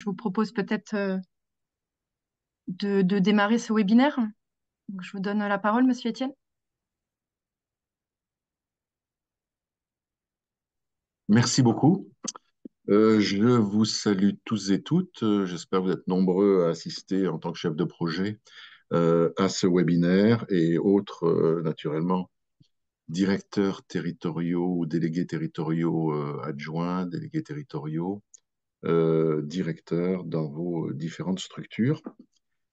Je vous propose peut-être de démarrer ce webinaire. Donc, je vous donne la parole, Monsieur Étienne. Merci beaucoup. Je vous salue tous et toutes. J'espère que vous êtes nombreux à assister en tant que chef de projet à ce webinaire et autres, naturellement, directeurs territoriaux ou délégués territoriaux adjoints, délégués territoriaux, directeurs dans vos différentes structures.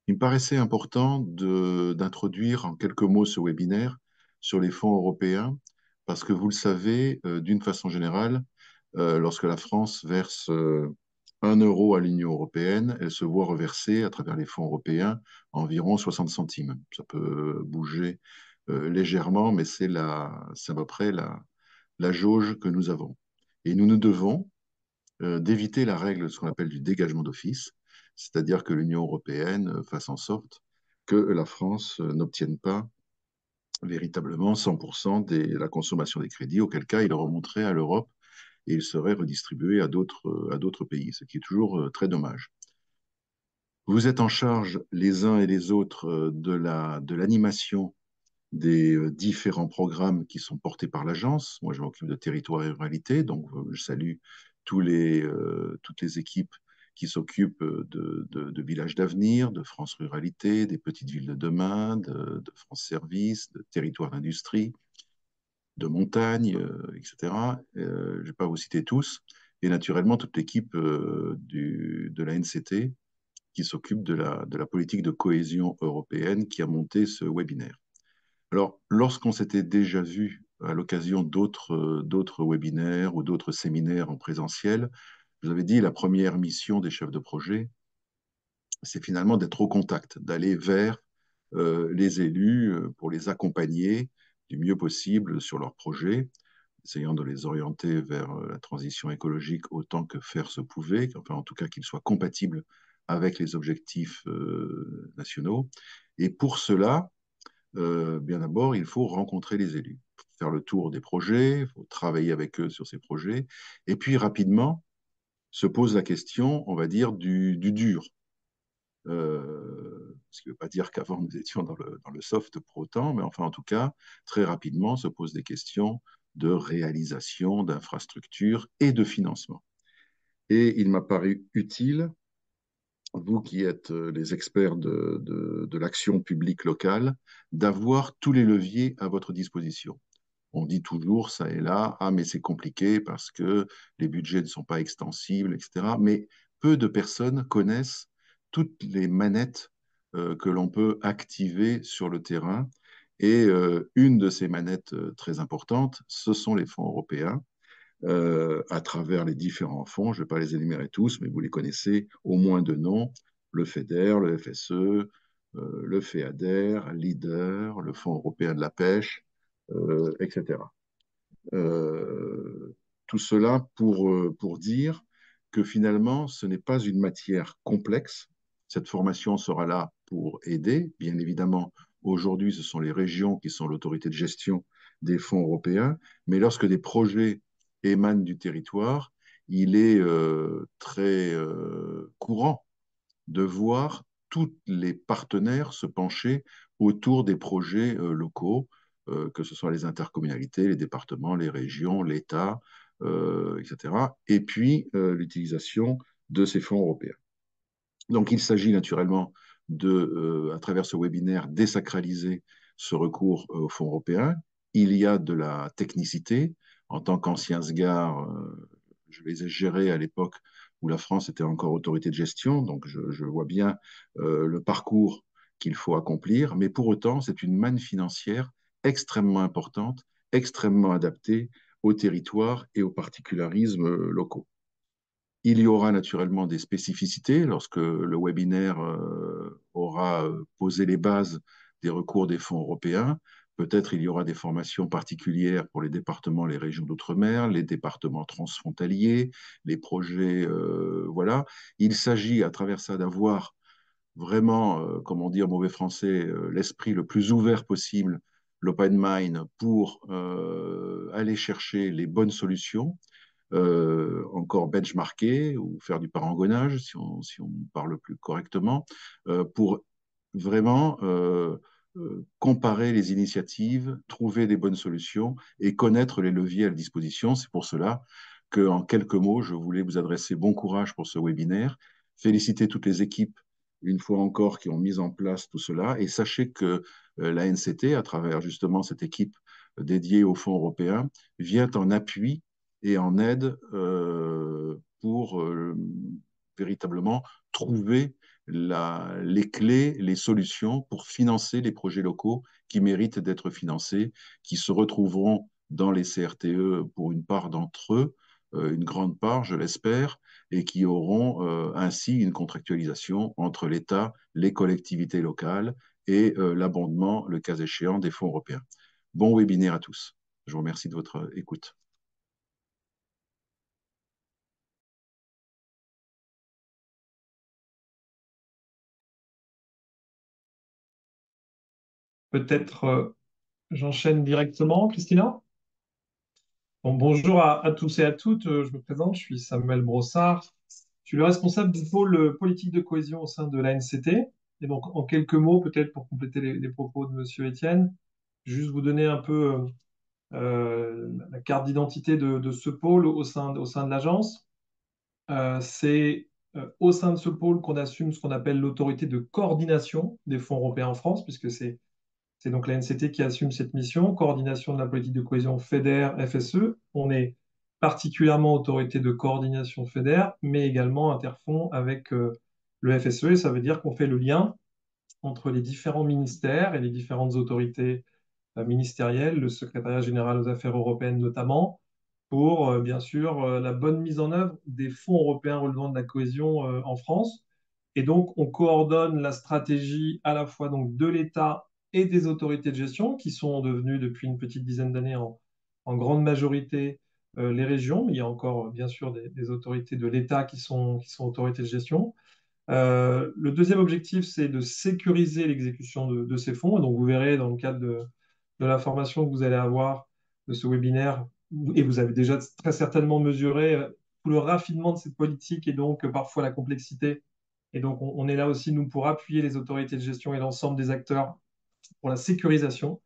Il me paraissait important d'introduire en quelques mots ce webinaire sur les fonds européens parce que vous le savez, d'une façon générale, lorsque la France verse 1 euro à l'Union européenne, elle se voit reverser à travers les fonds européens environ 60 centimes. Ça peut bouger légèrement, mais c'est à peu près la jauge que nous avons. Et nous nous devons d'éviter la règle de ce qu'on appelle du dégagement d'office, c'est-à-dire que l'Union européenne fasse en sorte que la France n'obtienne pas véritablement 100% de la consommation des crédits, auquel cas il remonterait à l'Europe et il serait redistribué à d'autres pays, ce qui est toujours très dommage. Vous êtes en charge les uns et les autres de l'animation des différents programmes qui sont portés par l'agence. Moi, je m'occupe de territoire et ruralité, donc je salue toutes les équipes qui s'occupent de Villages d'avenir, de France Ruralité, des petites villes de demain, de France Service, de territoire d'industrie, de montagne, etc. Je ne vais pas vous citer tous. Et naturellement, toute l'équipe de la NCT qui s'occupe de la politique de cohésion européenne qui a monté ce webinaire. Alors, lorsqu'on s'était déjà vu à l'occasion d'autres webinaires ou d'autres séminaires en présentiel, je vous avais dit la première mission des chefs de projet, c'est finalement d'être au contact, d'aller vers les élus pour les accompagner du mieux possible sur leurs projets, essayant de les orienter vers la transition écologique autant que faire se pouvait, enfin en tout cas qu'ils soient compatibles avec les objectifs nationaux. Et pour cela, bien d'abord, il faut rencontrer les élus, faire le tour des projets, il faut travailler avec eux sur ces projets, et puis rapidement se pose la question, on va dire, du dur. Ce qui ne veut pas dire qu'avant nous étions dans le soft pour autant, mais enfin en tout cas, très rapidement se posent des questions de réalisation, d'infrastructures et de financement. Et il m'a paru utile, vous qui êtes les experts de l'action publique locale, d'avoir tous les leviers à votre disposition. On dit toujours, ça et là, ah mais c'est compliqué parce que les budgets ne sont pas extensibles, etc. Mais peu de personnes connaissent toutes les manettes que l'on peut activer sur le terrain. Et une de ces manettes très importantes, ce sont les fonds européens à travers les différents fonds. Je ne vais pas les énumérer tous, mais vous les connaissez au moins de nom. Le FEDER, le FSE, le FEADER, LEADER, le Fonds européen de la pêche, etc. Tout cela pour dire que finalement, ce n'est pas une matière complexe. Cette formation sera là pour aider. Bien évidemment, aujourd'hui, ce sont les régions qui sont l'autorité de gestion des fonds européens, mais lorsque des projets émanent du territoire, il est très courant de voir tous les partenaires se pencher autour des projets locaux, que ce soit les intercommunalités, les départements, les régions, l'État, etc. Et puis l'utilisation de ces fonds européens. Donc il s'agit naturellement à travers ce webinaire, désacraliser ce recours aux fonds européens. Il y a de la technicité. En tant qu'ancien SGAR, je les ai gérés à l'époque où la France était encore autorité de gestion, donc je vois bien le parcours qu'il faut accomplir, mais pour autant, c'est une manne financière extrêmement importante, extrêmement adaptée aux territoires et aux particularismes locaux. Il y aura naturellement des spécificités lorsque le webinaire aura posé les bases des recours des fonds européens. Peut-être il y aura des formations particulières pour les départements, les régions d'outre-mer, les départements transfrontaliers, les projets, voilà. Il s'agit à travers ça d'avoir vraiment, comme on dit en mauvais français, l'esprit le plus ouvert possible, l'open mind, pour aller chercher les bonnes solutions encore benchmarker ou faire du parangonnage, si on parle plus correctement, pour vraiment comparer les initiatives, trouver des bonnes solutions et connaître les leviers à la disposition. C'est pour cela qu'en quelques mots, je voulais vous adresser bon courage pour ce webinaire, féliciter toutes les équipes, une fois encore, qui ont mis en place tout cela. Et sachez que la NCT, à travers justement cette équipe dédiée au Fonds européen, vient en appui et en aide pour véritablement trouver les clés, les solutions pour financer les projets locaux qui méritent d'être financés, qui se retrouveront dans les CRTE pour une part d'entre eux, une grande part, je l'espère, et qui auront ainsi une contractualisation entre l'État, les collectivités locales et l'abondement, le cas échéant, des fonds européens. Bon webinaire à tous. Je vous remercie de votre écoute. Peut-être j'enchaîne directement, Christina. Bon, bonjour à tous et à toutes. Je me présente, je suis Samuel Brossard. Je suis le responsable du pôle politique de cohésion au sein de l'ANCT. Et donc, en quelques mots, peut-être pour compléter les propos de Monsieur Étienne, juste vous donner un peu la carte d'identité de ce pôle au sein de l'agence. C'est au sein de ce pôle qu'on assume ce qu'on appelle l'autorité de coordination des fonds européens en France, puisque c'est donc la NCT qui assume cette mission, coordination de la politique de cohésion FEDER, FSE. On est particulièrement autorité de coordination FEDER, mais également interfonds avec le FSE. Et ça veut dire qu'on fait le lien entre les différents ministères et les différentes autorités ministérielles, le secrétariat général aux affaires européennes notamment, pour bien sûr la bonne mise en œuvre des fonds européens relevant de la cohésion en France. Et donc, on coordonne la stratégie à la fois donc, de l'État et des autorités de gestion, qui sont devenues depuis une petite dizaine d'années en grande majorité les régions, mais il y a encore bien sûr des autorités de l'État qui sont autorités de gestion. Le deuxième objectif, c'est de sécuriser l'exécution de ces fonds. Et donc, vous verrez dans le cadre de la formation que vous allez avoir de ce webinaire, et vous avez déjà très certainement mesuré tout le raffinement de cette politique et donc parfois la complexité. Et donc, on est là aussi, nous, pour appuyer les autorités de gestion et l'ensemble des acteurs pour la sécurisation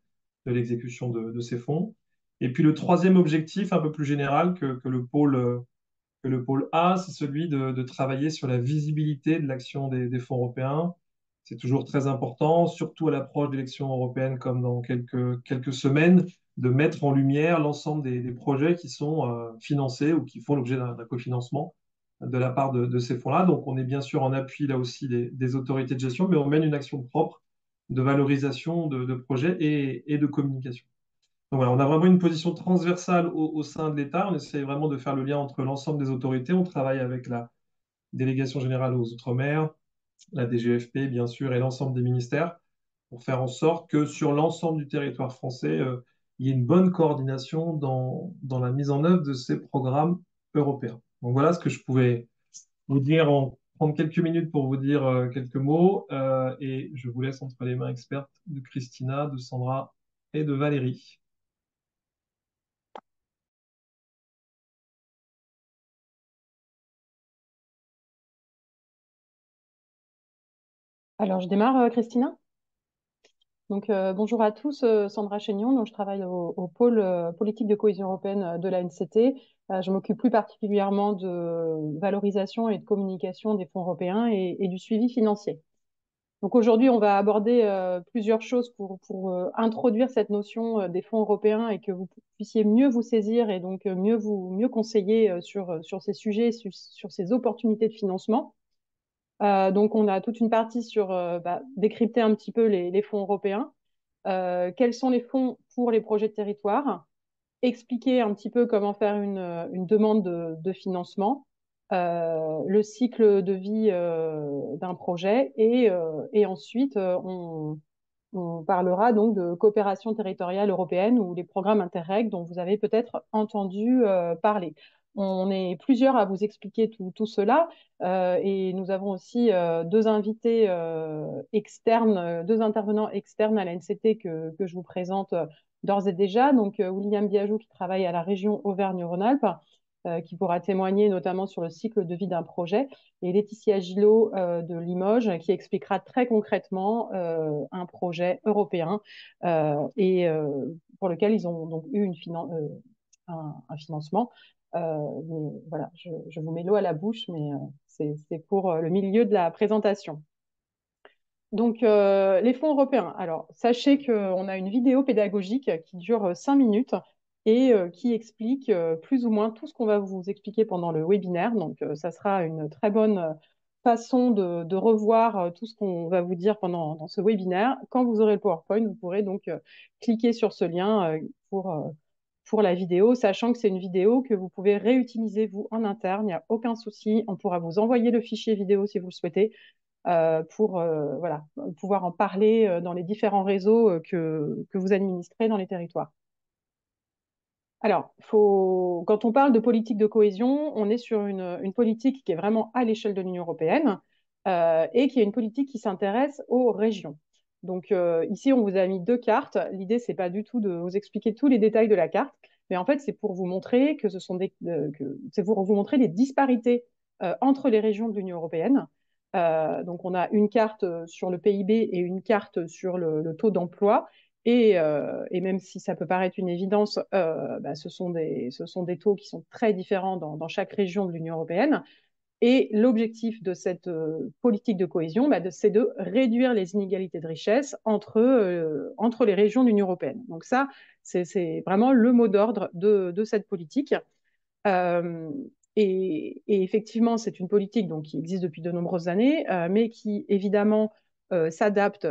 de l'exécution de ces fonds. Et puis, le troisième objectif, un peu plus général que le pôle A, c'est celui de travailler sur la visibilité de l'action des fonds européens. C'est toujours très important, surtout à l'approche d'élections européennes comme dans quelques semaines, de mettre en lumière l'ensemble des projets qui sont financés ou qui font l'objet d'un cofinancement de la part de ces fonds-là. Donc, on est bien sûr en appui là aussi des autorités de gestion, mais on mène une action propre de valorisation de projets et de communication. Donc voilà, on a vraiment une position transversale au sein de l'État. On essaie vraiment de faire le lien entre l'ensemble des autorités. On travaille avec la délégation générale aux Outre-mer, la DGFP, bien sûr, et l'ensemble des ministères pour faire en sorte que sur l'ensemble du territoire français, il y ait une bonne coordination dans la mise en œuvre de ces programmes européens. Donc voilà ce que je pouvais vous dire prendre quelques minutes pour vous dire quelques mots. Et je vous laisse entre les mains expertes de Christina, de Sandra et de Valérie. Alors, je démarre, Christina. Donc, bonjour à tous, Sandra Chénion. Donc, je travaille au pôle politique de cohésion européenne de la NCT. Je m'occupe plus particulièrement de valorisation et de communication des fonds européens et du suivi financier. Donc, aujourd'hui, on va aborder plusieurs choses pour introduire cette notion des fonds européens et que vous puissiez mieux vous saisir et donc mieux conseiller sur ces sujets, sur ces opportunités de financement. Donc, on a toute une partie sur décrypter un petit peu les fonds européens. Quels sont les fonds pour les projets de territoire? Expliquer un petit peu comment faire une demande de financement, le cycle de vie d'un projet et ensuite on parlera donc de coopération territoriale européenne ou les programmes Interreg dont vous avez peut-être entendu parler. On est plusieurs à vous expliquer tout cela et nous avons aussi deux invités externes, deux intervenants externes à l'ANCT que je vous présente d'ores et déjà. Donc, William Biagou qui travaille à la région Auvergne-Rhône-Alpes qui pourra témoigner notamment sur le cycle de vie d'un projet, et Laetitia Gillot de Limoges, qui expliquera très concrètement un projet européen et pour lequel ils ont donc eu un financement. Mais voilà, je vous mets l'eau à la bouche, mais c'est pour le milieu de la présentation. Donc, les fonds européens. Alors, sachez qu'on a une vidéo pédagogique qui dure 5 minutes et qui explique plus ou moins tout ce qu'on va vous expliquer pendant le webinaire. Donc, ça sera une très bonne façon de revoir tout ce qu'on va vous dire dans ce webinaire. Quand vous aurez le PowerPoint, vous pourrez donc cliquer sur ce lien pour la vidéo, sachant que c'est une vidéo que vous pouvez réutiliser vous en interne. Il n'y a aucun souci. On pourra vous envoyer le fichier vidéo si vous le souhaitez pour voilà, pouvoir en parler dans les différents réseaux que vous administrez dans les territoires. Alors, quand on parle de politique de cohésion, on est sur une politique qui est vraiment à l'échelle de l'Union européenne et qui est une politique qui s'intéresse aux régions. Donc ici, on vous a mis 2 cartes. L'idée, c'est pas du tout de vous expliquer tous les détails de la carte, mais en fait, c'est pour vous montrer que c'est pour vous montrer les disparités entre les régions de l'Union européenne. Donc, on a une carte sur le PIB et une carte sur le taux d'emploi. Et même si ça peut paraître une évidence, ce sont des taux qui sont très différents dans chaque région de l'Union européenne. Et l'objectif de cette politique de cohésion, c'est de réduire les inégalités de richesse entre les régions de l'Union européenne. Donc ça, c'est vraiment le mot d'ordre de cette politique. Euh, et effectivement, c'est une politique donc, qui existe depuis de nombreuses années, mais qui évidemment s'adapte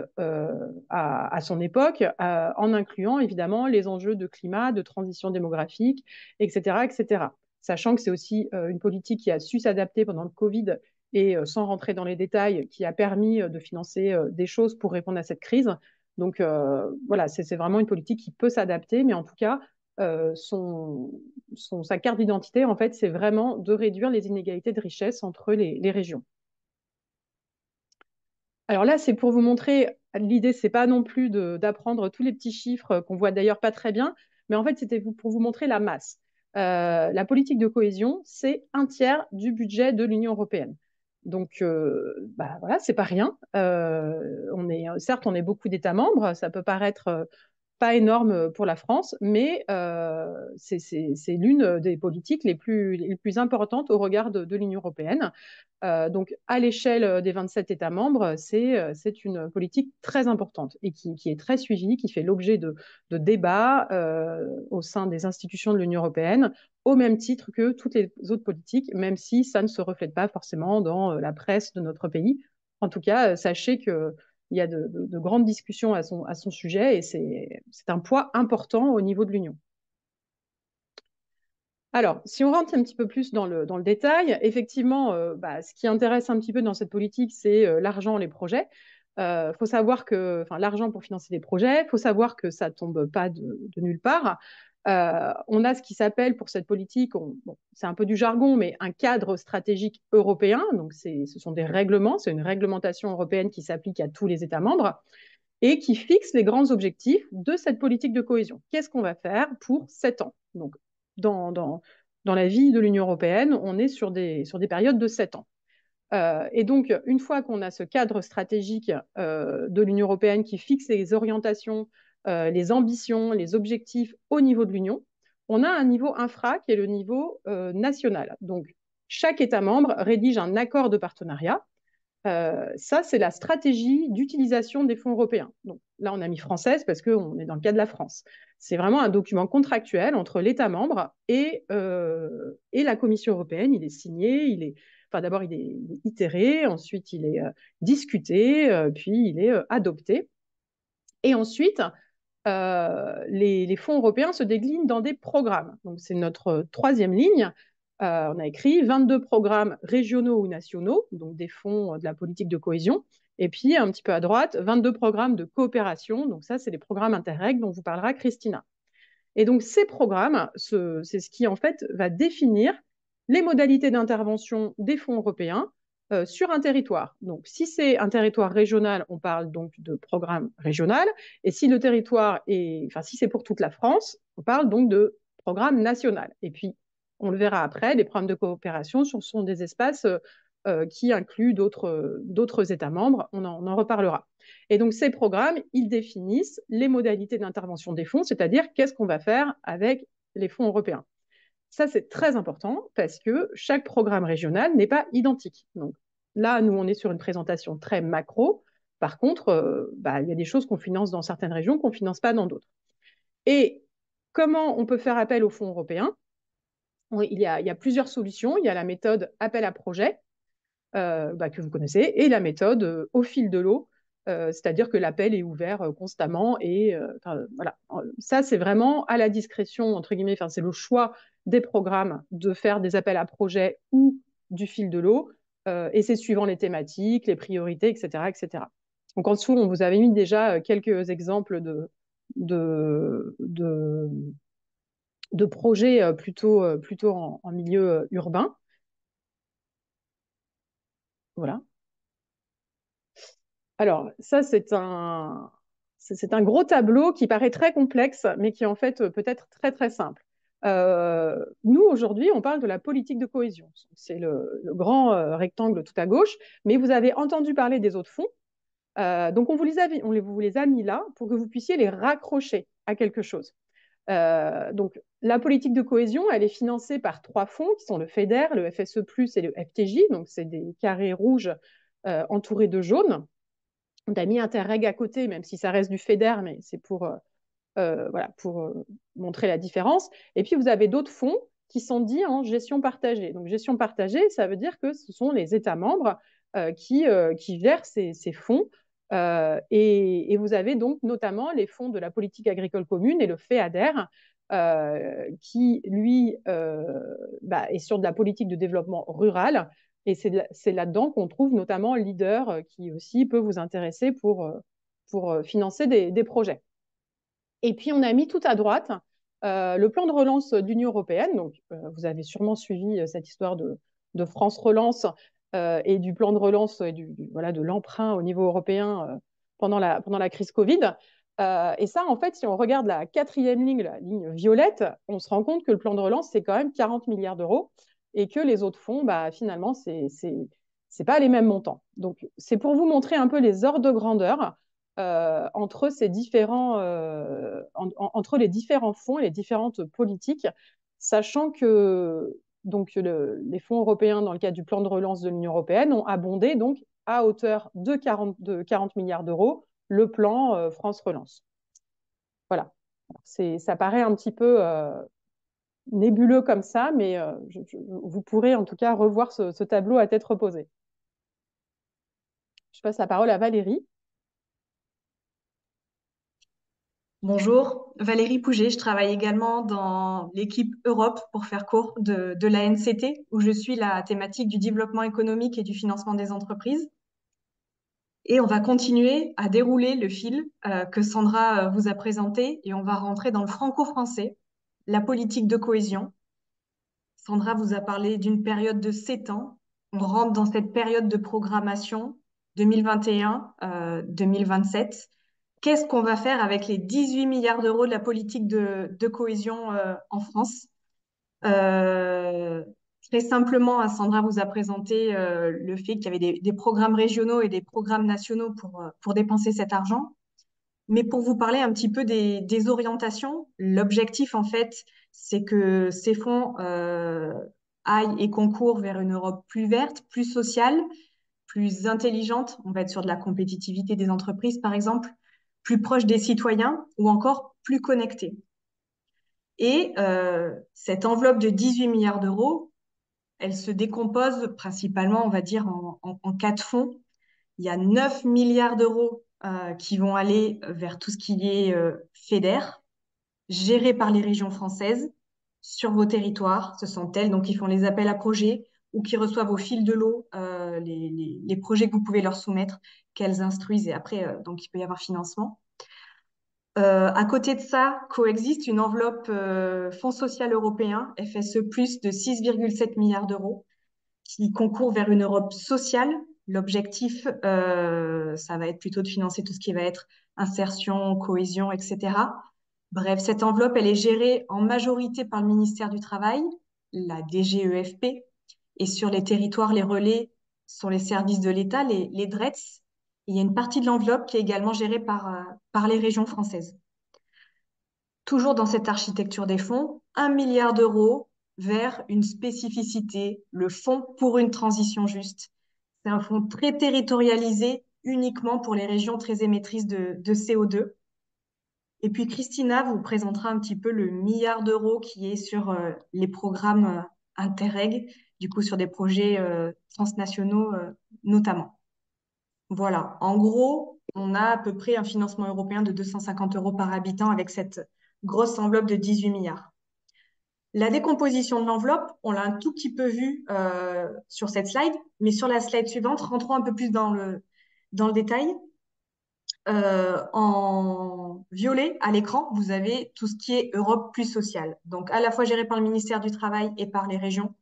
à son époque, en incluant évidemment les enjeux de climat, de transition démographique, etc., etc. Sachant que c'est aussi une politique qui a su s'adapter pendant le Covid et sans rentrer dans les détails, qui a permis de financer des choses pour répondre à cette crise. Donc voilà, c'est vraiment une politique qui peut s'adapter, mais en tout cas, sa carte d'identité, en fait, c'est vraiment de réduire les inégalités de richesse entre les régions. Alors là, c'est pour vous montrer, l'idée, c'est pas non plus d'apprendre tous les petits chiffres qu'on voit d'ailleurs pas très bien, mais en fait, c'était pour vous montrer la masse. La politique de cohésion, c'est 1/3 du budget de l'Union européenne. Donc, voilà, c'est pas rien. Certes, on est beaucoup d'États membres, ça peut paraître pas énorme pour la France, mais c'est l'une des politiques les plus importantes au regard de l'Union européenne. Donc, à l'échelle des 27 États membres, c'est une politique très importante et qui est très suivie, qui fait l'objet de débats au sein des institutions de l'Union européenne, au même titre que toutes les autres politiques, même si ça ne se reflète pas forcément dans la presse de notre pays. En tout cas, sachez qu'il y a de grandes discussions à son sujet et c'est un poids important au niveau de l'Union. Alors, si on rentre un petit peu plus dans le détail, effectivement, ce qui intéresse un petit peu dans cette politique, c'est l'argent, les projets. Faut savoir que, enfin, l'argent pour financer des projets, il faut savoir que ça ne tombe pas de nulle part. On a ce qui s'appelle pour cette politique, c'est un peu du jargon, mais un cadre stratégique européen. Donc, ce sont des règlements, c'est une réglementation européenne qui s'applique à tous les États membres et qui fixe les grands objectifs de cette politique de cohésion. Qu'est-ce qu'on va faire pour 7 ans? Donc, dans la vie de l'Union européenne, on est sur des périodes de 7 ans. Et donc, une fois qu'on a ce cadre stratégique de l'Union européenne qui fixe les orientations, les ambitions, les objectifs au niveau de l'Union, on a un niveau infra qui est le niveau national. Donc, chaque État membre rédige un accord de partenariat. Ça, c'est la stratégie d'utilisation des fonds européens. Donc, là, on a mis française parce qu'on est dans le cas de la France. C'est vraiment un document contractuel entre l'État membre et la Commission européenne. Il est signé, d'abord, il est itéré, ensuite, il est discuté, puis il est adopté. Et ensuite, les fonds européens se déclinent dans des programmes. Donc, c'est notre 3e ligne. On a écrit 22 programmes régionaux ou nationaux, donc des fonds de la politique de cohésion. Et puis, un petit peu à droite, 22 programmes de coopération. Donc ça, c'est les programmes Interreg dont vous parlera Christina. Et donc, ces programmes, c'est ce qui, en fait, va définir les modalités d'intervention des fonds européens sur un territoire. Donc, si c'est un territoire régional, on parle donc de programme régional. Et si le territoire si c'est pour toute la France, on parle donc de programme national. Et puis, On le verra après, les programmes de coopération sont des espaces qui incluent d'autres États membres. On en reparlera. Et donc, ces programmes, ils définissent les modalités d'intervention des fonds, c'est-à-dire qu'est-ce qu'on va faire avec les fonds européens. Ça, c'est très important parce que chaque programme régional n'est pas identique. Donc là, nous, on est sur une présentation très macro. Par contre, il y a des choses qu'on finance dans certaines régions qu'on ne finance pas dans d'autres. Et comment on peut faire appel aux fonds européens? Il y a plusieurs solutions. Il y a la méthode appel à projet, que vous connaissez, et la méthode au fil de l'eau, c'est-à-dire que l'appel est ouvert constamment. Et voilà. Ça, c'est vraiment à la discrétion, entre guillemets, c'est le choix des programmes de faire des appels à projets ou du fil de l'eau, et c'est suivant les thématiques, les priorités, etc., etc. Donc en dessous, on vous avait mis déjà quelques exemples de, de projets plutôt en milieu urbain. Voilà. Alors, ça, c'est un gros tableau qui paraît très complexe, mais qui est en fait peut-être très, très simple. Nous, aujourd'hui, on parle de la politique de cohésion. C'est le grand rectangle tout à gauche, mais vous avez entendu parler des autres fonds. Donc, on vous les a mis là pour que vous puissiez les raccrocher à quelque chose. Donc, la politique de cohésion, elle est financée par 3 fonds qui sont le FEDER, le FSE+, et le FTJ. Donc, c'est des carrés rouges entourés de jaunes. On a mis Interreg à côté, même si ça reste du FEDER, mais c'est pour montrer la différence. Et puis, vous avez d'autres fonds qui sont dits en gestion partagée. Donc, gestion partagée, ça veut dire que ce sont les États membres qui gèrent ces fonds. Et vous avez donc notamment les fonds de la politique agricole commune et le FEADER, qui, lui, est sur de la politique de développement rural. Et c'est là-dedans qu'on trouve notamment Leader, qui aussi peut vous intéresser pour financer des projets. Et puis, on a mis tout à droite le plan de relance de l'Union européenne. Donc, vous avez sûrement suivi cette histoire de France Relance et du plan de relance et de l'emprunt au niveau européen pendant la crise Covid. Et ça, en fait, si on regarde la 4e ligne, la ligne violette, on se rend compte que le plan de relance, c'est quand même 40 milliards d'euros et que les autres fonds, finalement, c'est pas les mêmes montants. Donc, c'est pour vous montrer un peu les ordres de grandeur entre les différents fonds et les différentes politiques, sachant que donc, les fonds européens, dans le cadre du plan de relance de l'Union européenne, ont abondé donc à hauteur de 40 milliards d'euros le plan France Relance. Voilà. Ça paraît un petit peu nébuleux comme ça, mais vous pourrez en tout cas revoir ce tableau à tête reposée. Je passe la parole à Valérie. Bonjour, Valérie Pouget, je travaille également dans l'équipe Europe, pour faire court, de l'ANCT, où je suis la thématique du développement économique et du financement des entreprises. Et on va continuer à dérouler le fil que Sandra vous a présenté et on va rentrer dans le franco-français, la politique de cohésion. Sandra vous a parlé d'une période de 7 ans. On rentre dans cette période de programmation 2021-2027. Qu'est-ce qu'on va faire avec les 18 milliards d'euros de la politique de cohésion en France? Très simplement, Sandra vous a présenté le fait qu'il y avait des programmes régionaux et des programmes nationaux pour dépenser cet argent. Mais pour vous parler un petit peu des orientations, l'objectif, en fait, c'est que ces fonds aillent et concourent vers une Europe plus verte, plus sociale, plus intelligente. On va être sur de la compétitivité des entreprises, par exemple, plus proche des citoyens ou encore plus connectée. Et cette enveloppe de 18 milliards d'euros, elle se décompose principalement, on va dire, en 4 fonds. Il y a 9 milliards d'euros qui vont aller vers tout ce qui est FEDER, géré par les régions françaises sur vos territoires. Ce sont elles donc, qui font les appels à projets ou qui reçoivent au fil de l'eau les projets que vous pouvez leur soumettre, qu'elles instruisent et après, donc, il peut y avoir financement. À côté de ça, coexiste une enveloppe Fonds social européen, FSE+, de 6,7 milliards d'euros, qui concourt vers une Europe sociale. L'objectif, ça va être plutôt de financer tout ce qui va être insertion, cohésion, etc. Bref, cette enveloppe, elle est gérée en majorité par le ministère du Travail, la DGEFP, et sur les territoires, les relais sont les services de l'État, les DRETS. Il y a une partie de l'enveloppe qui est également gérée par les régions françaises. Toujours dans cette architecture des fonds, 1 milliard d'euros vers une spécificité, le Fonds pour une transition juste. C'est un fonds très territorialisé, uniquement pour les régions très émettrices de CO2. Et puis Christina vous présentera un petit peu le milliard d'euros qui est sur les programmes Interreg, du coup sur des projets transnationaux notamment. Voilà, en gros, on a à peu près un financement européen de 250 euros par habitant avec cette grosse enveloppe de 18 milliards. La décomposition de l'enveloppe, on l'a un tout petit peu vu sur cette slide, mais sur la slide suivante, rentrons un peu plus dans le détail. En violet, à l'écran, vous avez tout ce qui est Europe plus sociale. Donc, à la fois géré par le ministère du Travail et par les régions,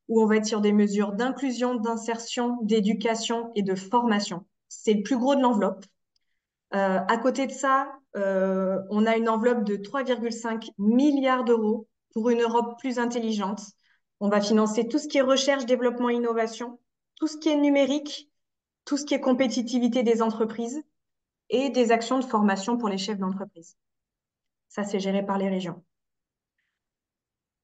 où on va être sur des mesures d'inclusion, d'insertion, d'éducation et de formation. C'est le plus gros de l'enveloppe. À côté de ça, on a une enveloppe de 3,5 milliards d'euros pour une Europe plus intelligente. On va financer tout ce qui est recherche, développement, innovation, tout ce qui est numérique, tout ce qui est compétitivité des entreprises et des actions de formation pour les chefs d'entreprise. Ça, c'est géré par les régions.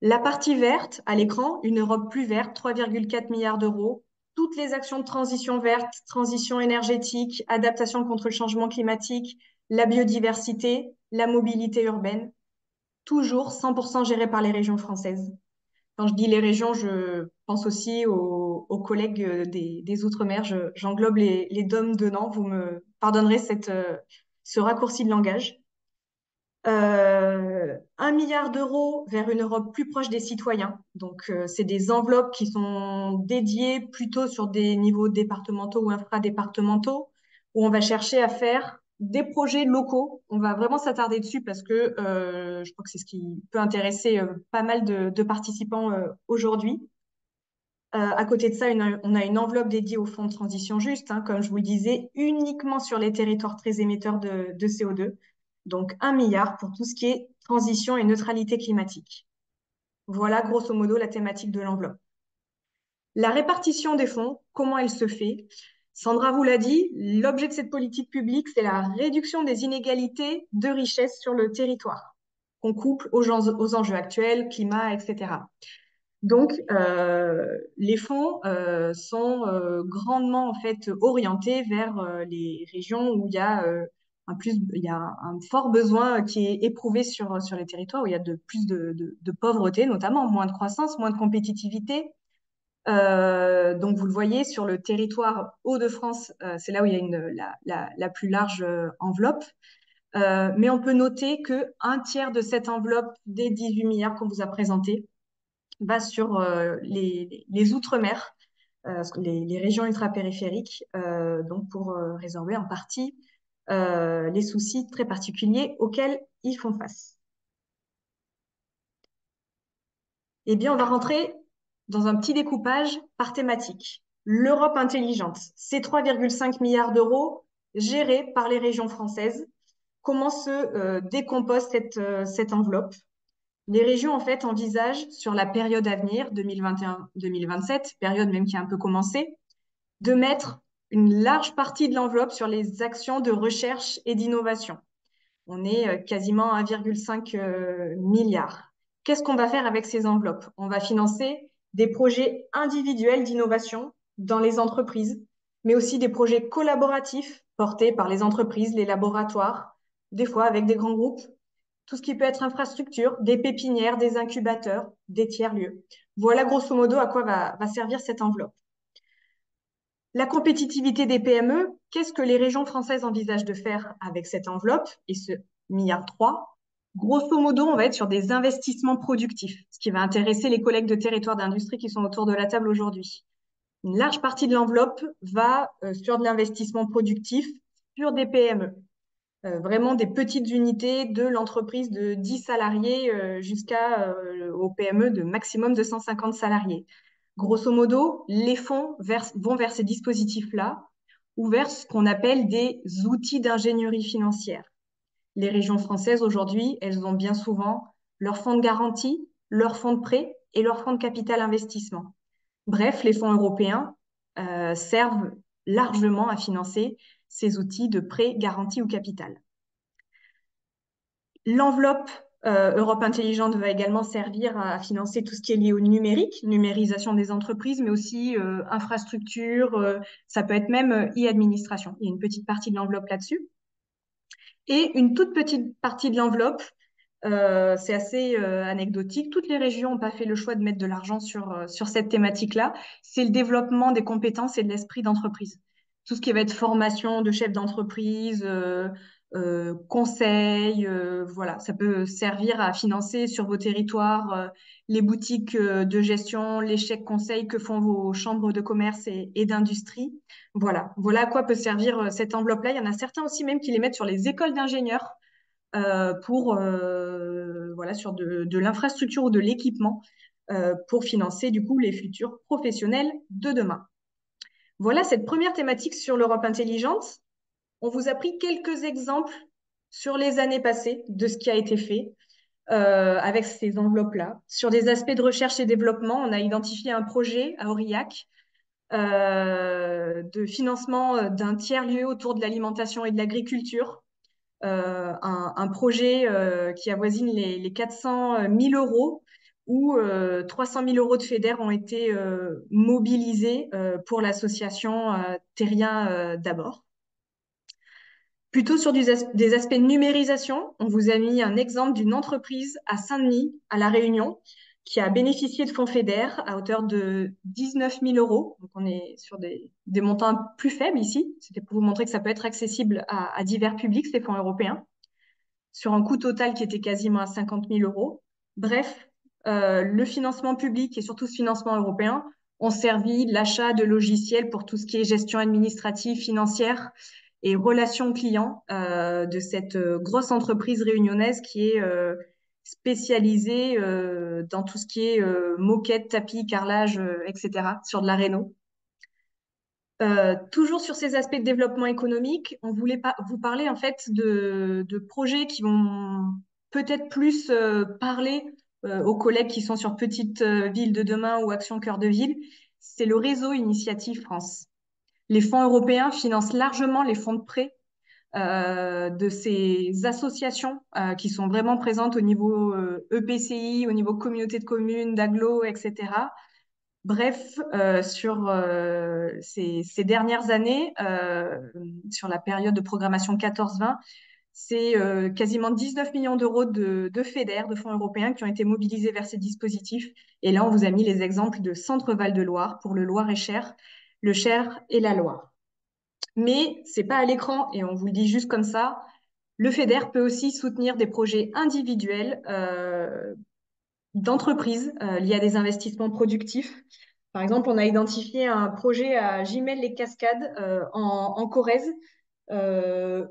La partie verte, à l'écran, une Europe plus verte, 3,4 milliards d'euros. Toutes les actions de transition verte, transition énergétique, adaptation contre le changement climatique, la biodiversité, la mobilité urbaine, toujours 100% géré par les régions françaises. Quand je dis les régions, je pense aussi aux collègues des Outre-mer. J'englobe les DOM dedans. Vous me pardonnerez ce raccourci de langage. 1 milliard d'euros vers une Europe plus proche des citoyens. Donc, c'est des enveloppes qui sont dédiées plutôt sur des niveaux départementaux ou infradépartementaux, où on va chercher à faire des projets locaux. On va vraiment s'attarder dessus parce que je crois que c'est ce qui peut intéresser pas mal de participants aujourd'hui. À côté de ça, on a une enveloppe dédiée au fonds de transition juste, hein, comme je vous le disais, uniquement sur les territoires très émetteurs de CO2. Donc 1 milliard pour tout ce qui est transition et neutralité climatique. Voilà grosso modo la thématique de l'enveloppe. La répartition des fonds, comment elle se fait? Sandra vous l'a dit, l'objet de cette politique publique, c'est la réduction des inégalités de richesse sur le territoire, qu'on couple aux enjeux actuels, climat, etc. Donc, les fonds sont grandement en fait orientés vers les régions où il y a un fort besoin qui est éprouvé sur les territoires où il y a plus de pauvreté, notamment moins de croissance, moins de compétitivité. Donc, vous le voyez sur le territoire Hauts-de-France, c'est là où il y a la plus large enveloppe. Mais on peut noter que un tiers de cette enveloppe des 18 milliards qu'on vous a présenté va sur les outre-mer, les régions ultra-périphériques, donc pour résorber en partie les soucis très particuliers auxquels ils font face. Eh bien, on va rentrer dans un petit découpage par thématique. L'Europe intelligente, c'est 3,5 milliards d'euros gérés par les régions françaises. Comment se décompose cette enveloppe? Les régions, en fait, envisagent sur la période à venir, 2021-2027, période même qui a un peu commencé, de mettre une large partie de l'enveloppe sur les actions de recherche et d'innovation. On est quasiment à 1,5 milliard. Qu'est-ce qu'on va faire avec ces enveloppes? On va financer des projets individuels d'innovation dans les entreprises, mais aussi des projets collaboratifs portés par les entreprises, les laboratoires, des fois avec des grands groupes, tout ce qui peut être infrastructure, des pépinières, des incubateurs, des tiers-lieux. Voilà grosso modo à quoi va servir cette enveloppe. La compétitivité des PME, qu'est-ce que les régions françaises envisagent de faire avec cette enveloppe et ce milliard 3? Grosso modo, on va être sur des investissements productifs, ce qui va intéresser les collègues de territoire d'industrie qui sont autour de la table aujourd'hui. Une large partie de l'enveloppe va sur de l'investissement productif, sur des PME. Vraiment des petites unités de l'entreprise de 10 salariés jusqu'aux PME de maximum de 150 salariés. Grosso modo, les fonds vont vers ces dispositifs-là ou vers ce qu'on appelle des outils d'ingénierie financière. Les régions françaises, aujourd'hui, elles ont bien souvent leur fonds de garantie, leur fonds de prêt et leurs fonds de capital investissement. Bref, les fonds européens servent largement à financer ces outils de prêt, garantie ou capital. L'enveloppe Europe Intelligente va également servir à financer tout ce qui est lié au numérique, numérisation des entreprises, mais aussi infrastructure, ça peut être même e-administration. Il y a une petite partie de l'enveloppe là-dessus. Et une toute petite partie de l'enveloppe, c'est assez anecdotique. Toutes les régions n'ont pas fait le choix de mettre de l'argent sur cette thématique-là. C'est le développement des compétences et de l'esprit d'entreprise. Tout ce qui va être formation de chefs d'entreprise, conseil, voilà, ça peut servir à financer sur vos territoires les boutiques de gestion, les chèques conseils que font vos chambres de commerce et d'industrie. Voilà, voilà à quoi peut servir cette enveloppe-là. Il y en a certains aussi même qui les mettent sur les écoles d'ingénieurs pour voilà, sur de l'infrastructure ou de l'équipement pour financer du coup les futurs professionnels de demain. Voilà cette première thématique sur l'Europe intelligente. On vous a pris quelques exemples sur les années passées de ce qui a été fait avec ces enveloppes-là. Sur des aspects de recherche et développement, on a identifié un projet à Aurillac de financement d'un tiers-lieu autour de l'alimentation et de l'agriculture. Un projet qui avoisine les 400 000 euros où 300 000 euros de FEDER ont été mobilisés pour l'association Terrien d'abord. Plutôt sur des aspects de numérisation, on vous a mis un exemple d'une entreprise à Saint-Denis, à La Réunion, qui a bénéficié de fonds FEDER à hauteur de 19 000 euros. Donc, on est sur des montants plus faibles ici. C'était pour vous montrer que ça peut être accessible à divers publics, ces fonds européens, sur un coût total qui était quasiment à 50 000 euros. Bref, le financement public et surtout ce financement européen ont servi l'achat de logiciels pour tout ce qui est gestion administrative, financière et relations clients de cette grosse entreprise réunionnaise qui est spécialisée dans tout ce qui est moquette, tapis, carrelage, etc. sur de la réno. Toujours sur ces aspects de développement économique, on voulait vous parler en fait de projets qui vont peut-être plus parler aux collègues qui sont sur Petite Ville de demain ou Action Cœur de Ville. C'est le réseau Initiative France. Les fonds européens financent largement les fonds de prêt de ces associations qui sont vraiment présentes au niveau EPCI, au niveau communauté de communes, d'agglo, etc. Bref, sur ces dernières années, sur la période de programmation 14-20, c'est quasiment 19 millions d'euros de FEDER, de fonds européens, qui ont été mobilisés vers ces dispositifs. Et là, on vous a mis les exemples de Centre-Val de Loire pour le Loir-et-Cher, le Cher et la Loire. Mais c'est pas à l'écran, et on vous le dit juste comme ça, le FEDER peut aussi soutenir des projets individuels d'entreprises liés à des investissements productifs. Par exemple, on a identifié un projet à Gimel-les-Cascades en Corrèze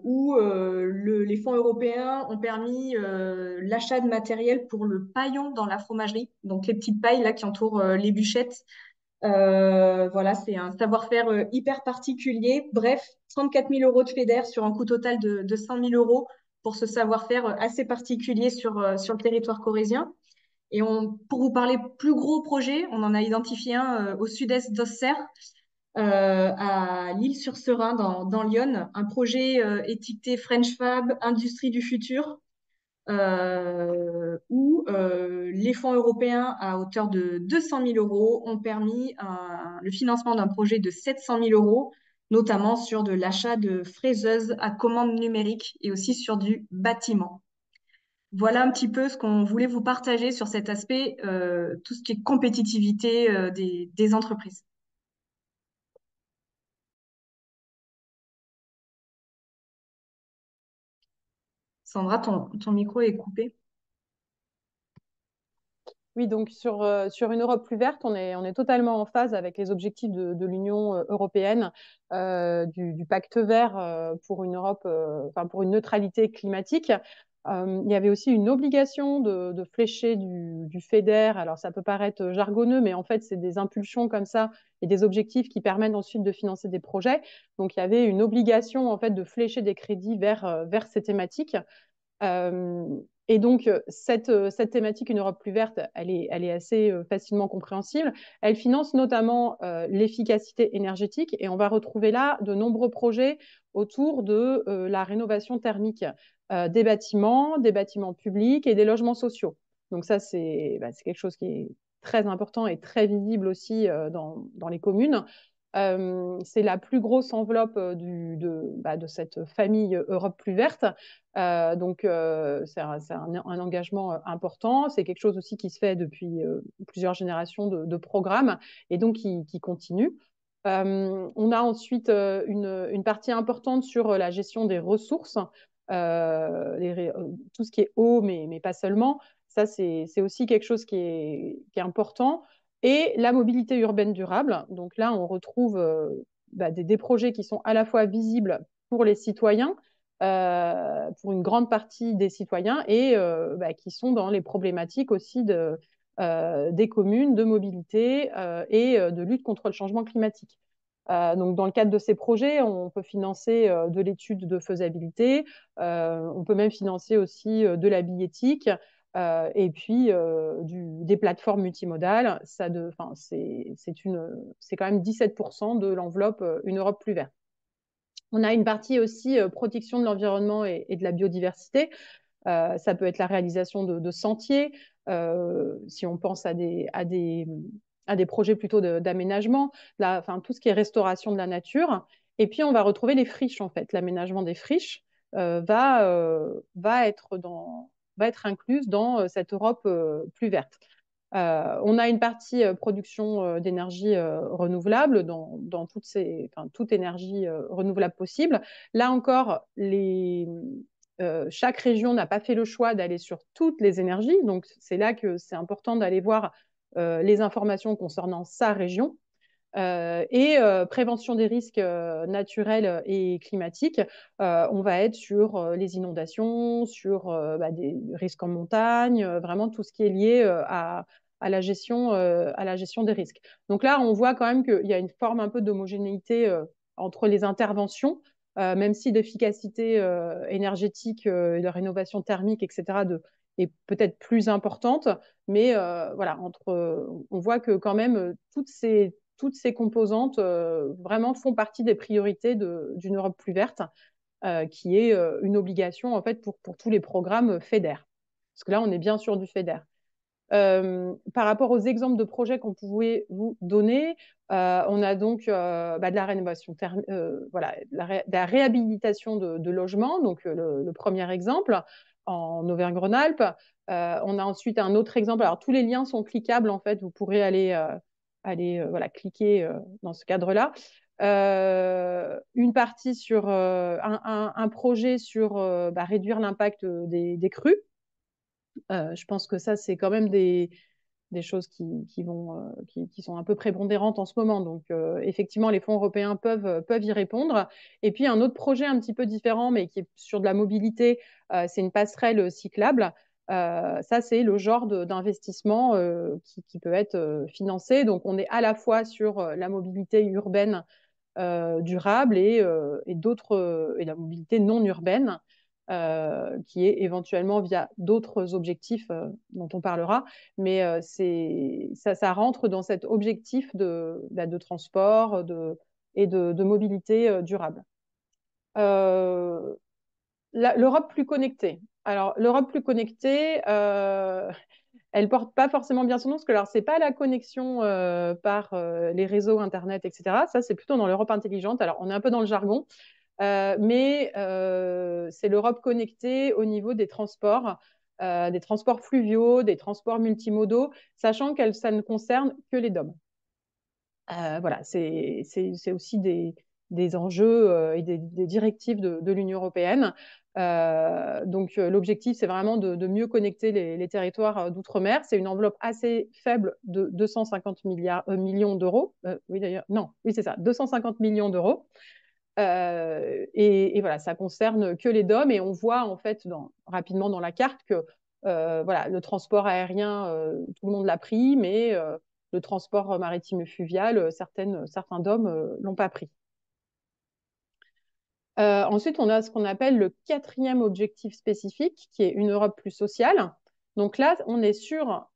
où les fonds européens ont permis l'achat de matériel pour le paillon dans la fromagerie, donc les petites pailles là qui entourent les bûchettes. Voilà, c'est un savoir-faire hyper particulier. Bref, 34 000 euros de FEDER sur un coût total de 100 000 euros pour ce savoir-faire assez particulier sur le territoire corrézien. Et pour vous parler plus gros projet, on en a identifié un au sud-est d'Auxerre, à L'Isle-sur-Serein, dans l'Yonne, un projet étiqueté French Fab, Industrie du futur, où les fonds européens, à hauteur de 200 000 euros, ont permis le financement d'un projet de 700 000 euros, notamment sur de l'achat de fraiseuses à commande numérique et aussi sur du bâtiment. Voilà un petit peu ce qu'on voulait vous partager sur cet aspect, tout ce qui est compétitivité des entreprises. Sandra, ton micro est coupé. Oui, donc sur une Europe plus verte, on est totalement en phase avec les objectifs de l'Union européenne, du pacte vert pour une Europe, enfin pour une neutralité climatique. Il y avait aussi une obligation de flécher du FEDER. Alors ça peut paraître jargonneux, mais en fait c'est des impulsions comme ça et des objectifs qui permettent ensuite de financer des projets. Donc il y avait une obligation en fait de flécher des crédits vers ces thématiques. Et donc, cette thématique, une Europe plus verte, elle est assez facilement compréhensible. Elle finance notamment l'efficacité énergétique et on va retrouver là de nombreux projets autour de la rénovation thermique des bâtiments publics et des logements sociaux. Donc ça, c'est quelque chose qui est très important et très visible aussi dans les communes. C'est la plus grosse enveloppe de cette famille Europe plus verte. Donc, c'est un engagement important. C'est quelque chose aussi qui se fait depuis plusieurs générations de programmes et donc qui continue. On a ensuite une partie importante sur la gestion des ressources, tout ce qui est eau, mais pas seulement. Ça, c'est aussi quelque chose qui est important. Et la mobilité urbaine durable. Donc là, on retrouve des projets qui sont à la fois visibles pour les citoyens, pour une grande partie des citoyens, et qui sont dans les problématiques aussi des communes, de mobilité et de lutte contre le changement climatique. Donc, dans le cadre de ces projets, on peut financer de l'étude de faisabilité, on peut même financer aussi de la billettique, et puis des plateformes multimodales. C'est quand même 17% de l'enveloppe Une Europe plus verte. On a une partie aussi protection de l'environnement et de la biodiversité. Ça peut être la réalisation de sentiers, si on pense à des projets plutôt d'aménagement, tout ce qui est restauration de la nature. Et puis, on va retrouver les friches, en fait. L'aménagement des friches va être incluse dans cette Europe plus verte. On a une partie production d'énergie renouvelable dans toute énergie renouvelable possible. Là encore, chaque région n'a pas fait le choix d'aller sur toutes les énergies. Donc, c'est là que c'est important d'aller voir les informations concernant sa région. Et prévention des risques naturels et climatiques, on va être sur les inondations, sur des risques en montagne, vraiment tout ce qui est lié à la gestion des risques. Donc là, on voit quand même qu'il y a une forme un peu d'homogénéité entre les interventions, même si l'efficacité énergétique et la rénovation thermique, etc., est peut-être plus importante, mais voilà, on voit que quand même toutes ces composantes vraiment font partie des priorités d'une Europe plus verte, qui est une obligation en fait pour tous les programmes FEDER. Parce que là, on est bien sûr du FEDER. Par rapport aux exemples de projets qu'on pouvait vous donner, on a donc de la rénovation, voilà, de la réhabilitation de logements, donc le premier exemple en Auvergne-Rhône-Alpes. On a ensuite un autre exemple. Alors tous les liens sont cliquables en fait. Vous pourrez aller voilà, cliquer dans ce cadre-là. Une partie sur un projet sur réduire l'impact des crues. Je pense que ça, c'est quand même des choses qui sont un peu prépondérantes en ce moment. Donc, effectivement, les fonds européens peuvent y répondre. Et puis, un autre projet un petit peu différent, mais qui est sur de la mobilité, c'est une passerelle cyclable. Ça, c'est le genre d'investissement qui peut être financé. Donc, on est à la fois sur la mobilité urbaine durable et la mobilité non urbaine, qui est éventuellement via d'autres objectifs dont on parlera, mais ça rentre dans cet objectif de transport et de mobilité durable. L'Europe plus connectée. Alors, l'Europe plus connectée, elle porte pas forcément bien son nom, parce que alors c'est pas la connexion par les réseaux Internet, etc. Ça, c'est plutôt dans l'Europe intelligente. Alors, on est un peu dans le jargon, mais c'est l'Europe connectée au niveau des transports fluviaux, des transports multimodaux, sachant que ça ne concerne que les DOM. Voilà, c'est aussi des enjeux et des directives de l'Union européenne. Donc, l'objectif, c'est vraiment de mieux connecter les territoires d'outre-mer. C'est une enveloppe assez faible de 250 millions d'euros. Oui, d'ailleurs, non, oui, c'est ça, 250 millions d'euros. Et voilà, ça concerne que les DOM. Et on voit, en fait, rapidement dans la carte que voilà, le transport aérien, tout le monde l'a pris, mais le transport maritime et fluvial, certains DOM l'ont pas pris. Ensuite, on a ce qu'on appelle le 4e objectif spécifique, qui est une Europe plus sociale. Donc là, on est sur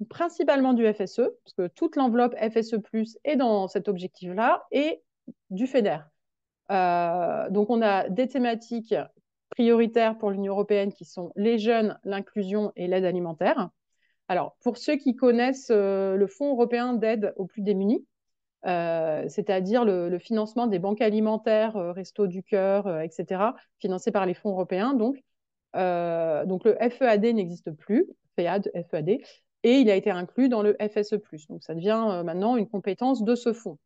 principalement du FSE, parce que toute l'enveloppe FSE+, est dans cet objectif-là, et du FEDER. Donc on a des thématiques prioritaires pour l'Union européenne qui sont les jeunes, l'inclusion et l'aide alimentaire. Alors, pour ceux qui connaissent le Fonds européen d'aide aux plus démunis, c'est-à-dire le financement des banques alimentaires, Restos du Cœur, etc., financés par les fonds européens. Donc le FEAD n'existe plus, FEAD, FEAD, et il a été inclus dans le FSE+. Donc ça devient maintenant une compétence de ce fonds.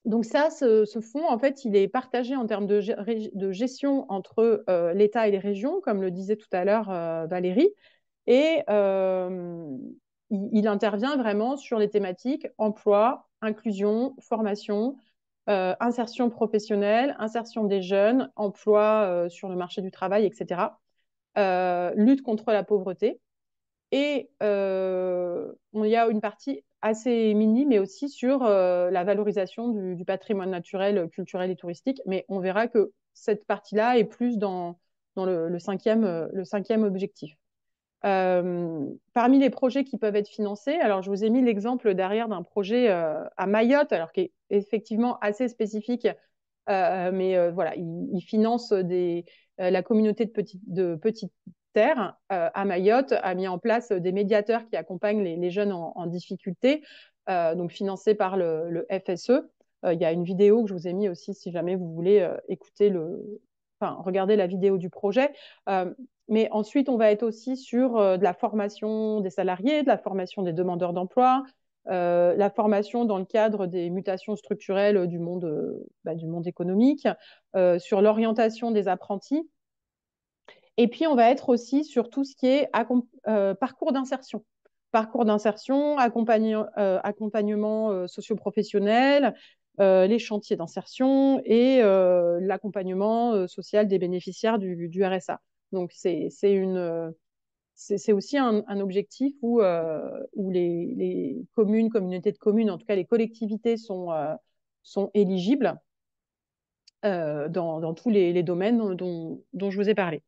Donc ça, ce fonds, en fait, il est partagé en termes de gestion entre l'État et les régions, comme le disait tout à l'heure Valérie, et il intervient vraiment sur les thématiques emploi, inclusion, formation, insertion professionnelle, insertion des jeunes, emploi sur le marché du travail, etc. Lutte contre la pauvreté. Et il y a une partie assez mini, mais aussi sur la valorisation du patrimoine naturel, culturel et touristique. Mais on verra que cette partie-là est plus dans le cinquième objectif. Parmi les projets qui peuvent être financés, alors je vous ai mis l'exemple derrière d'un projet à Mayotte, alors qui est effectivement assez spécifique, mais voilà, il finance la communauté de petites terres à Mayotte, a mis en place des médiateurs qui accompagnent les jeunes en difficulté, donc financés par le FSE. Il y a une vidéo que je vous ai mis aussi si jamais vous voulez regarder la vidéo du projet. Mais ensuite, on va être aussi sur de la formation des salariés, de la formation des demandeurs d'emploi, la formation dans le cadre des mutations structurelles du monde économique, sur l'orientation des apprentis. Et puis, on va être aussi sur tout ce qui est parcours d'insertion. Parcours d'insertion, accompagnement socioprofessionnel, les chantiers d'insertion et l'accompagnement social des bénéficiaires du RSA. Donc, c'est aussi un objectif où les communes, communautés de communes, en tout cas les collectivités sont éligibles dans tous les domaines dont je vous ai parlé.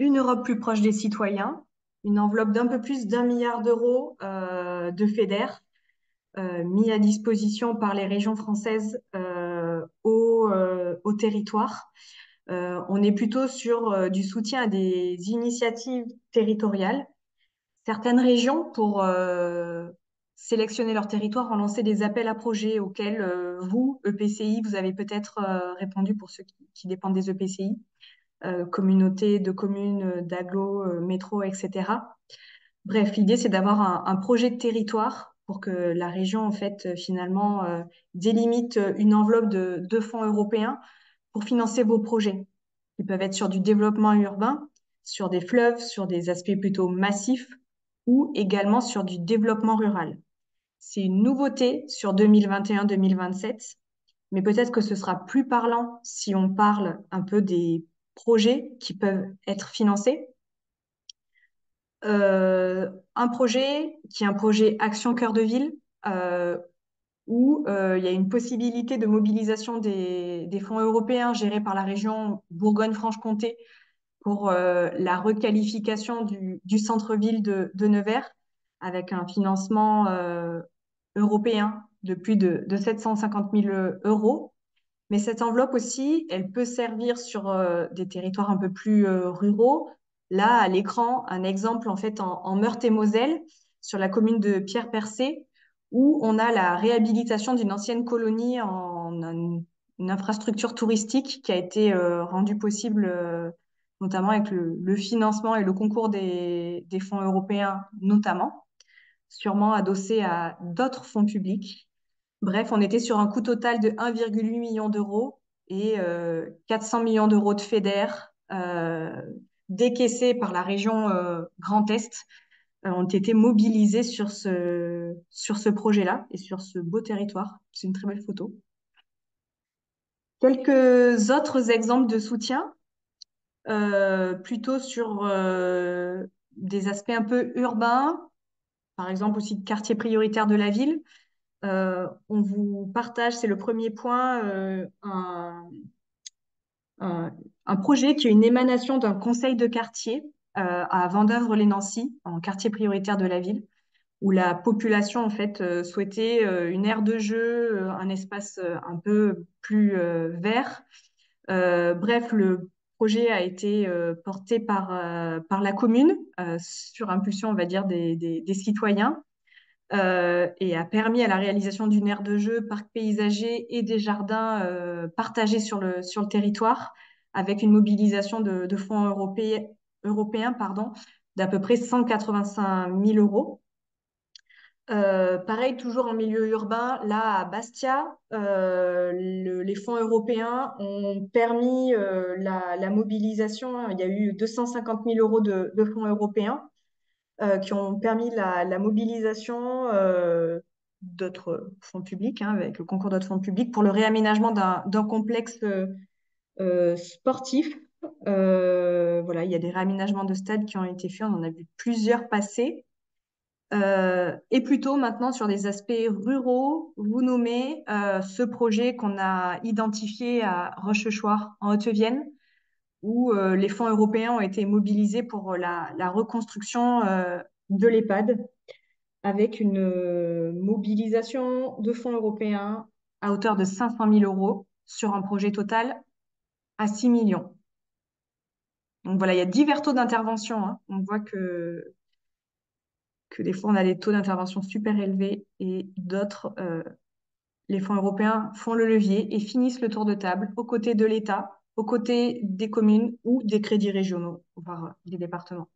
Une Europe plus proche des citoyens, une enveloppe d'un peu plus d'1 milliard d'euros de FEDER mis à disposition par les régions françaises au territoire. On est plutôt sur du soutien à des initiatives territoriales. Certaines régions, pour sélectionner leur territoire, ont lancé des appels à projets auxquels vous, EPCI, vous avez peut-être répondu pour ceux qui dépendent des EPCI. Communauté de communes, d'agglo, métro, etc. Bref, l'idée, c'est d'avoir un projet de territoire pour que la région, en fait, finalement, délimite une enveloppe de fonds européens pour financer vos projets. Ils peuvent être sur du développement urbain, sur des fleuves, sur des aspects plutôt massifs ou également sur du développement rural. C'est une nouveauté sur 2021-2027, mais peut-être que ce sera plus parlant si on parle un peu des projets qui peuvent être financés. Un projet qui est un projet Action Cœur de Ville, où il y a une possibilité de mobilisation des fonds européens gérés par la région Bourgogne-Franche-Comté pour la requalification du centre-ville de Nevers, avec un financement européen de plus de 750 000 euros. Mais cette enveloppe aussi, elle peut servir sur des territoires un peu plus ruraux. Là, à l'écran, un exemple en fait en Meurthe-et-Moselle, sur la commune de Pierre-Percé, où on a la réhabilitation d'une ancienne colonie en une infrastructure touristique qui a été rendue possible notamment avec le financement et le concours des fonds européens notamment, sûrement adossé à d'autres fonds publics. Bref, on était sur un coût total de 1,8 million d'euros et 400 millions d'euros de FEDER décaissés par la région Grand Est ont été mobilisés sur ce projet-là et sur ce beau territoire. C'est une très belle photo. Quelques autres exemples de soutien, plutôt sur des aspects un peu urbains, par exemple aussi de quartier prioritaire de la ville. On vous partage, c'est le premier point, un, un projet qui est une émanation d'un conseil de quartier à Vendeuvre-les-Nancy, en quartier prioritaire de la ville, où la population en fait souhaitait une aire de jeu, un espace un peu plus vert. Bref, le projet a été porté par la commune sur impulsion, on va dire, des citoyens et a permis à la réalisation d'une aire de jeu, parc paysager et des jardins partagés sur le territoire avec une mobilisation de fonds européens pardon, d'à peu près 185 000 euros. Pareil, toujours en milieu urbain, là à Bastia, les fonds européens ont permis la mobilisation. Il y a eu 250 000 euros de fonds européens qui ont permis la mobilisation d'autres fonds publics, hein, avec le concours d'autres fonds publics, pour le réaménagement d'un complexe sportif. Voilà, il y a des réaménagements de stades qui ont été faits, on en a vu plusieurs passer. Et plutôt maintenant sur des aspects ruraux, vous nommez ce projet qu'on a identifié à Rochechouart en Haute-Vienne, où les fonds européens ont été mobilisés pour la reconstruction de l'EHPAD, avec une mobilisation de fonds européens à hauteur de 500 000 euros sur un projet total à 6 millions. Donc voilà, il y a divers taux d'intervention, hein. On voit que des fois, on a des taux d'intervention super élevés et d'autres, les fonds européens font le levier et finissent le tour de table aux côtés de l'État, aux côtés des communes ou des crédits régionaux, voire des départements.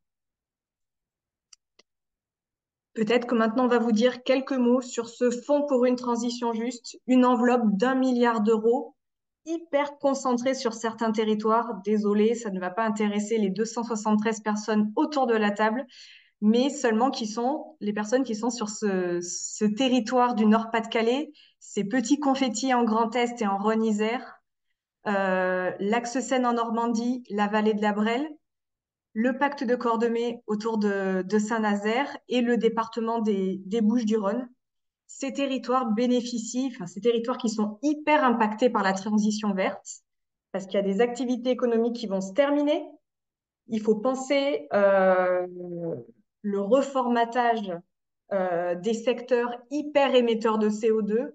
Peut-être que maintenant, on va vous dire quelques mots sur ce fonds pour une transition juste, une enveloppe d'1 milliard d'euros, hyper concentrée sur certains territoires. Désolé, ça ne va pas intéresser les 273 personnes autour de la table, mais seulement qui sont les personnes qui sont sur ce territoire du Nord-Pas-de-Calais, ces petits confettis en Grand Est et en Rhône-Isère, l'axe Seine en Normandie, la vallée de la Brelle, le pacte de Cordemais autour de Saint-Nazaire et le département des Bouches-du-Rhône. Ces territoires bénéficient, enfin ces territoires qui sont hyper impactés par la transition verte, parce qu'il y a des activités économiques qui vont se terminer. Il faut penser le reformatage des secteurs hyper émetteurs de CO2,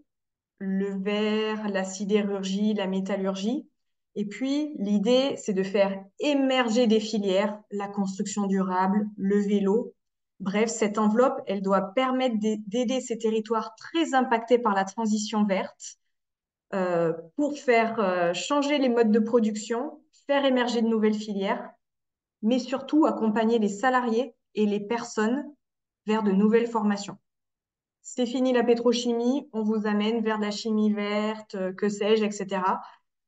le verre, la sidérurgie, la métallurgie. Et puis, l'idée, c'est de faire émerger des filières, la construction durable, le vélo. Bref, cette enveloppe, elle doit permettre d'aider ces territoires très impactés par la transition verte pour faire changer les modes de production, faire émerger de nouvelles filières, mais surtout accompagner les salariés et les personnes vers de nouvelles formations. C'est fini la pétrochimie, on vous amène vers de la chimie verte, que sais-je, etc.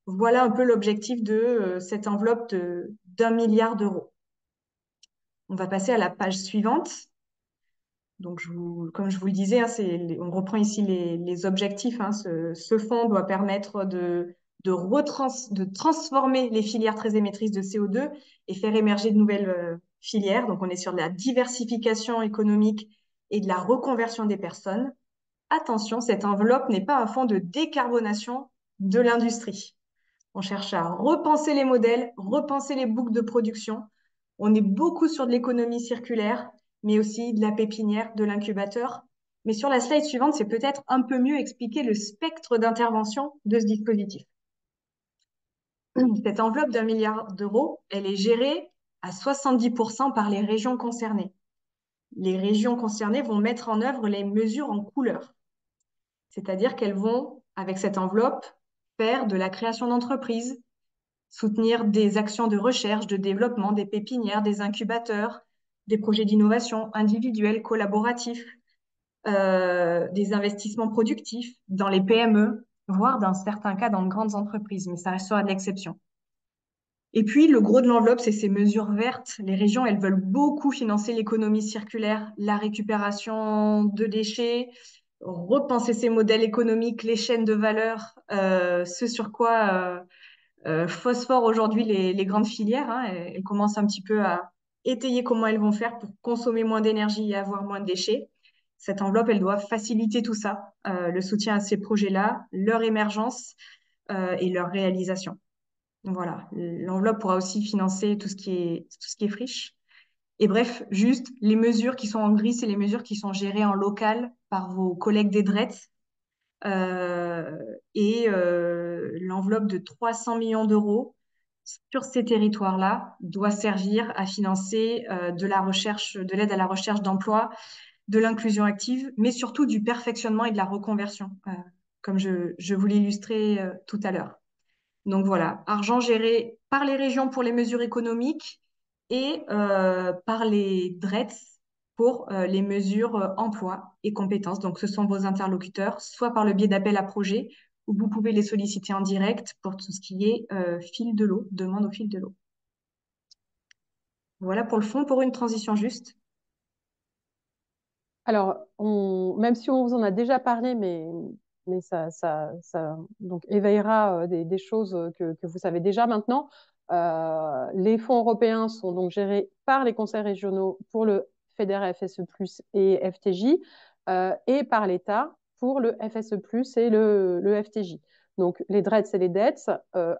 Voilà un peu l'objectif de cette enveloppe d'1 milliard d'euros. On va passer à la page suivante. Donc, comme je vous le disais, hein, on reprend ici les objectifs, hein. Ce fonds doit permettre de transformer les filières très émettrices de CO2 et faire émerger de nouvelles filières. Donc, on est sur de la diversification économique et de la reconversion des personnes. Attention, cette enveloppe n'est pas un fonds de décarbonation de l'industrie. On cherche à repenser les modèles, repenser les boucles de production. On est beaucoup sur de l'économie circulaire, mais aussi de la pépinière, de l'incubateur. Mais sur la slide suivante, c'est peut-être un peu mieux expliquer le spectre d'intervention de ce dispositif. Cette enveloppe d'1 milliard d'euros, elle est gérée à 70% par les régions concernées. Les régions concernées vont mettre en œuvre les mesures en couleur. C'est-à-dire qu'elles vont, avec cette enveloppe, faire de la création d'entreprises, soutenir des actions de recherche, de développement, des pépinières, des incubateurs, des projets d'innovation individuels, collaboratifs, des investissements productifs dans les PME, voire dans certains cas dans de grandes entreprises, mais ça restera de l'exception. Et puis, le gros de l'enveloppe, c'est ces mesures vertes. Les régions, elles veulent beaucoup financer l'économie circulaire, la récupération de déchets, repenser ces modèles économiques, les chaînes de valeur, ce sur quoi phosphorent aujourd'hui les grandes filières, hein, elles commencent un petit peu étayer comment elles vont faire pour consommer moins d'énergie et avoir moins de déchets. Cette enveloppe, elle doit faciliter tout ça, le soutien à ces projets-là, leur émergence et leur réalisation. Voilà, l'enveloppe pourra aussi financer tout ce qui est friche. Et bref, juste les mesures qui sont en gris, c'est les mesures qui sont gérées en local par vos collègues des DRETS. L'enveloppe de 300 millions d'euros sur ces territoires-là doit servir à financer de la recherche, de l'aide à la recherche d'emploi, de l'inclusion active, mais surtout du perfectionnement et de la reconversion, comme je vous l'illustrais tout à l'heure. Donc voilà, argent géré par les régions pour les mesures économiques et par les DRETS pour les mesures emploi et compétences. Donc ce sont vos interlocuteurs, soit par le biais d'appels à projets, où vous pouvez les solliciter en direct pour tout ce qui est fil de l'eau, demande au fil de l'eau. Voilà pour le fond, pour une transition juste. Alors, même si on vous en a déjà parlé, mais ça donc éveillera des choses que vous savez déjà maintenant. Les fonds européens sont donc gérés par les conseils régionaux pour le FEDER FSE+, et FTJ, et par l'État pour le FSE+, et le FTJ. Donc, les DRETS et les DETS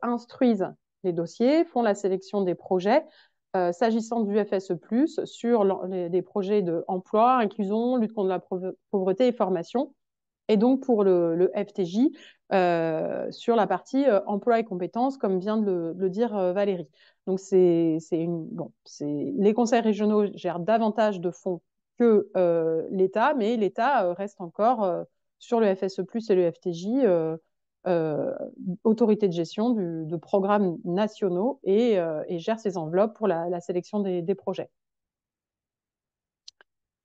instruisent les dossiers, font la sélection des projets. S'agissant du FSE+, sur les projets d'emploi, inclusion, lutte contre la pauvreté et formation. Et donc pour le FTJ, sur la partie emploi et compétences, comme vient de le dire Valérie. Donc les conseils régionaux gèrent davantage de fonds que l'État, mais l'État reste encore sur le FSE+, et le FTJ euh, autorité de gestion de programmes nationaux et gère ces enveloppes pour la sélection des projets.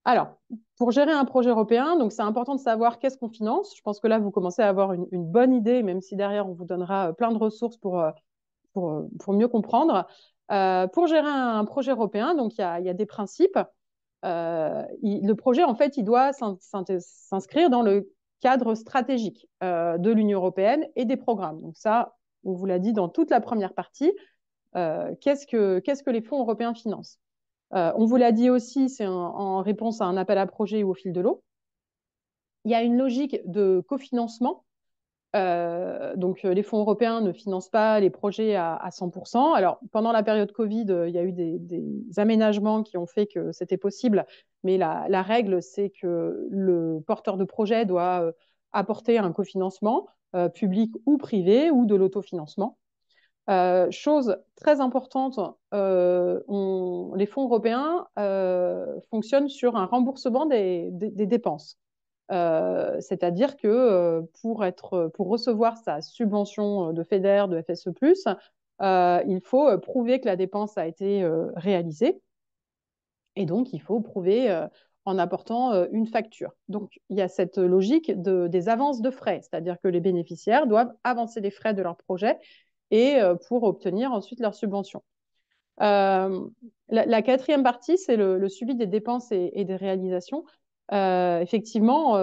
Alors, pour gérer un projet européen, donc c'est important de savoir qu'est-ce qu'on finance. Je pense que là, vous commencez à avoir une bonne idée, même si derrière, on vous donnera plein de ressources pour mieux comprendre. Pour gérer un projet européen, donc il y a des principes. Le projet, en fait, il doit s'inscrire dans le cadre stratégique de l'Union européenne et des programmes. Donc ça, on vous l'a dit dans toute la première partie. Qu'est-ce que les fonds européens financent? On vous l'a dit aussi, c'est en réponse à un appel à projet ou au fil de l'eau. Il y a une logique de cofinancement. Donc, les fonds européens ne financent pas les projets à 100%. Alors, pendant la période Covid, il y a eu des aménagements qui ont fait que c'était possible, mais la règle, c'est que le porteur de projet doit apporter un cofinancement public ou privé ou de l'autofinancement. Chose très importante, les fonds européens fonctionnent sur un remboursement des dépenses. C'est-à-dire que pour recevoir sa subvention de FEDER, de FSE+, il faut prouver que la dépense a été réalisée. Et donc, il faut prouver en apportant une facture. Donc, il y a cette logique des avances de frais, c'est-à-dire que les bénéficiaires doivent avancer les frais de leur projet et pour obtenir ensuite leur subvention. La quatrième partie, c'est le suivi des dépenses et des réalisations. Effectivement,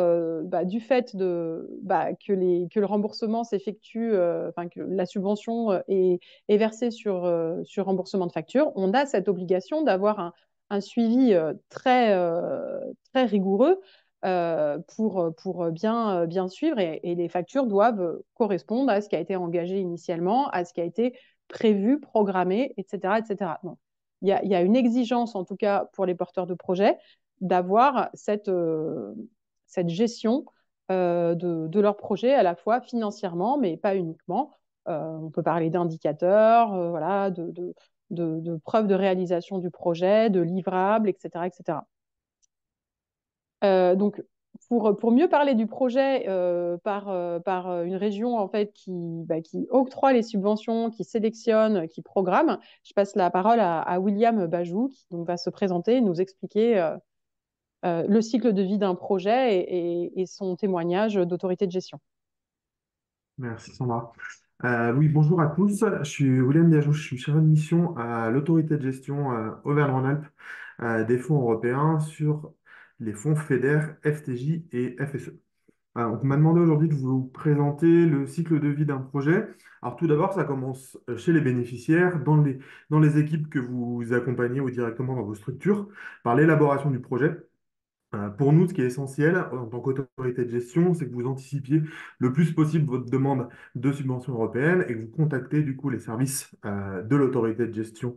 du fait que le remboursement s'effectue, que la subvention est versée sur remboursement de facture, on a cette obligation d'avoir un suivi très rigoureux pour bien suivre et les factures doivent correspondre à ce qui a été engagé initialement, à ce qui a été prévu, programmé, etc. etc. Donc, il y a une exigence, en tout cas pour les porteurs de projets, d'avoir cette gestion de leur projet, à la fois financièrement, mais pas uniquement. On peut parler d'indicateurs, voilà, de preuves de réalisation du projet, de livrables, etc. etc. Donc, pour mieux parler du projet par une région en fait qui octroie les subventions, qui sélectionne, qui programme, je passe la parole à William Bajou qui donc, va se présenter et nous expliquer le cycle de vie d'un projet et son témoignage d'autorité de gestion. Merci Sandra. Oui, bonjour à tous. Je suis William Biagou, je suis chargé de mission à l'autorité de gestion Auvergne-Rhône-Alpes des fonds européens sur les fonds FEDER, FTJ et FSE. On m'a demandé aujourd'hui de vous présenter le cycle de vie d'un projet. Alors tout d'abord, ça commence chez les bénéficiaires, dans les équipes que vous accompagnez ou directement dans vos structures, par l'élaboration du projet. Pour nous, ce qui est essentiel en tant qu'autorité de gestion, c'est que vous anticipiez le plus possible votre demande de subvention européenne et que vous contactez du coup les services de l'autorité de gestion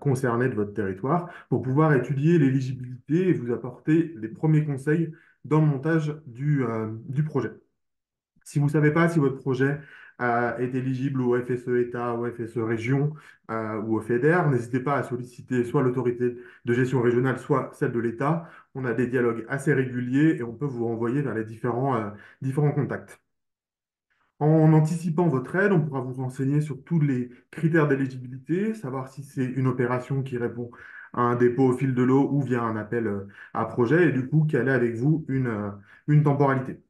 concernée de votre territoire pour pouvoir étudier l'éligibilité et vous apporter les premiers conseils dans le montage du projet. Si vous ne savez pas si votre projet est éligible au FSE État, au FSE Région ou au FEDER, n'hésitez pas à solliciter soit l'autorité de gestion régionale, soit celle de l'État. On a des dialogues assez réguliers et on peut vous renvoyer vers les différents contacts. En anticipant votre aide, on pourra vous renseigner sur tous les critères d'éligibilité, savoir si c'est une opération qui répond à un dépôt au fil de l'eau ou via un appel à projet et du coup qui allait avec vous une temporalité.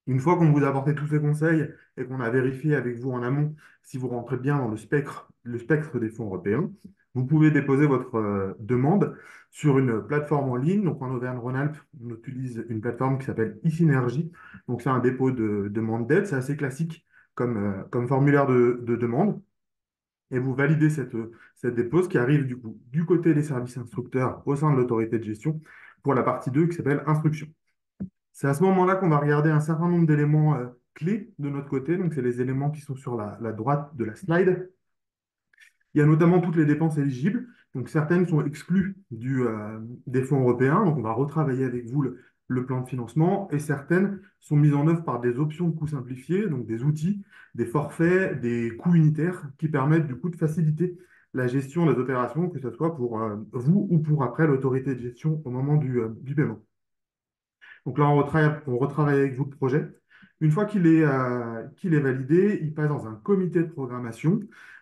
Une fois qu'on vous a apporté tous ces conseils et qu'on a vérifié avec vous en amont si vous rentrez bien dans le spectre des fonds européens, vous pouvez déposer votre demande sur une plateforme en ligne. Donc en Auvergne-Rhône-Alpes, on utilise une plateforme qui s'appelle e-Synergie. Donc c'est un dépôt de demande d'aide. C'est assez classique comme formulaire de demande. Et vous validez cette dépose qui arrive du coup du côté des services instructeurs au sein de l'autorité de gestion pour la partie 2 qui s'appelle instruction. C'est à ce moment-là qu'on va regarder un certain nombre d'éléments clés de notre côté. Donc, c'est les éléments qui sont sur la droite de la slide. Il y a notamment toutes les dépenses éligibles. Donc, certaines sont exclues des fonds européens. Donc, on va retravailler avec vous le plan de financement. Et certaines sont mises en œuvre par des options de coûts simplifiés, donc des outils, des forfaits, des coûts unitaires qui permettent du coup de faciliter la gestion des opérations, que ce soit pour vous ou pour après l'autorité de gestion au moment du paiement. Donc là, on retravaille avec vous le projet. Une fois qu'il est validé, il passe dans un comité de programmation,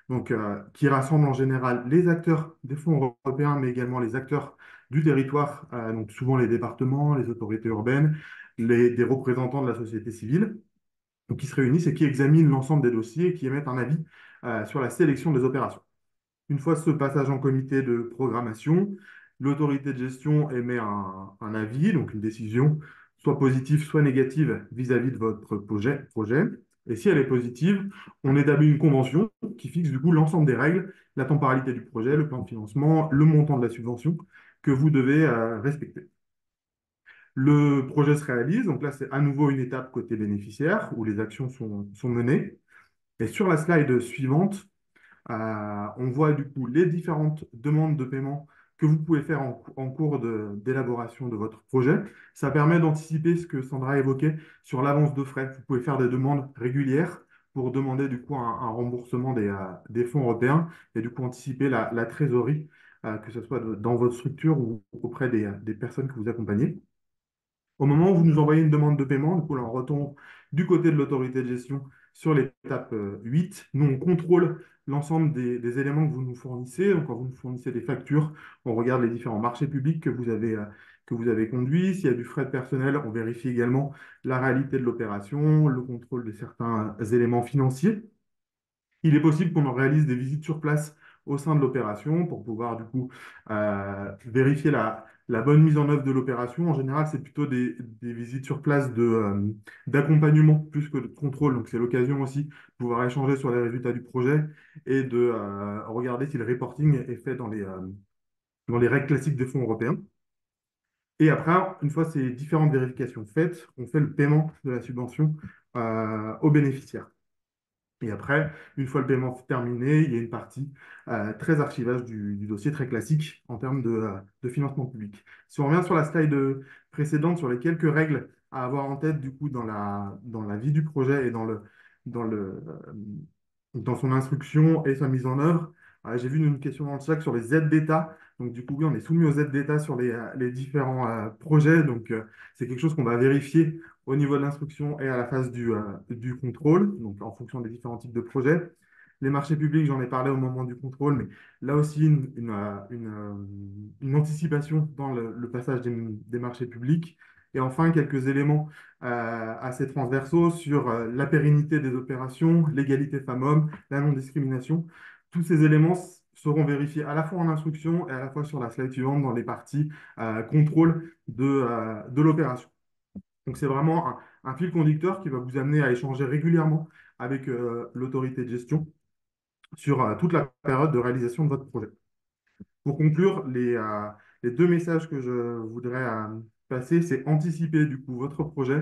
donc, qui rassemble en général les acteurs des fonds européens, mais également les acteurs du territoire, donc souvent les départements, les autorités urbaines, des représentants de la société civile, donc qui se réunissent et qui examinent l'ensemble des dossiers et qui émettent un avis sur la sélection des opérations. Une fois ce passage en comité de programmation, l'autorité de gestion émet un avis, donc une décision, soit positive, soit négative vis-à-vis de votre projet. Et si elle est positive, on établit une convention qui fixe du coup l'ensemble des règles, la temporalité du projet, le plan de financement, le montant de la subvention que vous devez respecter. Le projet se réalise, donc là c'est à nouveau une étape côté bénéficiaire où les actions sont menées. Et sur la slide suivante, on voit du coup les différentes demandes de paiement que vous pouvez faire en cours d'élaboration de votre projet. Ça permet d'anticiper ce que Sandra évoquait sur l'avance de frais. Vous pouvez faire des demandes régulières pour demander du coup un remboursement des fonds européens et du coup anticiper la trésorerie, que ce soit dans votre structure ou auprès des personnes que vous accompagnez. Au moment où vous nous envoyez une demande de paiement, du coup, là, on retombe du côté de l'autorité de gestion sur l'étape 8. Nous, on contrôle l'ensemble des éléments que vous nous fournissez. Donc, quand vous nous fournissez des factures, on regarde les différents marchés publics que vous avez conduits. S'il y a du frais de personnel, on vérifie également la réalité de l'opération, le contrôle de certains éléments financiers. Il est possible qu'on en réalise des visites sur place au sein de l'opération pour pouvoir du coup vérifier la bonne mise en œuvre de l'opération. En général, c'est plutôt des visites sur place d'accompagnement plus que de contrôle. Donc, c'est l'occasion aussi de pouvoir échanger sur les résultats du projet et de regarder si le reporting est fait dans les règles classiques des fonds européens. Et après, une fois ces différentes vérifications faites, on fait le paiement de la subvention aux bénéficiaires. Et après, une fois le paiement terminé, il y a une partie très archivage du dossier, très classique en termes de financement public. Si on revient sur la slide précédente, sur les quelques règles à avoir en tête du coup dans la vie du projet et dans le, dans son instruction et sa mise en œuvre, j'ai vu une question dans le chat sur les aides d'État. Donc du coup, oui, on est soumis aux aides d'État sur les différents projets. Donc c'est quelque chose qu'on va vérifier au niveau de l'instruction et à la phase du contrôle, donc en fonction des différents types de projets. Les marchés publics, j'en ai parlé au moment du contrôle, mais là aussi, une anticipation dans le passage des marchés publics. Et enfin, quelques éléments assez transversaux sur la pérennité des opérations, l'égalité femmes-hommes, la non-discrimination. Tous ces éléments seront vérifiés à la fois en instruction et à la fois sur la slide suivante dans les parties contrôle de l'opération. Donc, c'est vraiment un fil conducteur qui va vous amener à échanger régulièrement avec l'autorité de gestion sur toute la période de réalisation de votre projet. Pour conclure, les deux messages que je voudrais passer, c'est anticiper du coup votre projet,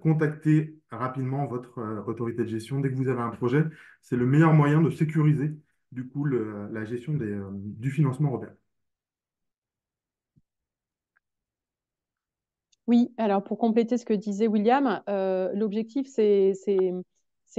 contacter rapidement votre autorité de gestion dès que vous avez un projet. C'est le meilleur moyen de sécuriser du coup la gestion du financement européen. Oui, alors pour compléter ce que disait William, l'objectif, c'est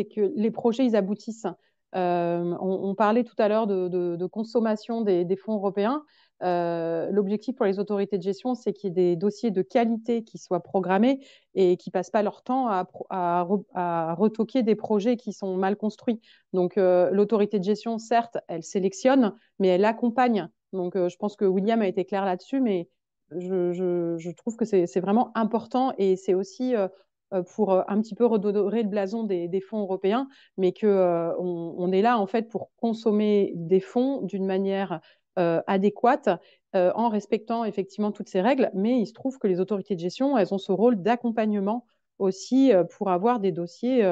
que les projets, ils aboutissent. On parlait tout à l'heure de consommation des fonds européens. L'objectif pour les autorités de gestion, c'est qu'il y ait des dossiers de qualité qui soient programmés et qui ne passent pas leur temps à retoquer des projets qui sont mal construits. Donc, l'autorité de gestion, certes, elle sélectionne, mais elle accompagne. Donc, je pense que William a été clair là-dessus, mais je trouve que c'est vraiment important et c'est aussi pour un petit peu redorer le blason des fonds européens, mais que on est là en fait pour consommer des fonds d'une manière adéquate en respectant effectivement toutes ces règles. Mais il se trouve que les autorités de gestion, elles ont ce rôle d'accompagnement aussi pour avoir des dossiers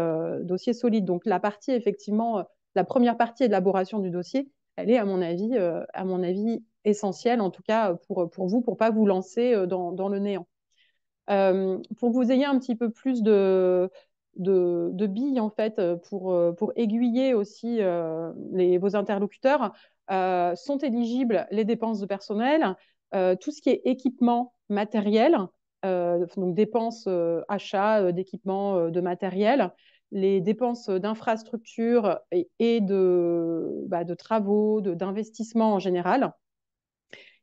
solides. Donc la partie effectivement, la première partie élaboration du dossier, elle est à mon avis essentielle, en tout cas pour vous, pour pas vous lancer dans le néant. Pour que vous ayez un petit peu plus de billes en fait pour aiguiller aussi vos interlocuteurs, sont éligibles les dépenses de personnel, tout ce qui est équipement matériel, donc dépenses achats d'équipement de matériel, les dépenses d'infrastructures et de travaux, d'investissement en général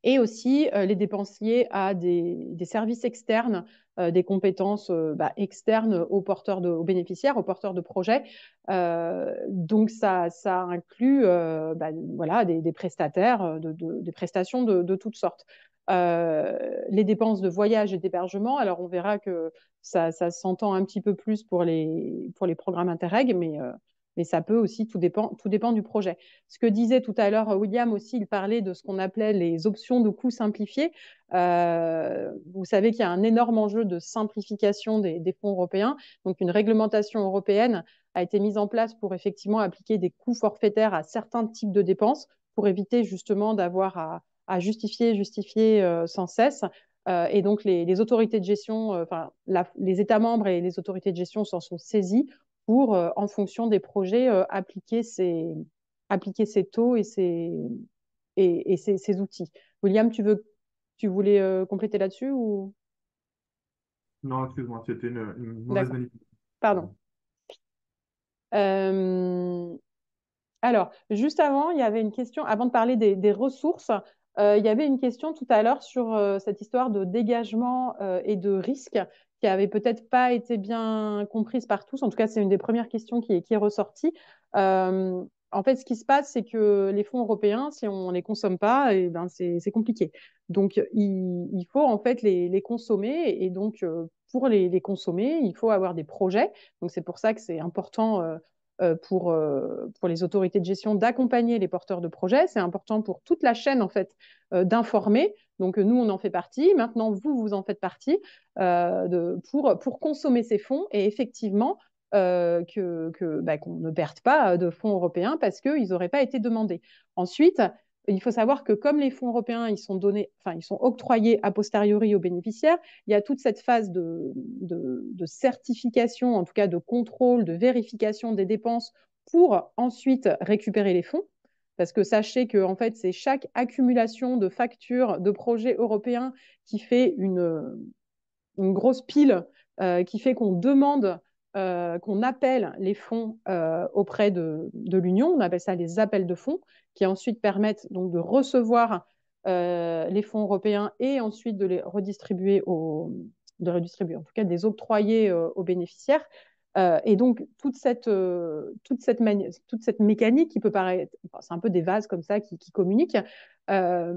et aussi les dépenses liées à des services externes, des compétences externes aux bénéficiaires, aux porteurs de projets. Donc, ça inclut voilà, des prestataires, des prestations de toutes sortes. Les dépenses de voyage et d'hébergement, alors on verra que ça s'entend un petit peu plus pour les programmes Interreg, mais ça peut aussi, tout dépend du projet. Ce que disait tout à l'heure William aussi, il parlait de ce qu'on appelait les options de coûts simplifiés. Vous savez qu'il y a un énorme enjeu de simplification des fonds européens. Donc, une réglementation européenne a été mise en place pour effectivement appliquer des coûts forfaitaires à certains types de dépenses pour éviter justement d'avoir à justifier sans cesse. Et donc, les autorités de gestion, les États membres et les autorités de gestion s'en sont saisis pour, en fonction des projets, appliquer ces taux et ces outils. William, tu voulais compléter là-dessus ou... Non, excuse-moi, c'était une mauvaise D'accord, manipulation. pardon. Euh, Alors, juste avant, il y avait une question, avant de parler des ressources, il y avait une question tout à l'heure sur cette histoire de dégagement et de risque qui avait peut-être pas été bien comprise par tous. En tout cas, c'est une des premières questions qui est ressortie. En fait, ce qui se passe, c'est que les fonds européens, si on ne les consomme pas, eh ben, c'est compliqué. Donc, il faut en fait les consommer. Et donc, pour les consommer, il faut avoir des projets. Donc, c'est pour ça que c'est important pour les autorités de gestion d'accompagner les porteurs de projets. C'est important pour toute la chaîne en fait d'informer. Donc nous, on en fait partie. Maintenant, vous en faites partie pour consommer ces fonds et effectivement qu'on ne perde pas de fonds européens parce qu'ils n'auraient pas été demandés. Ensuite, il faut savoir que comme les fonds européens, ils sont octroyés a posteriori aux bénéficiaires, il y a toute cette phase de certification, en tout cas de contrôle, de vérification des dépenses pour ensuite récupérer les fonds. Parce que sachez que en fait, c'est chaque accumulation de factures de projets européens qui fait une grosse pile qui fait qu'on demande, qu'on appelle les fonds auprès de l'Union. On appelle ça les appels de fonds, qui ensuite permettent donc de recevoir les fonds européens et ensuite de les redistribuer en tout cas de les octroyer aux bénéficiaires. Et donc, toute cette mécanique qui peut paraître, c'est un peu des vases comme ça qui communiquent, euh,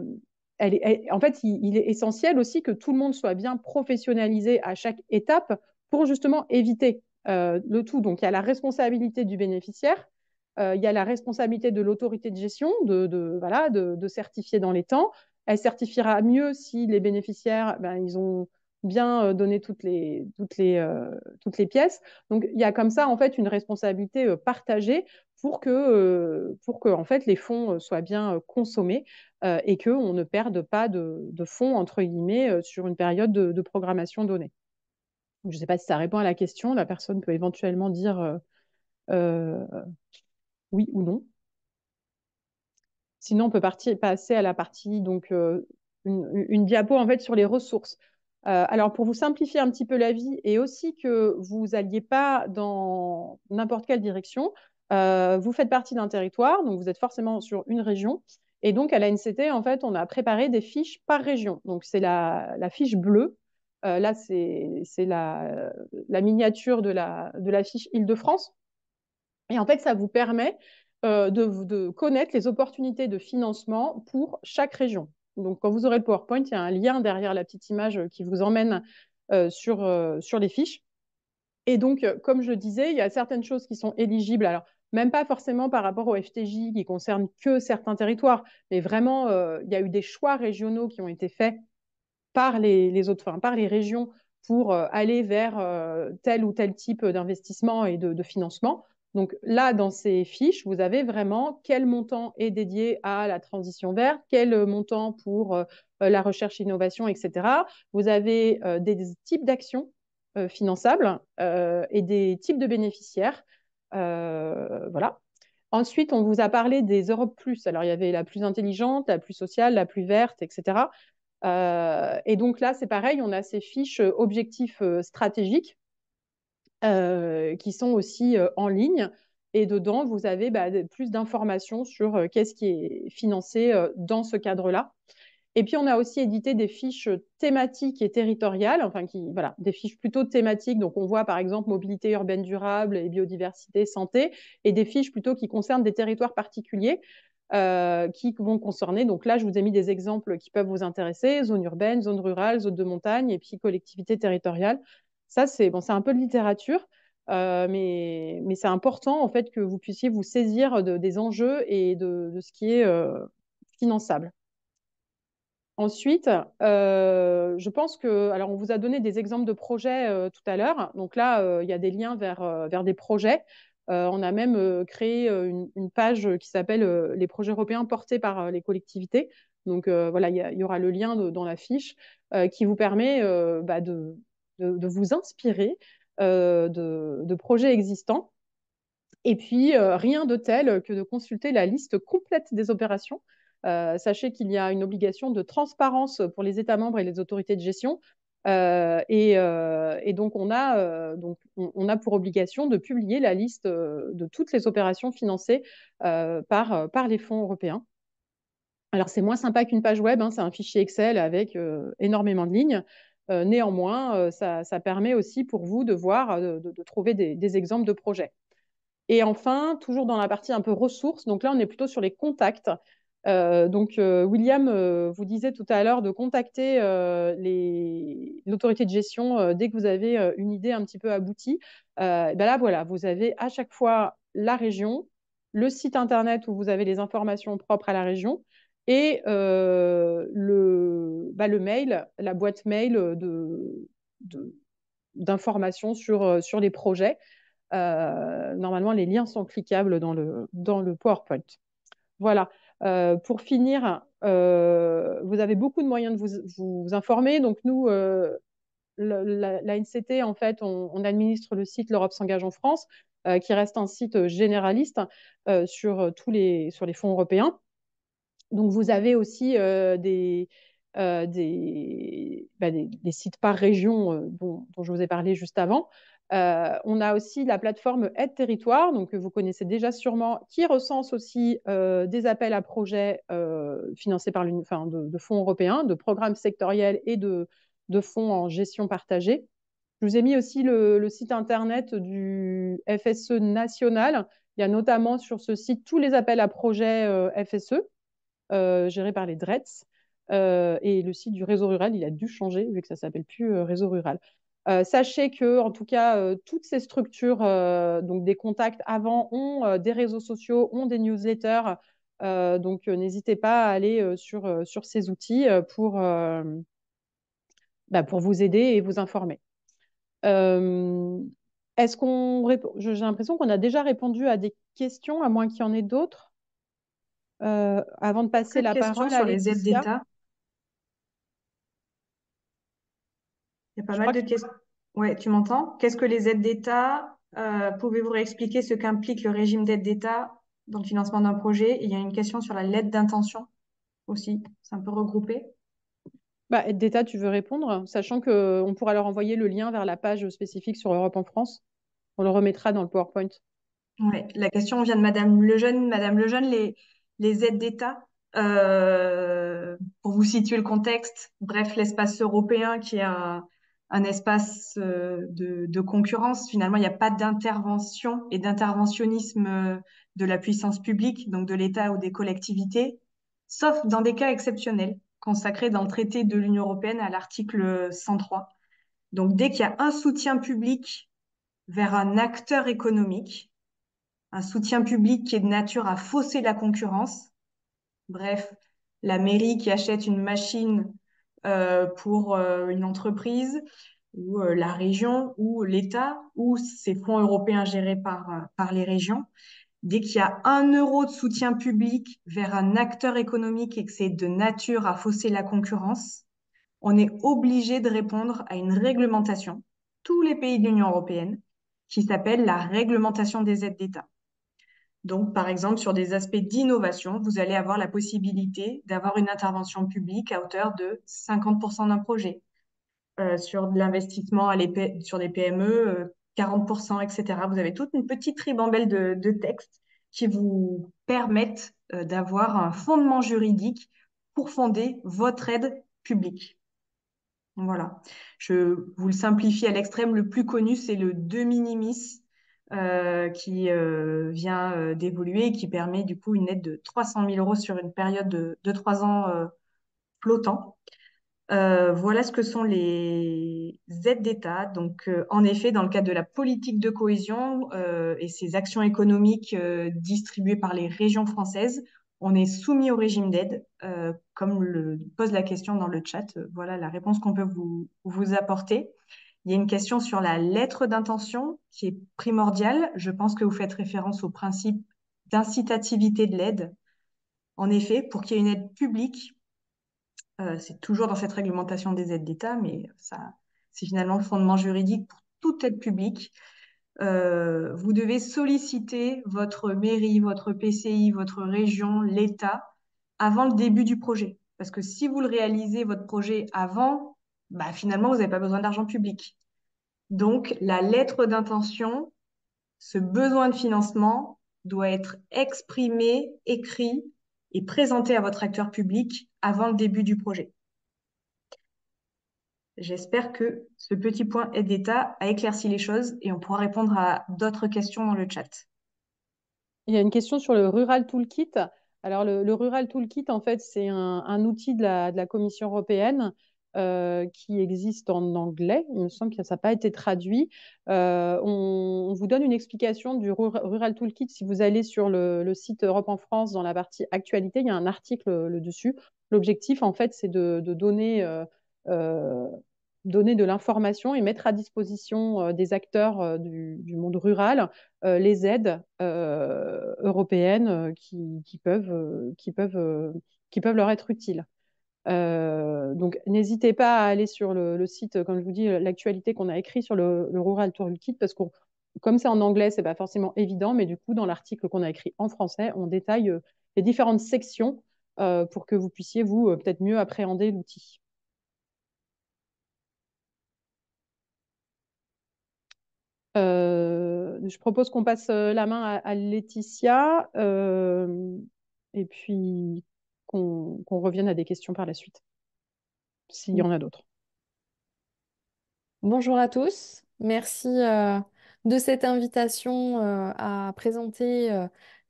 en fait, il est essentiel aussi que tout le monde soit bien professionnalisé à chaque étape pour justement éviter le tout. Donc, il y a la responsabilité du bénéficiaire, il y a la responsabilité de l'autorité de gestion de certifier dans les temps. Elle certifiera mieux si les bénéficiaires, ils ont bien donner toutes les pièces. Donc, il y a comme ça, en fait, une responsabilité partagée pour que en fait, les fonds soient bien consommés et qu'on ne perde pas de fonds, entre guillemets, sur une période de programmation donnée. Je ne sais pas si ça répond à la question. La personne peut éventuellement dire euh, oui ou non. Sinon, on peut passer à la partie, donc, une diapo en fait sur les ressources. Alors, pour vous simplifier un petit peu la vie et aussi que vous n'alliez pas dans n'importe quelle direction, vous faites partie d'un territoire, donc vous êtes forcément sur une région. Et donc, à la NCT, en fait, on a préparé des fiches par région. Donc, c'est la fiche bleue. Là, c'est la miniature de la fiche Île-de-France. Et en fait, ça vous permet de connaître les opportunités de financement pour chaque région. Donc, quand vous aurez le PowerPoint, il y a un lien derrière la petite image qui vous emmène sur les fiches. Et donc, comme je le disais, il y a certaines choses qui sont éligibles. Alors, même pas forcément par rapport au FTJ qui concerne que certains territoires, mais vraiment, il y a eu des choix régionaux qui ont été faits par les autres, enfin, par les régions pour aller vers tel ou tel type d'investissement et de financement. Donc là, dans ces fiches, vous avez vraiment quel montant est dédié à la transition verte, quel montant pour la recherche, innovation, etc. Vous avez des types d'actions finançables et des types de bénéficiaires. Voilà. Ensuite, on vous a parlé des Europe Plus. Alors, il y avait la plus intelligente, la plus sociale, la plus verte, etc. Et donc là, c'est pareil, on a ces fiches objectifs stratégiques qui sont aussi en ligne. Et dedans, vous avez plus d'informations sur qu'est-ce qui est financé dans ce cadre-là. Et puis, on a aussi édité des fiches thématiques et territoriales, enfin, voilà, des fiches plutôt thématiques. Donc, on voit par exemple mobilité urbaine durable et biodiversité, santé, et des fiches plutôt qui concernent des territoires particuliers qui vont concerner. Donc là, je vous ai mis des exemples qui peuvent vous intéresser, zone urbaine, zone rurale, zone de montagne, et puis collectivité territoriale. Ça, c'est bon, c'est un peu de littérature. Mais c'est important en fait que vous puissiez vous saisir des enjeux et de ce qui est finançable. Ensuite, je pense que, alors on vous a donné des exemples de projets tout à l'heure. Donc là, il y a des liens vers des projets. On a même créé une page qui s'appelle les projets européens portés par les collectivités. Donc voilà, il y aura le lien dans la fiche qui vous permet de vous inspirer de projets existants. Et puis, rien de tel que de consulter la liste complète des opérations. Sachez qu'il y a une obligation de transparence pour les États membres et les autorités de gestion. Et donc, on a pour obligation de publier la liste de toutes les opérations financées par les fonds européens. Alors, c'est moins sympa qu'une page web, hein, c'est un fichier Excel avec énormément de lignes. Néanmoins, ça permet aussi pour vous de voir, de trouver des exemples de projets. Et enfin, toujours dans la partie un peu ressources, donc là, on est plutôt sur les contacts. William vous disait tout à l'heure de contacter l'autorité de gestion dès que vous avez une idée un petit peu aboutie. Ben là, voilà, vous avez à chaque fois la région, le site internet où vous avez les informations propres à la région et le mail, la boîte mail d'informations sur les projets. Normalement, les liens sont cliquables dans le PowerPoint. Voilà. Pour finir, vous avez beaucoup de moyens de vous informer. Donc, nous, la NCT, en fait, on administre le site L'Europe s'engage en France, qui reste un site généraliste sur les fonds européens. Donc, vous avez aussi des sites par région dont je vous ai parlé juste avant. On a aussi la plateforme Aide Territoire, donc que vous connaissez déjà sûrement, qui recense aussi des appels à projets financés par de fonds européens, de programmes sectoriels et de fonds en gestion partagée. Je vous ai mis aussi le site internet du FSE national. Il y a notamment sur ce site tous les appels à projets FSE géré par les DRETS. Et le site du réseau rural, il a dû changer vu que ça ne s'appelle plus réseau rural. Sachez que, en tout cas, toutes ces structures, donc des contacts avant, ont des réseaux sociaux, ont des newsletters. Donc, n'hésitez pas à aller sur ces outils pour vous aider et vous informer. Euh, Est-ce j'ai l'impression qu'on a déjà répondu à des questions, à moins qu'il y en ait d'autres. Avant de passer Peu de la questions parole à sur les aides Laetitia, d'État. Il y a pas je mal crois de que questions. Ouais, tu m'entends? Qu'est-ce que les aides d'État? Pouvez-vous réexpliquer ce qu'implique le régime d'aide d'État dans le financement d'un projet? Et il y a une question sur la lettre d'intention aussi. C'est un peu regroupé. aide d'État, tu veux répondre, sachant qu'on pourra leur envoyer le lien vers la page spécifique sur Europe en France. On le remettra dans le PowerPoint. Ouais, la question vient de Madame Lejeune. Madame Lejeune, les aides d'État, pour vous situer le contexte, bref, l'espace européen qui est un espace de concurrence, finalement, il n'y a pas d'intervention et d'interventionnisme de la puissance publique, donc de l'État ou des collectivités, sauf dans des cas exceptionnels consacrés dans le traité de l'Union européenne à l'article 103. Donc, dès qu'il y a un soutien public vers un acteur économique, un soutien public qui est de nature à fausser la concurrence. Bref, la mairie qui achète une machine pour une entreprise, ou la région, ou l'État, ou ces fonds européens gérés par les régions. Dès qu'il y a 1 euro de soutien public vers un acteur économique et que c'est de nature à fausser la concurrence, on est obligé de répondre à une réglementation, tous les pays de l'Union européenne, qui s'appelle la réglementation des aides d'État. Donc, par exemple, sur des aspects d'innovation, vous allez avoir la possibilité d'avoir une intervention publique à hauteur de 50% d'un projet. Sur de l'investissement sur des PME, 40%, etc. Vous avez toute une petite ribambelle de textes qui vous permettent d'avoir un fondement juridique pour fonder votre aide publique. Voilà. Je vous le simplifie à l'extrême. Le plus connu, c'est le de minimis qui vient d'évoluer et qui permet du coup une aide de 300 000 euros sur une période de 3 ans flottant. Voilà ce que sont les aides d'État. Donc, en effet, dans le cadre de la politique de cohésion et ces actions économiques distribuées par les régions françaises, on est soumis au régime d'aide, comme le pose la question dans le chat. Voilà la réponse qu'on peut vous apporter. Il y a une question sur la lettre d'intention qui est primordiale. Je pense que vous faites référence au principe d'incitativité de l'aide. En effet, pour qu'il y ait une aide publique, c'est toujours dans cette réglementation des aides d'État, mais ça, c'est finalement le fondement juridique pour toute aide publique. Vous devez solliciter votre mairie, votre PCI, votre région, l'État avant le début du projet. Parce que si vous le réalisez, votre projet avant, bah, finalement, vous n'avez pas besoin d'argent public. Donc, la lettre d'intention, ce besoin de financement doit être exprimé, écrit et présenté à votre acteur public avant le début du projet. J'espère que ce petit point aide d'État a éclairci les choses et on pourra répondre à d'autres questions dans le chat. Il y a une question sur le Rural Toolkit. Alors, le Rural Toolkit, en fait, c'est un outil de la Commission européenne qui existe en anglais. Il me semble que ça n'a pas été traduit. On vous donne une explication du Rural Toolkit. Si vous allez sur le site Europe en France, dans la partie actualité, il y a un article dessus. L'objectif, en fait, c'est de donner de l'information et mettre à disposition des acteurs du monde rural les aides européennes qui peuvent leur être utiles. Donc, n'hésitez pas à aller sur le site, comme je vous dis, l'actualité qu'on a écrit sur le Rural Toolkit, parce que comme c'est en anglais, c'est pas forcément évident, mais du coup, dans l'article qu'on a écrit en français, on détaille les différentes sections pour que vous puissiez, vous, peut-être mieux appréhender l'outil. Je propose qu'on passe la main à Laetitia et puis qu'on revienne à des questions par la suite, s'il y en a d'autres. Bonjour à tous, merci de cette invitation à présenter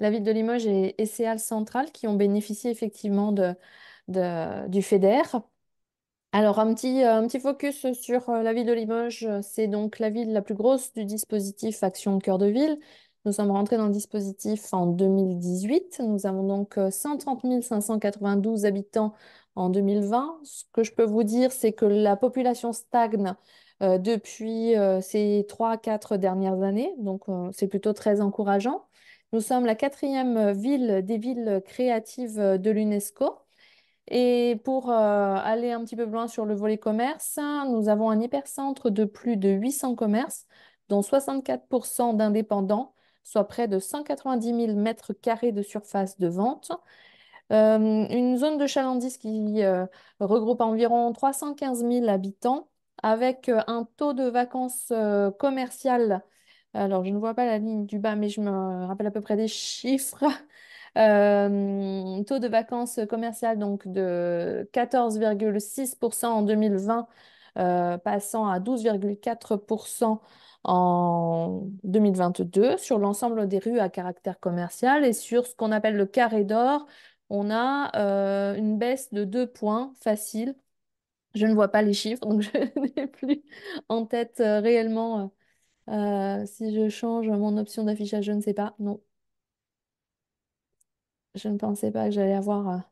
la ville de Limoges et CEAL Central qui ont bénéficié effectivement du FEDER. Alors un petit focus sur la ville de Limoges, c'est donc la ville la plus grosse du dispositif Action Cœur de Ville Nous sommes rentrés dans le dispositif en 2018. Nous avons donc 130 592 habitants en 2020. Ce que je peux vous dire, c'est que la population stagne depuis ces 3 4 dernières années. Donc, c'est plutôt très encourageant. Nous sommes la quatrième ville des villes créatives de l'UNESCO. Et pour aller un petit peu plus loin sur le volet commerce, nous avons un hypercentre de plus de 800 commerces, dont 64% d'indépendants, soit près de 190 000 mètres carrés de surface de vente. Une zone de chalandise qui regroupe environ 315 000 habitants, avec un taux de vacances commerciales. Alors, je ne vois pas la ligne du bas, mais je me rappelle à peu près des chiffres. Taux de vacances commerciales donc de 14,6% en 2020, passant à 12,4% en 2022 sur l'ensemble des rues à caractère commercial. Et sur ce qu'on appelle le carré d'or, on a une baisse de 2 points facile. Je ne vois pas les chiffres, donc je n'ai plus en tête réellement si je change mon option d'affichage, je ne sais pas. Non, je ne pensais pas que j'allais avoir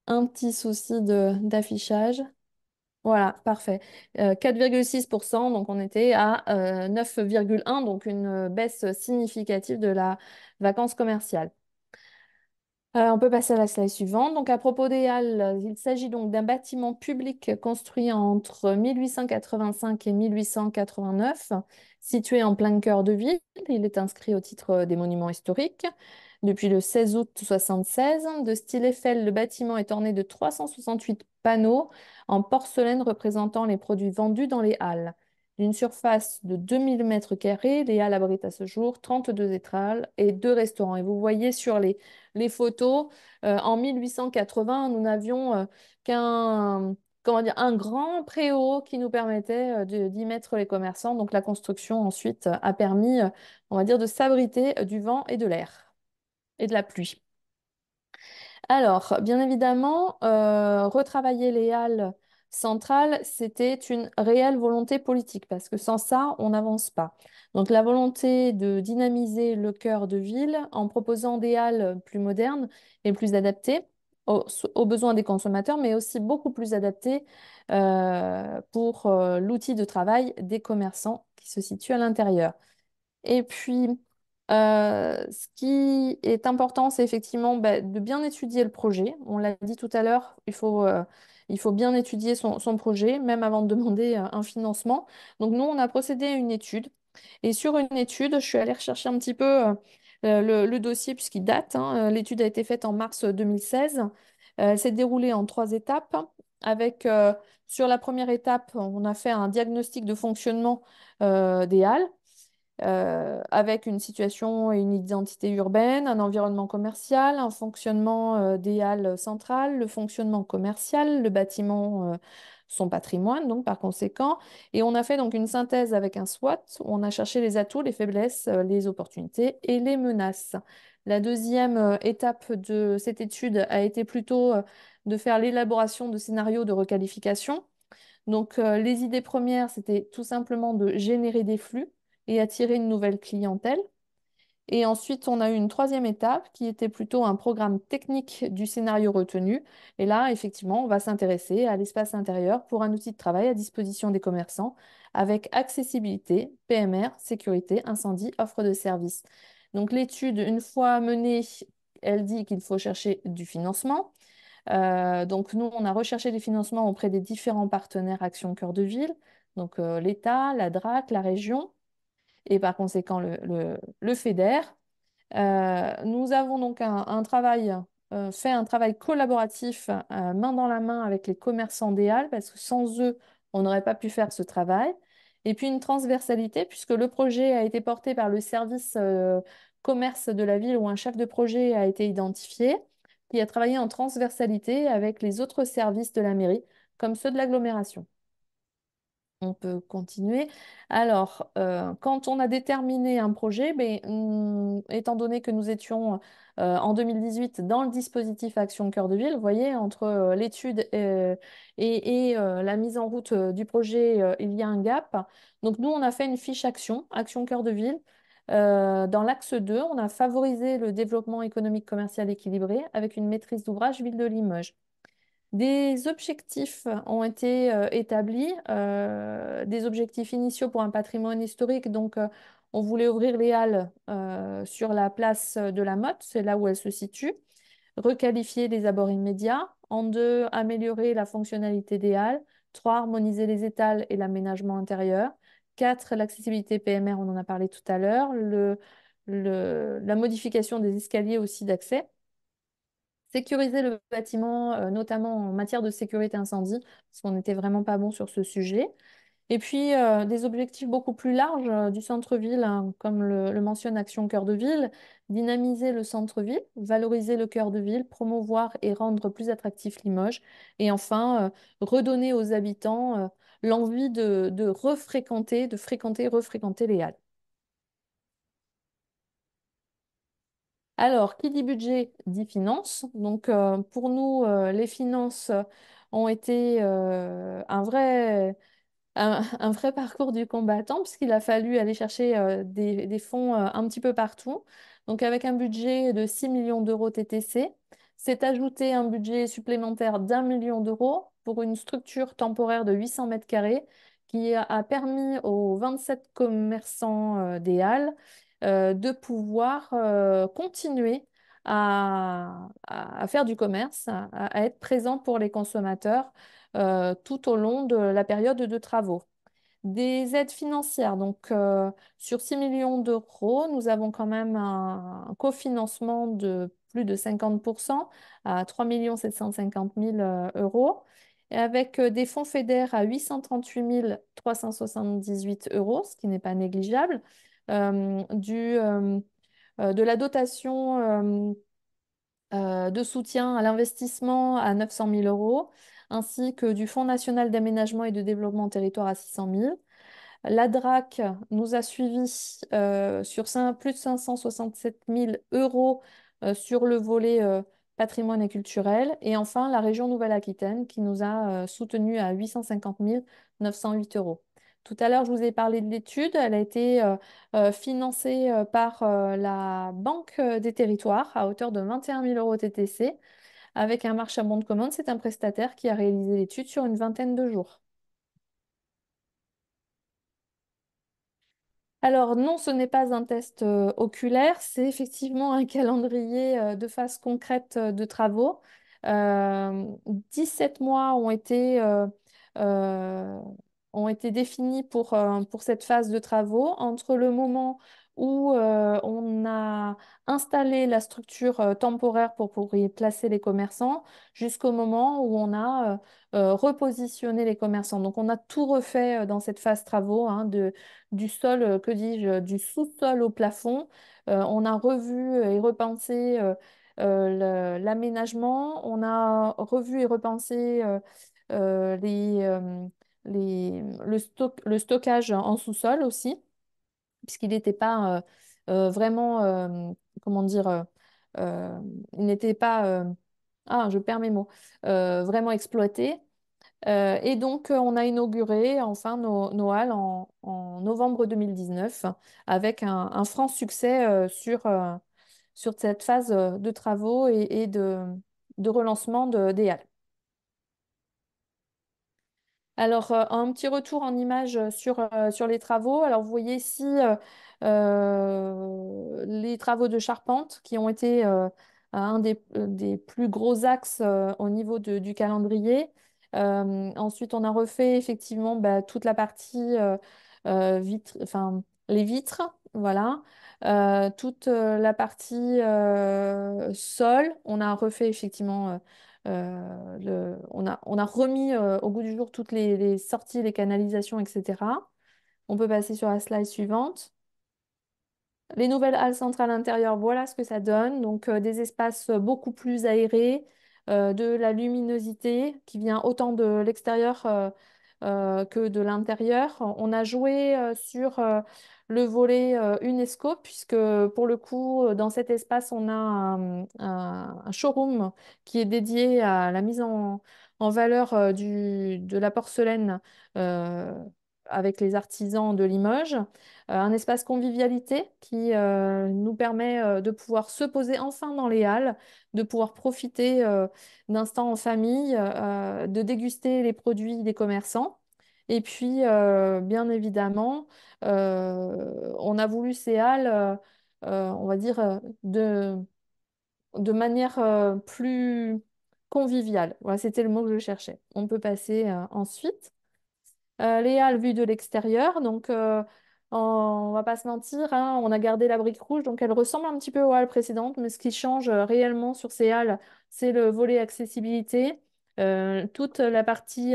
un petit souci d'affichage. Voilà, parfait. 4,6%, donc on était à 9,1, donc une baisse significative de la vacance commerciale. On peut passer à la slide suivante. Donc, à propos des halles, il s'agit donc d'un bâtiment public construit entre 1885 et 1889, situé en plein cœur de ville. Il est inscrit au titre des monuments historiques. Depuis le 16 août 1976, de style Eiffel, le bâtiment est orné de 368 panneaux en porcelaine représentant les produits vendus dans les halles. D'une surface de 2000 mètres carrés, les halles abritent à ce jour 32 étals et 2 restaurants. Et vous voyez sur les photos, en 1880, nous n'avions qu'un comment dire, un grand préau qui nous permettait d'y mettre les commerçants. Donc la construction ensuite a permis, on va dire, de s'abriter du vent et de l'air et de la pluie. Alors, bien évidemment, retravailler les halles centrales, c'était une réelle volonté politique, parce que sans ça, on n'avance pas. Donc, la volonté de dynamiser le cœur de ville en proposant des halles plus modernes et plus adaptées aux besoins des consommateurs, mais aussi beaucoup plus adaptées pour l'outil de travail des commerçants qui se situent à l'intérieur. Et puis, ce qui est important, c'est effectivement de bien étudier le projet. On l'a dit tout à l'heure, il faut bien étudier son projet, même avant de demander un financement. Donc nous, on a procédé à une étude. Et sur une étude, je suis allée rechercher un petit peu le dossier puisqu'il date, hein. L'étude a été faite en mars 2016. Elle s'est déroulée en 3 étapes. Avec, sur la première étape, on a fait un diagnostic de fonctionnement des halles avec une situation et une identité urbaine, un environnement commercial, un fonctionnement des halles centrales, le fonctionnement commercial, le bâtiment, son patrimoine, donc par conséquent. Et on a fait donc une synthèse avec un SWOT où on a cherché les atouts, les faiblesses, les opportunités et les menaces. La deuxième étape de cette étude a été plutôt de faire l'élaboration de scénarios de requalification. Donc, les idées premières, c'était tout simplement de générer des flux et attirer une nouvelle clientèle. Et ensuite, on a eu une troisième étape qui était plutôt un programme technique du scénario retenu. Et là, effectivement, on va s'intéresser à l'espace intérieur pour un outil de travail à disposition des commerçants avec accessibilité, PMR, sécurité, incendie, offre de services. Donc, l'étude, une fois menée, elle dit qu'il faut chercher du financement. Donc nous, on a recherché des financements auprès des différents partenaires Action Cœur de Ville, donc l'État, la DRAC, la région et par conséquent le FEDER. Nous avons donc fait un travail collaboratif main dans la main avec les commerçants des Halles parce que sans eux, on n'aurait pas pu faire ce travail. Et puis une transversalité puisque le projet a été porté par le service commerce de la ville où un chef de projet a été identifié, qui a travaillé en transversalité avec les autres services de la mairie, comme ceux de l'agglomération. On peut continuer. Alors, quand on a déterminé un projet, étant donné que nous étions en 2018 dans le dispositif Action Cœur de Ville, vous voyez, entre l'étude et la mise en route du projet, il y a un gap. Donc, nous, on a fait une fiche Action Cœur de Ville, Dans l'axe 2, on a favorisé le développement économique commercial équilibré avec une maîtrise d'ouvrage ville de Limoges. Des objectifs ont été établis, des objectifs initiaux pour un patrimoine historique. Donc, on voulait ouvrir les halles sur la place de la Motte, c'est là où elle se situe, requalifier les abords immédiats. En deux, améliorer la fonctionnalité des halles. Trois, harmoniser les étals et l'aménagement intérieur. Quatre, l'accessibilité PMR, on en a parlé tout à l'heure. La modification des escaliers aussi d'accès. Sécuriser le bâtiment, notamment en matière de sécurité incendie, parce qu'on n'était vraiment pas bon sur ce sujet. Et puis, des objectifs beaucoup plus larges du centre-ville, hein, comme le mentionne Action Cœur de Ville, dynamiser le centre-ville, valoriser le cœur de ville, promouvoir et rendre plus attractif Limoges, et enfin, redonner aux habitants l'envie de refréquenter, de fréquenter, refréquenter les halles. Alors, qui dit budget dit finances. Donc, pour nous, les finances ont été un vrai parcours du combattant, puisqu'il a fallu aller chercher des fonds un petit peu partout. Donc, avec un budget de 6 millions d'euros TTC, c'est ajouté un budget supplémentaire d'1 million d'euros pour une structure temporaire de 800 mètres carrés qui a permis aux 27 commerçants des Halles de pouvoir continuer à faire du commerce, à être présent pour les consommateurs tout au long de la période de travaux. Des aides financières, donc sur 6 millions d'euros, nous avons quand même un cofinancement de plus de 50% à 3 750 000 euros, et avec des fonds FEDER à 838 378 euros, ce qui n'est pas négligeable, de la dotation de soutien à l'investissement à 900 000 euros, ainsi que du Fonds national d'aménagement et de développement territoire à 600 000. La DRAC nous a suivis sur plus de 567 000 euros sur le volet patrimoine et culturel. Et enfin, la région Nouvelle-Aquitaine qui nous a soutenus à 850 908 euros. Tout à l'heure, je vous ai parlé de l'étude. Elle a été financée par la Banque des Territoires à hauteur de 21 000 euros TTC avec un marché à bon de commande. C'est un prestataire qui a réalisé l'étude sur une vingtaine de jours. Alors non, ce n'est pas un test oculaire, c'est effectivement un calendrier de phase concrète de travaux. 17 mois euh, ont été définis pour cette phase de travaux entre le moment où on a installé la structure temporaire pour y placer les commerçants jusqu'au moment où on a repositionné les commerçants. Donc on a tout refait dans cette phase travaux, hein, du sol, que dis-je, du sous-sol au plafond. On a revu et repensé l'aménagement. On a revu et repensé le stockage en sous-sol aussi, puisqu'il n'était pas vraiment, comment dire, il n'était pas, je perds mes mots, vraiment exploité. Et donc, on a inauguré enfin nos halles en novembre 2019 avec un franc succès sur cette phase de travaux et de relancement des halles. Alors, un petit retour en image sur les travaux. Alors, vous voyez ici les travaux de charpente qui ont été un des plus gros axes au niveau du calendrier. Ensuite, on a refait effectivement toute la partie enfin, les vitres, voilà. Toute la partie sol, on a refait effectivement on a remis au goût du jour toutes les sorties, les canalisations, etc. On peut passer sur la slide suivante. Les nouvelles halles centrales intérieures, voilà ce que ça donne. Donc, des espaces beaucoup plus aérés, de la luminosité qui vient autant de l'extérieur que de l'intérieur. On a joué sur le volet UNESCO, puisque pour le coup, dans cet espace, on a un showroom qui est dédié à la mise en valeur de la porcelaine. avec les artisans de Limoges, un espace convivialité qui nous permet de pouvoir se poser enfin dans les halles, de pouvoir profiter d'instants en famille, de déguster les produits des commerçants. Et puis, bien évidemment, on a voulu ces halles, on va dire, de manière plus conviviale. Voilà, c'était le mot que je cherchais. On peut passer ensuite. Les halles vues de l'extérieur, donc on va pas se mentir, hein, on a gardé la brique rouge, donc elle ressemble un petit peu aux halles précédentes, mais ce qui change réellement sur ces halles, c'est le volet accessibilité, toute la partie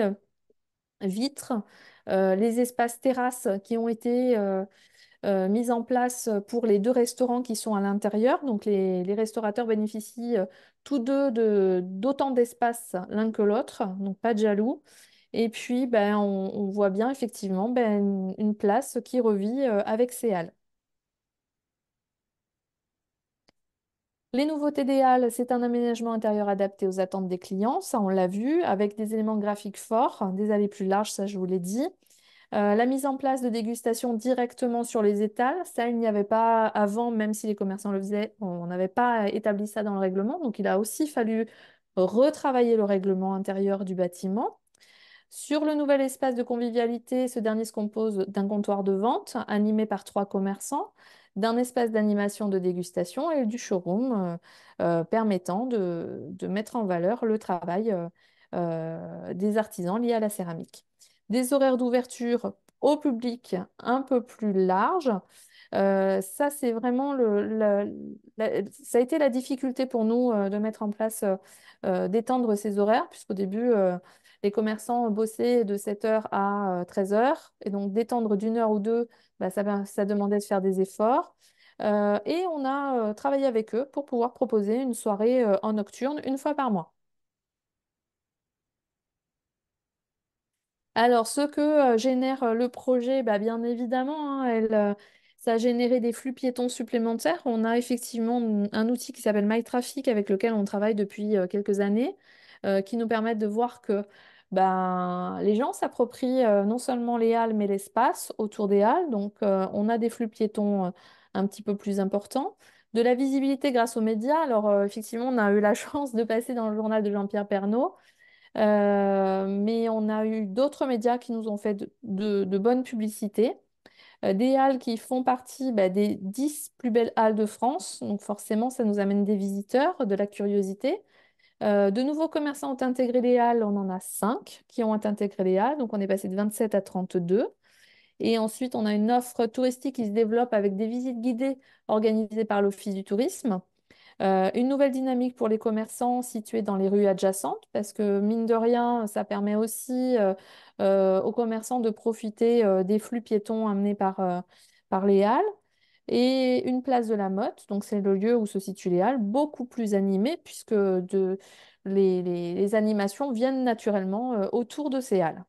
vitre, les espaces terrasses qui ont été mise en place pour les deux restaurants qui sont à l'intérieur. Donc les restaurateurs bénéficient tous deux d'autant d'espace l'un que l'autre, donc pas de jaloux. Et puis ben, on voit bien effectivement ben, une place qui revit avec ces halles. Les nouveautés des halles, c'est un aménagement intérieur adapté aux attentes des clients, ça on l'a vu, avec des éléments graphiques forts, des allées plus larges, ça je vous l'ai dit. La mise en place de dégustation directement sur les étals, ça, il n'y avait pas avant, même si les commerçants le faisaient, on n'avait pas établi ça dans le règlement. Donc, il a aussi fallu retravailler le règlement intérieur du bâtiment. Sur le nouvel espace de convivialité, ce dernier se compose d'un comptoir de vente animé par 3 commerçants, d'un espace d'animation de dégustation et du showroom permettant de mettre en valeur le travail des artisans liés à la céramique. Des horaires d'ouverture au public un peu plus larges. Ça, c'est vraiment ça a été la difficulté pour nous de mettre en place, d'étendre ces horaires, puisqu'au début, les commerçants bossaient de 7 heures à 13 heures. Et donc, d'étendre d'1 heure ou deux, bah, ça demandait de faire des efforts. Et on a travaillé avec eux pour pouvoir proposer une soirée en nocturne 1 fois par mois. Alors, ce que génère le projet, bah, bien évidemment, hein, ça a généré des flux piétons supplémentaires. On a effectivement un outil qui s'appelle MyTraffic avec lequel on travaille depuis quelques années, qui nous permet de voir que ben, les gens s'approprient non seulement les halles, mais l'espace autour des halles. Donc, on a des flux piétons un petit peu plus importants. De la visibilité grâce aux médias. Alors, effectivement, on a eu la chance de passer dans le journal de Jean-Pierre Pernaut. Mais on a eu d'autres médias qui nous ont fait de bonnes publicités. Des halles qui font partie bah, des 10 plus belles halles de France. Donc forcément, ça nous amène des visiteurs, de la curiosité. De nouveaux commerçants ont intégré les halles. On en a 5 qui ont intégré les halles. Donc on est passé de 27 à 32. Et ensuite, on a une offre touristique qui se développe avec des visites guidées organisées par l'Office du tourisme. Une nouvelle dynamique pour les commerçants situés dans les rues adjacentes, parce que mine de rien, ça permet aussi aux commerçants de profiter des flux piétons amenés par les halles. Et une place de la Motte, donc c'est le lieu où se situent les halles, beaucoup plus animée, puisque les animations viennent naturellement autour de ces halles.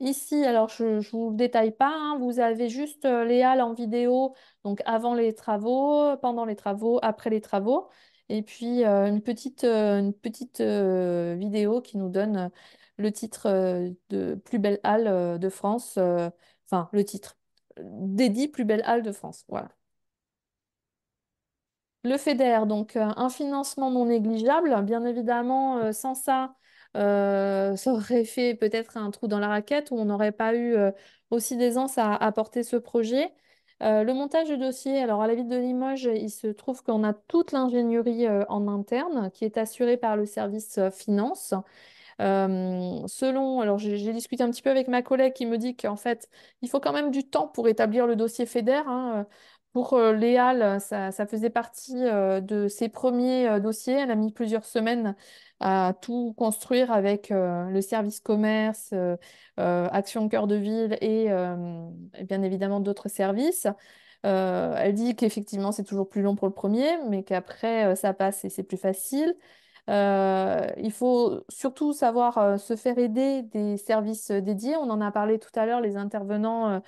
Ici, alors je ne vous le détaille pas, hein, vous avez juste les halles en vidéo, donc avant les travaux, pendant les travaux, après les travaux, et puis une petite vidéo qui nous donne le titre de Plus belle halle de France, enfin le titre, dédié Plus belle halle de France. Voilà. Le FEDER, donc un financement non négligeable. Bien évidemment, sans ça, ça aurait fait peut-être un trou dans la raquette où on n'aurait pas eu aussi d'aisance à porter ce projet. Le montage du dossier, alors à la ville de Limoges, il se trouve qu'on a toute l'ingénierie en interne qui est assurée par le service finance. Alors j'ai discuté un petit peu avec ma collègue qui me dit qu'en fait, il faut quand même du temps pour établir le dossier FEDER, hein. Pour Léal, ça faisait partie de ses premiers dossiers. Elle a mis plusieurs semaines à tout construire avec le service commerce, Action Cœur de Ville et bien évidemment d'autres services. Elle dit qu'effectivement c'est toujours plus long pour le premier, mais qu'après ça passe et c'est plus facile. Il faut surtout savoir se faire aider des services dédiés. On en a parlé tout à l'heure, les intervenants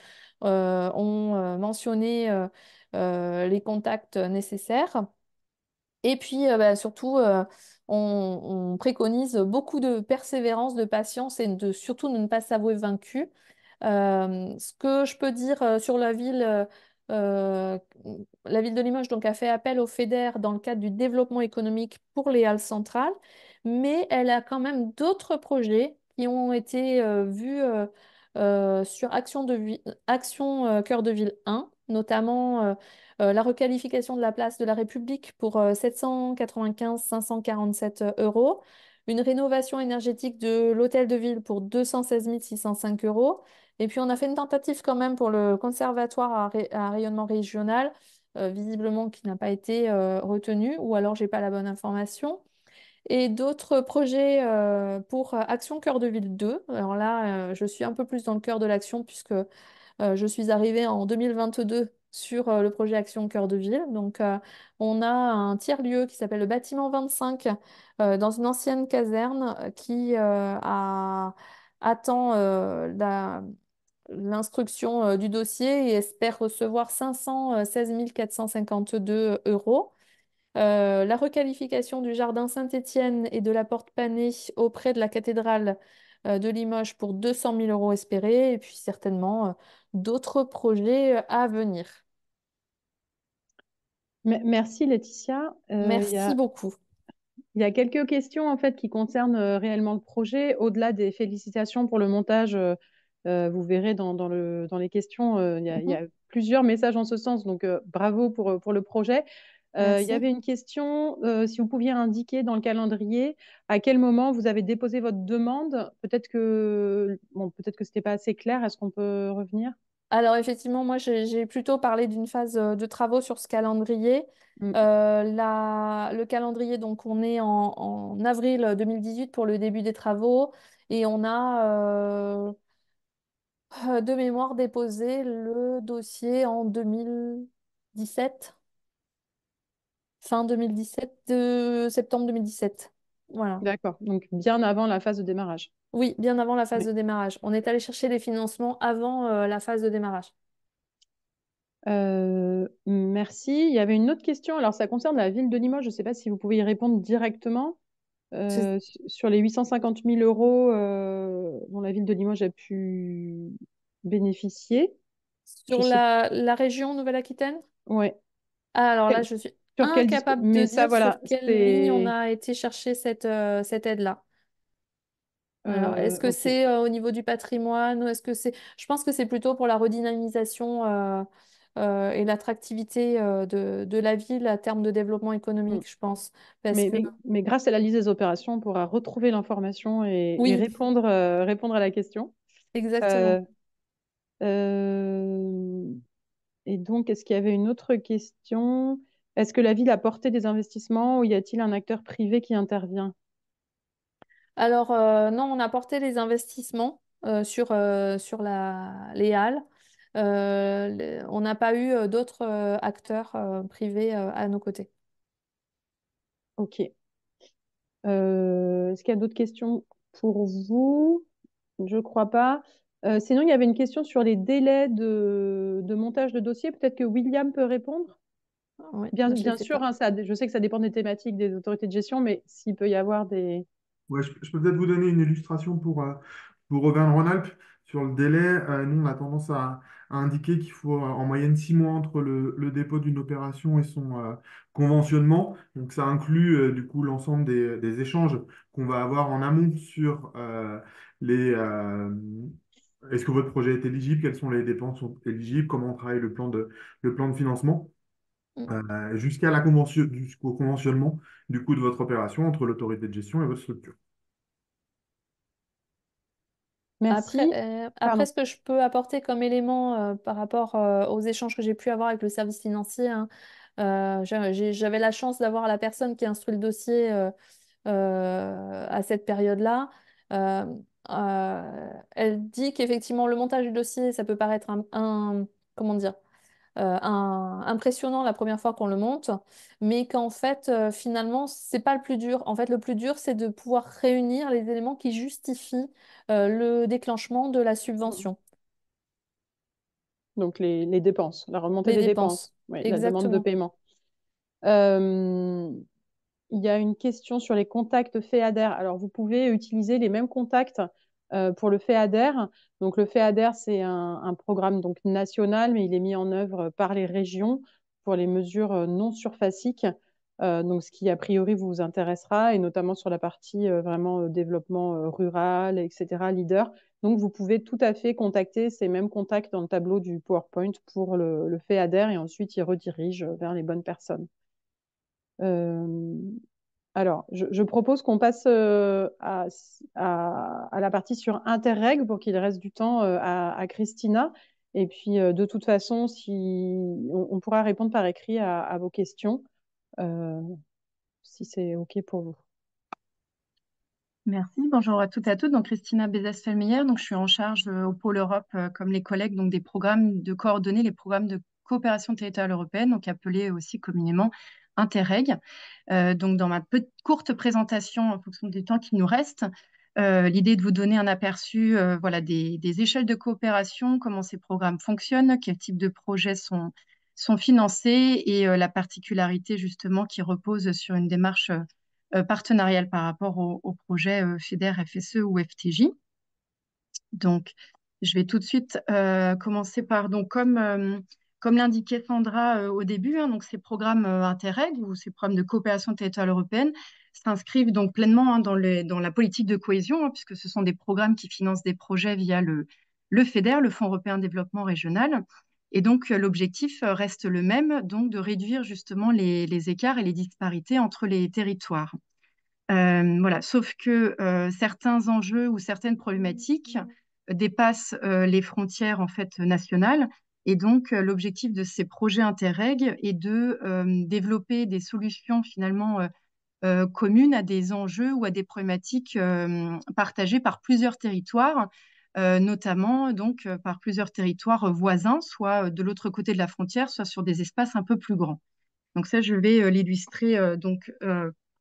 ont mentionné les contacts nécessaires. Et puis, bah, surtout, on préconise beaucoup de persévérance, de patience et surtout de ne pas s'avouer vaincu. Ce que je peux dire sur euh, la ville de Limoges donc, a fait appel au FEDER dans le cadre du développement économique pour les halles centrales, mais elle a quand même d'autres projets qui ont été vus sur Action Cœur de Ville 1, notamment la requalification de la place de la République pour 795 547 euros, une rénovation énergétique de l'hôtel de ville pour 216 605 euros. Et puis on a fait une tentative quand même pour le conservatoire à rayonnement régional, visiblement qui n'a pas été retenu, ou alors j'ai pas la bonne information. Et d'autres projets pour Action Cœur de Ville 2. Alors là, je suis un peu plus dans le cœur de l'action puisque je suis arrivée en 2022 sur le projet Action Cœur de Ville. Donc, on a un tiers-lieu qui s'appelle le bâtiment 25 dans une ancienne caserne qui attend l'instruction du dossier et espère recevoir 516 452 euros. La requalification du jardin Saint-Étienne et de la porte Panet auprès de la cathédrale de Limoges pour 200 000 euros espérés, et puis certainement d'autres projets à venir. Merci Laetitia. Merci beaucoup. Il y a quelques questions en fait qui concernent réellement le projet. Au-delà des félicitations pour le montage, vous verrez dans les questions, il y Mhm. a plusieurs messages en ce sens. Donc bravo pour le projet. Il y Merci. avait une question, si vous pouviez indiquer dans le calendrier à quel moment vous avez déposé votre demande. Peut-être que c'était pas assez clair. Est-ce qu'on peut revenir? Alors effectivement, moi j'ai plutôt parlé d'une phase de travaux sur ce calendrier. Mm. Le calendrier, donc on est en avril 2018 pour le début des travaux et on a de mémoire déposé le dossier en 2017, fin 2017, de septembre 2017. Voilà. D'accord. Donc bien avant la phase de démarrage. Oui, bien avant la phase Oui. de démarrage. On est allé chercher les financements avant la phase de démarrage. Merci. Il y avait une autre question. Alors, ça concerne la ville de Limoges. Je ne sais pas si vous pouvez y répondre directement. C'est Sur les 850 000 euros dont la ville de Limoges a pu bénéficier. Je sur sais. la région Nouvelle-Aquitaine? Ouais. Ah, alors là, Quel- je suis Sur quel incapable de Mais ça, dire voilà. sur quelle ligne on C'est. a été chercher cette aide-là. Alors, est-ce que Ok. c'est au niveau du patrimoine ou est-ce que c'est... Je pense que c'est plutôt pour la redynamisation et l'attractivité de la ville à terme de développement Mm. économique, je pense. Parce que Mais grâce à la liste des opérations, on pourra retrouver l'information et oui, répondre à la question. exactement. Euh, euh, Et donc, est-ce qu'il y avait une autre question? Est-ce que la ville a porté des investissements ou y a-t-il un acteur privé qui intervient? Alors, non, on a porté les investissements sur les halles. On n'a pas eu d'autres acteurs privés à nos côtés. Ok. Est-ce qu'il y a d'autres questions pour vous? Je ne crois pas. Sinon, il y avait une question sur les délais de montage de dossier. Peut-être que William peut répondre. Oui, je les Bien ai sûr, pas. hein, je sais que ça dépend des thématiques des autorités de gestion, mais s'il peut y avoir des... Ouais, je peux peut-être vous donner une illustration pour Auvergne-Rhône-Alpes. Sur le délai, nous, on a tendance à indiquer qu'il faut en moyenne 6 mois entre le dépôt d'une opération et son conventionnement. Donc, ça inclut du coup l'ensemble des échanges qu'on va avoir en amont sur les, est-ce que votre projet est éligible, quelles sont les dépenses sont éligibles, comment on travaille le plan de financement, Mm. jusqu'au conventionnement du coût de votre opération entre l'autorité de gestion et votre structure. Merci. Après, Pardon. ce que je peux apporter comme élément par rapport aux échanges que j'ai pu avoir avec le service financier, hein, j'avais la chance d'avoir la personne qui instruit le dossier à cette période-là. Euh, Elle dit qu'effectivement, le montage du dossier, ça peut paraître comment dire, impressionnant la première fois qu'on le monte, mais qu'en fait, finalement, c'est pas le plus dur. En fait, le plus dur, c'est de pouvoir réunir les éléments qui justifient le déclenchement de la subvention, Donc, les dépenses, la remontée les des dépenses, dépenses. oui, la demande de Exactement. paiement. Euh, il y a une question sur les contacts FEADER. Alors, vous pouvez utiliser les mêmes contacts pour le FEADER. Donc, le FEADER, c'est un programme donc, national, mais il est mis en œuvre par les régions pour les mesures non surfaciques. Donc, ce qui, a priori, vous intéressera, et notamment sur la partie vraiment développement rural, etc., leader. Donc, vous pouvez tout à fait contacter ces mêmes contacts dans le tableau du PowerPoint pour le FEADER, et ensuite, il redirige vers les bonnes personnes. Euh, alors, je propose qu'on passe à la partie sur Interreg pour qu'il reste du temps à Christina. Et puis, de toute façon, si on pourra répondre par écrit à vos questions, euh, si c'est OK pour vous. Merci, bonjour à toutes et à tous. Donc, Christina Bézès-Felmeyer, donc je suis en charge au pôle Europe, comme les collègues, donc des programmes de coordonner les programmes de coopération territoriale européenne, donc appelés aussi communément Interreg. Donc, dans ma courte présentation, en fonction du temps qui nous reste, l'idée est de vous donner un aperçu voilà, des échelles de coopération, comment ces programmes fonctionnent, quels types de projets sont financés et la particularité justement qui repose sur une démarche partenariale par rapport au projet FEDER, FSE ou FTJ. Donc, je vais tout de suite commencer par, donc, comme l'indiquait Sandra au début, hein, donc ces programmes Interreg ou ces programmes de coopération territoriale européenne s'inscrivent donc pleinement hein, dans la politique de cohésion, hein, puisque ce sont des programmes qui financent des projets via le FEDER, le Fonds européen de développement régional. Et donc, l'objectif reste le même, donc de réduire justement les écarts et les disparités entre les territoires. Voilà. Sauf que certains enjeux ou certaines problématiques dépassent les frontières en fait nationales. Et donc, l'objectif de ces projets Interreg est de développer des solutions finalement communes à des enjeux ou à des problématiques partagées par plusieurs territoires, notamment donc par plusieurs territoires voisins, soit de l'autre côté de la frontière, soit sur des espaces un peu plus grands. Donc ça, je vais l'illustrer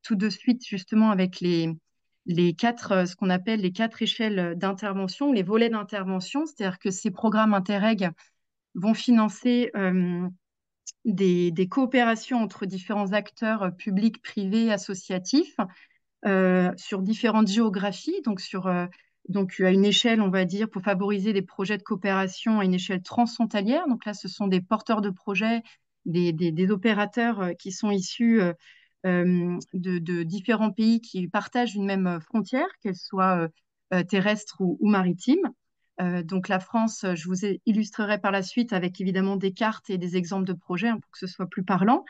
tout de suite justement avec les quatre, ce qu'on appelle les quatre échelles d'intervention, les volets d'intervention, c'est-à-dire que ces programmes Interreg vont financer des coopérations entre différents acteurs publics, privés, associatifs, sur différentes géographies, donc à une échelle, on va dire, pour favoriser des projets de coopération à une échelle transfrontalière. Donc là, ce sont des porteurs de projets, des opérateurs qui sont issus de différents pays qui partagent une même frontière, qu'elle soit terrestre ou maritime. Donc la France, je vous illustrerai par la suite avec évidemment des cartes et des exemples de projets hein, pour que ce soit plus parlant.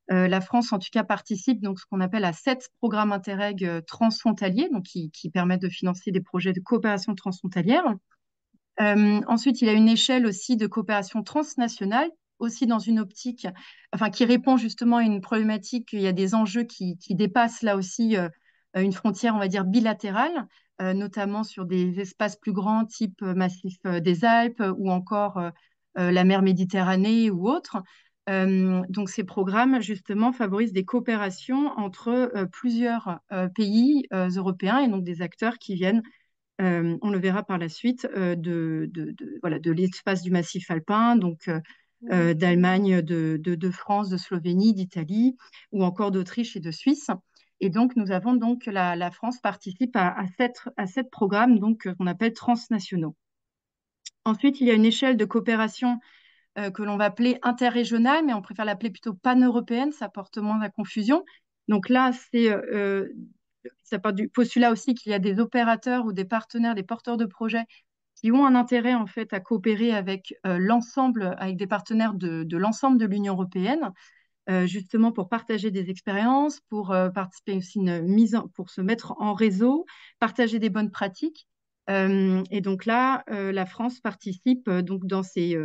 La France, en tout cas, participe donc ce qu'on appelle à 7 programmes Interreg transfrontaliers, donc qui permettent de financer des projets de coopération transfrontalière. Ensuite, il y a une échelle aussi de coopération transnationale, aussi dans une optique, enfin, qui répond justement à une problématique. Il y a des enjeux qui dépassent là aussi une frontière, on va dire, bilatérale, notamment sur des espaces plus grands, type massif des Alpes ou encore la mer Méditerranée ou autres. Donc, ces programmes, justement, favorisent des coopérations entre plusieurs pays européens et donc des acteurs qui viennent on le verra par la suite, voilà, de l'espace du massif alpin, donc d'Allemagne, de France, de Slovénie, d'Italie, ou encore d'Autriche et de Suisse. Et donc, nous avons donc, la France participe à 7 programmes donc, qu'on appelle transnationaux. Ensuite, il y a une échelle de coopération que l'on va appeler interrégionale, mais on préfère l'appeler plutôt pan-européenne, ça porte moins à confusion. Donc là, ça part du postulat aussi qu'il y a des opérateurs ou des partenaires, des porteurs de projets qui ont un intérêt en fait à coopérer avec l'ensemble, avec des partenaires de l'ensemble de l'Union européenne, justement pour partager des expériences, pour participer aussi pour se mettre en réseau, partager des bonnes pratiques. Et donc là, la France participe donc dans ces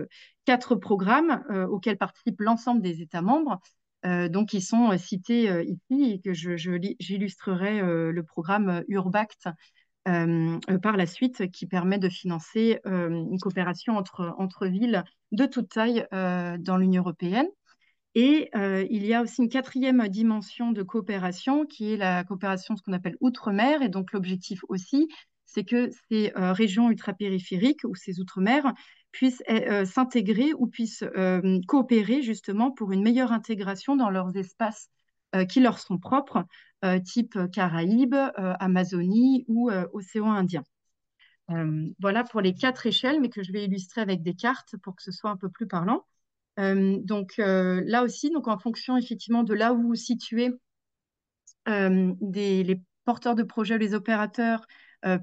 4 programmes auxquels participent l'ensemble des États membres. Donc, ils sont cités ici et que j'illustrerai le programme Urbact par la suite qui permet de financer une coopération entre villes de toute taille dans l'Union européenne. Et il y a aussi une 4e dimension de coopération qui est la coopération, ce qu'on appelle outre-mer. Et donc l'objectif aussi, c'est que ces régions ultrapériphériques ou ces outre-mer puissent s'intégrer ou puissent coopérer justement pour une meilleure intégration dans leurs espaces qui leur sont propres type Caraïbes, Amazonie ou Océan Indien. Voilà pour les 4 échelles, mais que je vais illustrer avec des cartes pour que ce soit un peu plus parlant. Donc là aussi, donc en fonction effectivement de là où vous vous situez, les porteurs de projets, les opérateurs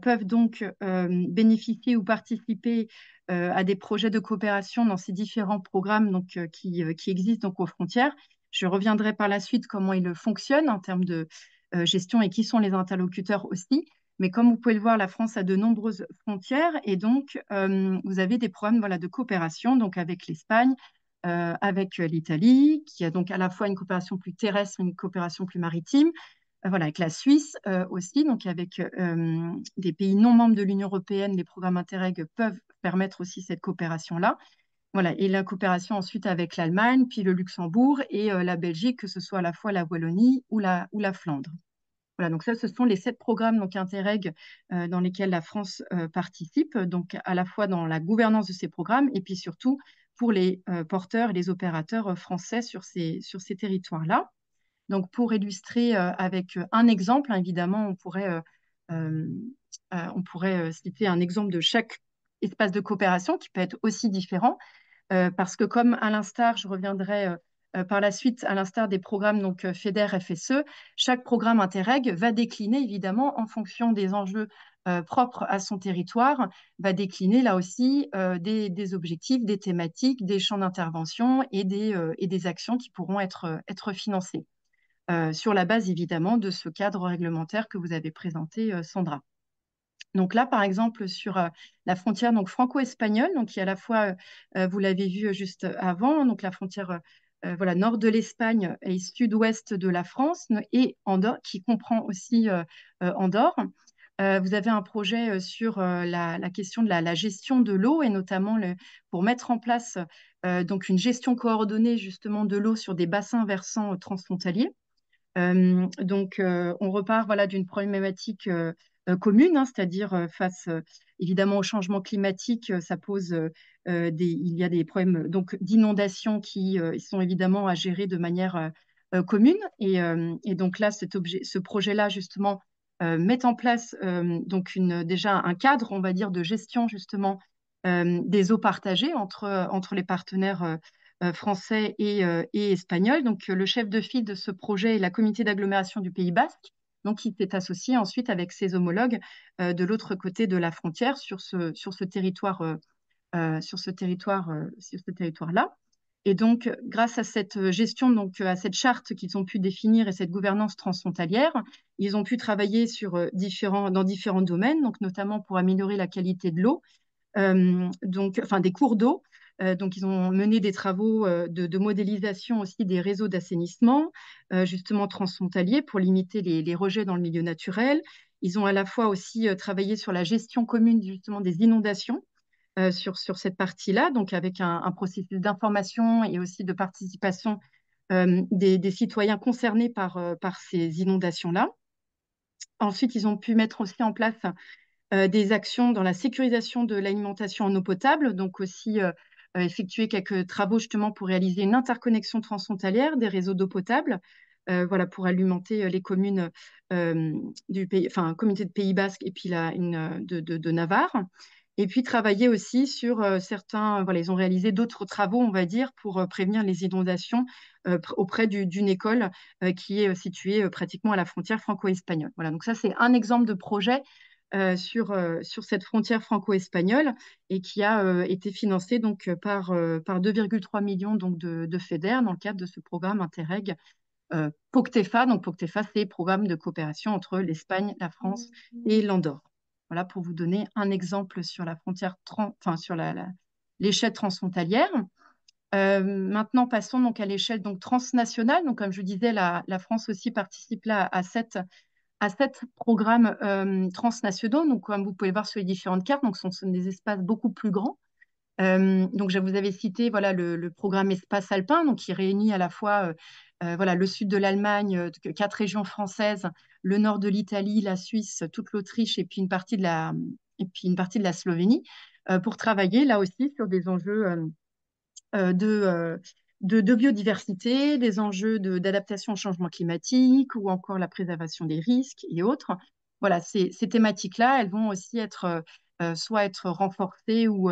peuvent donc bénéficier ou participer à des projets de coopération dans ces différents programmes donc, qui existent donc aux frontières. Je reviendrai par la suite comment ils fonctionnent en termes de gestion et qui sont les interlocuteurs aussi. Mais comme vous pouvez le voir, la France a de nombreuses frontières et donc vous avez des programmes voilà, de coopération donc avec l'Espagne, avec l'Italie, qui a donc à la fois une coopération plus terrestre et une coopération plus maritime. Voilà, avec la Suisse aussi, donc avec des pays non membres de l'Union européenne, les programmes Interreg peuvent permettre aussi cette coopération-là. Voilà, et la coopération ensuite avec l'Allemagne, puis le Luxembourg et la Belgique, que ce soit à la fois la Wallonie ou la Flandre. Voilà, donc ça, ce sont les 7 programmes donc Interreg dans lesquels la France participe, donc à la fois dans la gouvernance de ces programmes et puis surtout pour les porteurs et les opérateurs français sur ces territoires-là. Donc, pour illustrer avec un exemple, hein, évidemment, euh, on pourrait citer un exemple de chaque espace de coopération qui peut être aussi différent, parce que comme à l'instar, je reviendrai par la suite, à l'instar des programmes donc FEDER, FSE, chaque programme Interreg va décliner évidemment en fonction des enjeux propres à son territoire, va décliner là aussi des objectifs, des thématiques, des champs d'intervention et des actions qui pourront être financées sur la base évidemment de ce cadre réglementaire que vous avez présenté, Sandra. Donc là, par exemple, sur la frontière donc franco-espagnole, donc qui est à la fois, vous l'avez vu juste avant, donc la frontière voilà, nord de l'Espagne et sud-ouest de la France, et Andorre, qui comprend aussi Andorre. Vous avez un projet sur la question de la gestion de l'eau et notamment pour mettre en place donc une gestion coordonnée justement de l'eau sur des bassins versants transfrontaliers. Donc, on repart voilà, d'une problématique commune, hein, c'est-à-dire face évidemment au changement climatique, ça pose il y a des problèmes donc d'inondation qui sont évidemment à gérer de manière commune. Et donc là, ce projet-là justement met en place donc déjà un cadre, on va dire, de gestion justement des eaux partagées entre les partenaires français et espagnol. Donc, le chef de file de ce projet est la communauté d'agglomération du Pays Basque, donc il s'est associé ensuite avec ses homologues de l'autre côté de la frontière sur ce territoire-là. Et donc, grâce à cette gestion, donc à cette charte qu'ils ont pu définir et cette gouvernance transfrontalière, ils ont pu travailler dans différents domaines, donc notamment pour améliorer la qualité de l'eau, des cours d'eau. Donc, ils ont mené des travaux de modélisation aussi des réseaux d'assainissement, justement transfrontaliers, pour limiter les rejets dans le milieu naturel. Ils ont à la fois aussi travaillé sur la gestion commune justement des inondations sur cette partie-là, donc avec un processus d'information et aussi de participation des citoyens concernés par ces inondations-là. Ensuite, ils ont pu mettre aussi en place des actions dans la sécurisation de l'alimentation en eau potable, donc aussi effectuer quelques travaux justement pour réaliser une interconnexion transfrontalière des réseaux d'eau potable, voilà, pour alimenter les communes du pays, enfin, communauté de Pays Basque et puis de Navarre. Et puis travailler aussi sur voilà, ils ont réalisé d'autres travaux, on va dire, pour prévenir les inondations auprès d'une école qui est située pratiquement à la frontière franco-espagnole. Voilà, donc ça c'est un exemple de projet sur cette frontière franco-espagnole et qui a été financé donc par 2,3 millions donc, de FEDER dans le cadre de ce programme Interreg POCTEFA. Donc POCTEFA, c'est programme de coopération entre l'Espagne, la France et l'Andorre. Voilà pour vous donner un exemple sur la frontière, sur l'échelle transfrontalière. Maintenant, passons donc à l'échelle donc transnationale. Donc, comme je disais, la France aussi participe là à 7 programmes transnationaux. Donc, comme vous pouvez le voir sur les différentes cartes, donc ce sont des espaces beaucoup plus grands. Donc, je vous avais cité voilà, le programme Espace Alpin, donc, qui réunit à la fois voilà, le sud de l'Allemagne, 4 régions françaises, le nord de l'Italie, la Suisse, toute l'Autriche et puis une partie de la Slovénie, pour travailler là aussi sur des enjeux de biodiversité, des enjeux d'adaptation au changement climatique ou encore la préservation des risques et autres. Voilà, ces thématiques-là, elles vont aussi soit être renforcées ou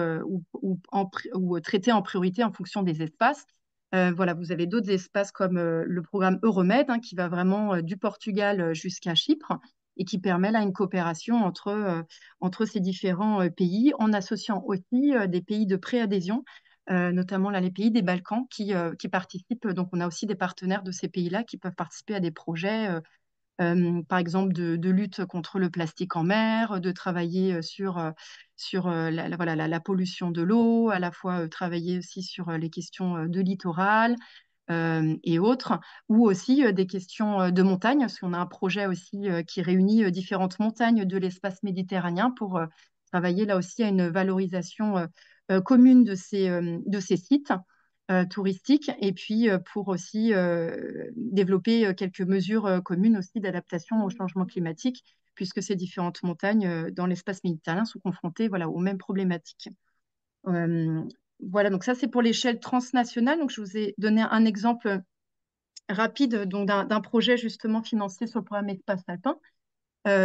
traitées en priorité en fonction des espaces. Voilà, vous avez d'autres espaces comme le programme Euromed, hein, qui va vraiment du Portugal jusqu'à Chypre et qui permet là une coopération entre ces différents pays en associant aussi des pays de préadhésion, notamment là, les pays des Balkans qui participent. Donc, on a aussi des partenaires de ces pays-là qui peuvent participer à des projets, par exemple, de lutte contre le plastique en mer, de travailler sur la pollution de l'eau, à la fois travailler aussi sur les questions de littoral et autres, ou aussi des questions de montagne, parce qu'on a un projet aussi qui réunit différentes montagnes de l'espace méditerranéen pour travailler là aussi à une valorisation commune de ces sites touristiques, et puis pour aussi développer quelques mesures communes aussi d'adaptation au changement climatique, puisque ces différentes montagnes dans l'espace méditerranéen sont confrontées voilà, aux mêmes problématiques. Euh, voilà, donc ça c'est pour l'échelle transnationale. Donc je vous ai donné un exemple rapide donc d'un projet justement financé sur le programme Espace Alpin,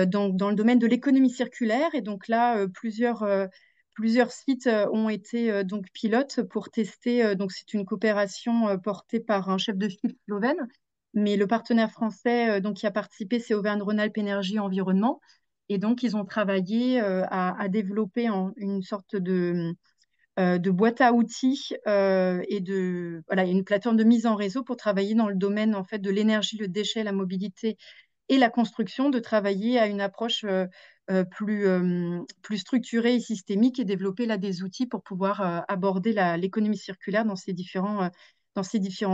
donc dans le domaine de l'économie circulaire. Et donc là, plusieurs sites ont été donc pilotes pour tester. Donc c'est une coopération portée par un chef de file slovène, mais le partenaire français donc, qui a participé, c'est Auvergne-Rhône-Alpes Énergie Environnement. Et donc ils ont travaillé à développer une sorte de boîte à outils et voilà, une plateforme de mise en réseau pour travailler dans le domaine en fait, de l'énergie, le déchet, la mobilité et la construction, de travailler à une approche plus structurée et systémique et développer là des outils pour pouvoir aborder l'économie circulaire dans ces différents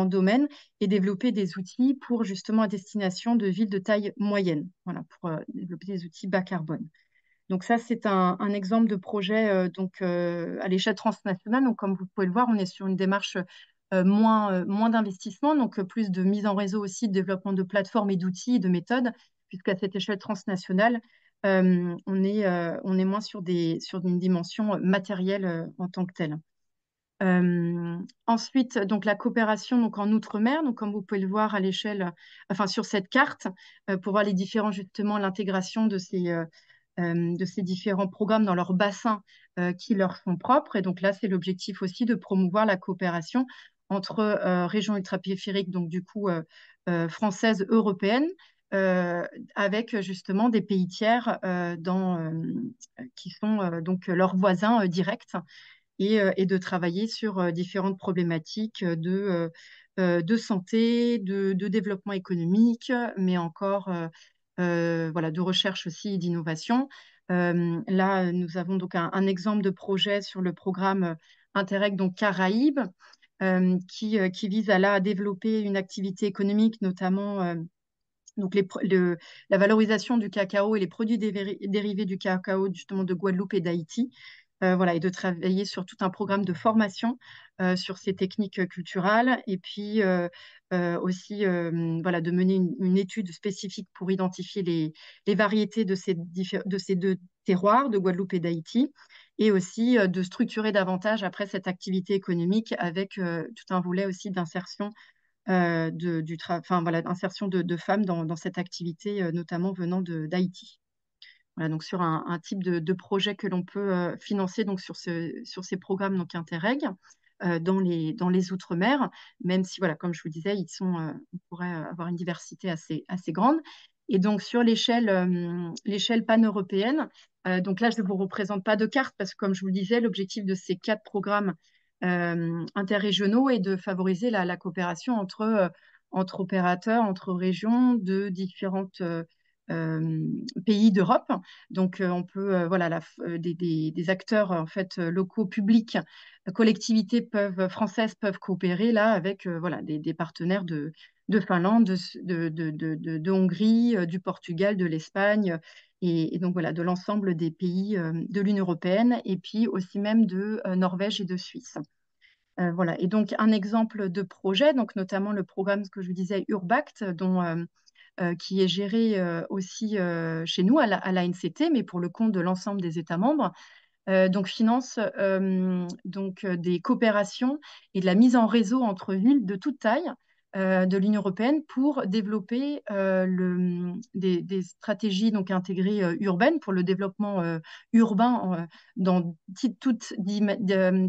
domaines et développer des outils pour justement à destination de villes de taille moyenne, voilà, pour développer des outils bas carbone. Donc ça, c'est un exemple de projet à l'échelle transnationale. Donc comme vous pouvez le voir, on est sur une démarche moins d'investissement, donc plus de mise en réseau aussi, de développement de plateformes et d'outils et de méthodes, puisqu'à cette échelle transnationale, on est moins sur une dimension matérielle en tant que telle. Ensuite, donc la coopération donc en outre-mer, donc comme vous pouvez le voir à l'échelle, enfin sur cette carte, pour voir les différents justement l'intégration de ces différents programmes dans leurs bassins qui leur sont propres. Et donc là, c'est l'objectif aussi de promouvoir la coopération entre régions ultrapériphériques, donc du coup françaises, européennes, avec justement des pays tiers qui sont donc leurs voisins directs et de travailler sur différentes problématiques de santé, de développement économique, mais encore voilà, de recherche aussi et d'innovation. Là, nous avons donc un exemple de projet sur le programme Interreg, donc Caraïbes, qui vise à développer une activité économique, notamment donc la valorisation du cacao et les produits dérivés du cacao, justement de Guadeloupe et d'Haïti. Voilà, et de travailler sur tout un programme de formation sur ces techniques culturales et puis aussi voilà, de mener une étude spécifique pour identifier les variétés de ces deux terroirs, de Guadeloupe et d'Haïti, et aussi de structurer davantage après cette activité économique avec tout un volet aussi d'insertion enfin, voilà, d'insertion de femmes dans cette activité, notamment venant d'Haïti. Voilà, donc sur un type de projet que l'on peut financer donc sur ces programmes donc Interreg dans les Outre-mer, même si, voilà, comme je vous disais, on pourrait avoir une diversité assez grande. Et donc sur l'échelle pan-européenne, donc là, je ne vous représente pas de carte parce que, comme je vous le disais, l'objectif de ces 4 programmes interrégionaux est de favoriser la coopération entre opérateurs, entre régions de différentes pays d'Europe. Donc, on peut, voilà, des acteurs en fait locaux, publics, collectivités françaises peuvent coopérer là avec voilà, des partenaires de Finlande, de Hongrie, du Portugal, de l'Espagne, et donc voilà, de l'ensemble des pays de l'Union européenne, et puis aussi même de Norvège et de Suisse. Voilà. Et donc, un exemple de projet, donc notamment le programme que je vous disais, Urbact, qui est géré aussi chez nous à l'ANCT, mais pour le compte de l'ensemble des États membres, donc finance des coopérations et de la mise en réseau entre villes de toute taille de l'Union européenne pour développer des stratégies donc intégrées urbaines pour le développement urbain dans toutes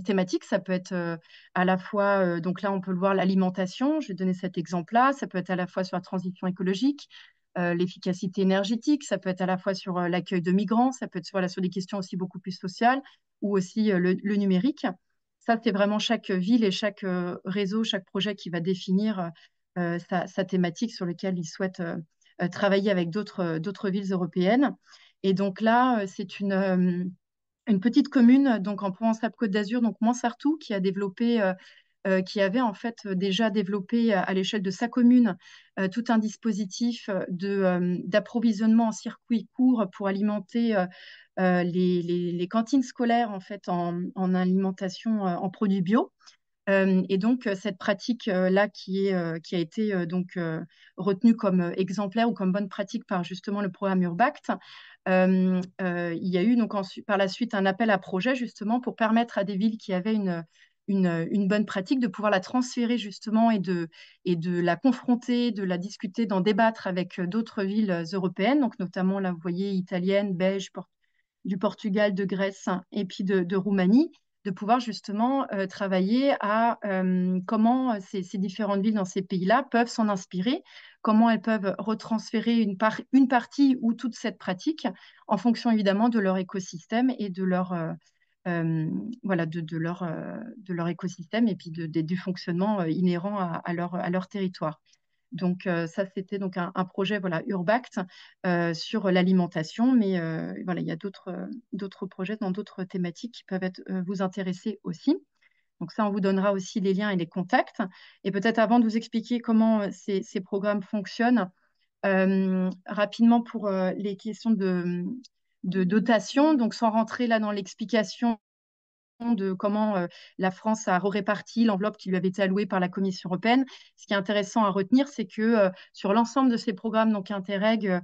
thématiques. Ça peut être à la fois, donc là on peut le voir, l'alimentation, je vais donner cet exemple-là, ça peut être à la fois sur la transition écologique, l'efficacité énergétique, ça peut être à la fois sur l'accueil de migrants, ça peut être sur des questions aussi beaucoup plus sociales ou aussi le numérique. Ça, c'est vraiment chaque ville et chaque réseau, chaque projet qui va définir sa thématique sur laquelle il souhaite travailler avec d'autres villes européennes. Et donc là, c'est une petite commune donc en Provence-Alpes-Côte d'Azur, donc Montsartou, qui avait en fait déjà développé à l'échelle de sa commune tout un dispositif d'approvisionnement en circuit court pour alimenter les cantines scolaires en fait en alimentation en produits bio. Et donc, cette pratique-là qui a été retenue comme exemplaire ou comme bonne pratique par justement le programme Urbact, il y a eu donc par la suite un appel à projet justement pour permettre à des villes qui avaient une bonne pratique de pouvoir la transférer justement et de la confronter, de la discuter, d'en débattre avec d'autres villes européennes, donc notamment là, vous voyez, italiennes, belges, du Portugal, de Grèce et puis de Roumanie, de pouvoir justement travailler à comment ces différentes villes dans ces pays-là peuvent s'en inspirer, comment elles peuvent retransférer une partie ou toute cette pratique en fonction évidemment de leur écosystème et de leur écosystème et puis du fonctionnement inhérent à leur territoire. Donc ça, c'était donc un projet Urbact sur l'alimentation, mais voilà, il y a d'autres projets dans d'autres thématiques qui peuvent vous intéresser aussi. Donc ça, on vous donnera aussi les liens et les contacts. Et peut-être avant de vous expliquer comment ces programmes fonctionnent, rapidement pour les questions de dotation, donc sans rentrer là dans l'explication de comment la France a réparti l'enveloppe qui lui avait été allouée par la Commission européenne. Ce qui est intéressant à retenir, c'est que sur l'ensemble de ces programmes donc Interreg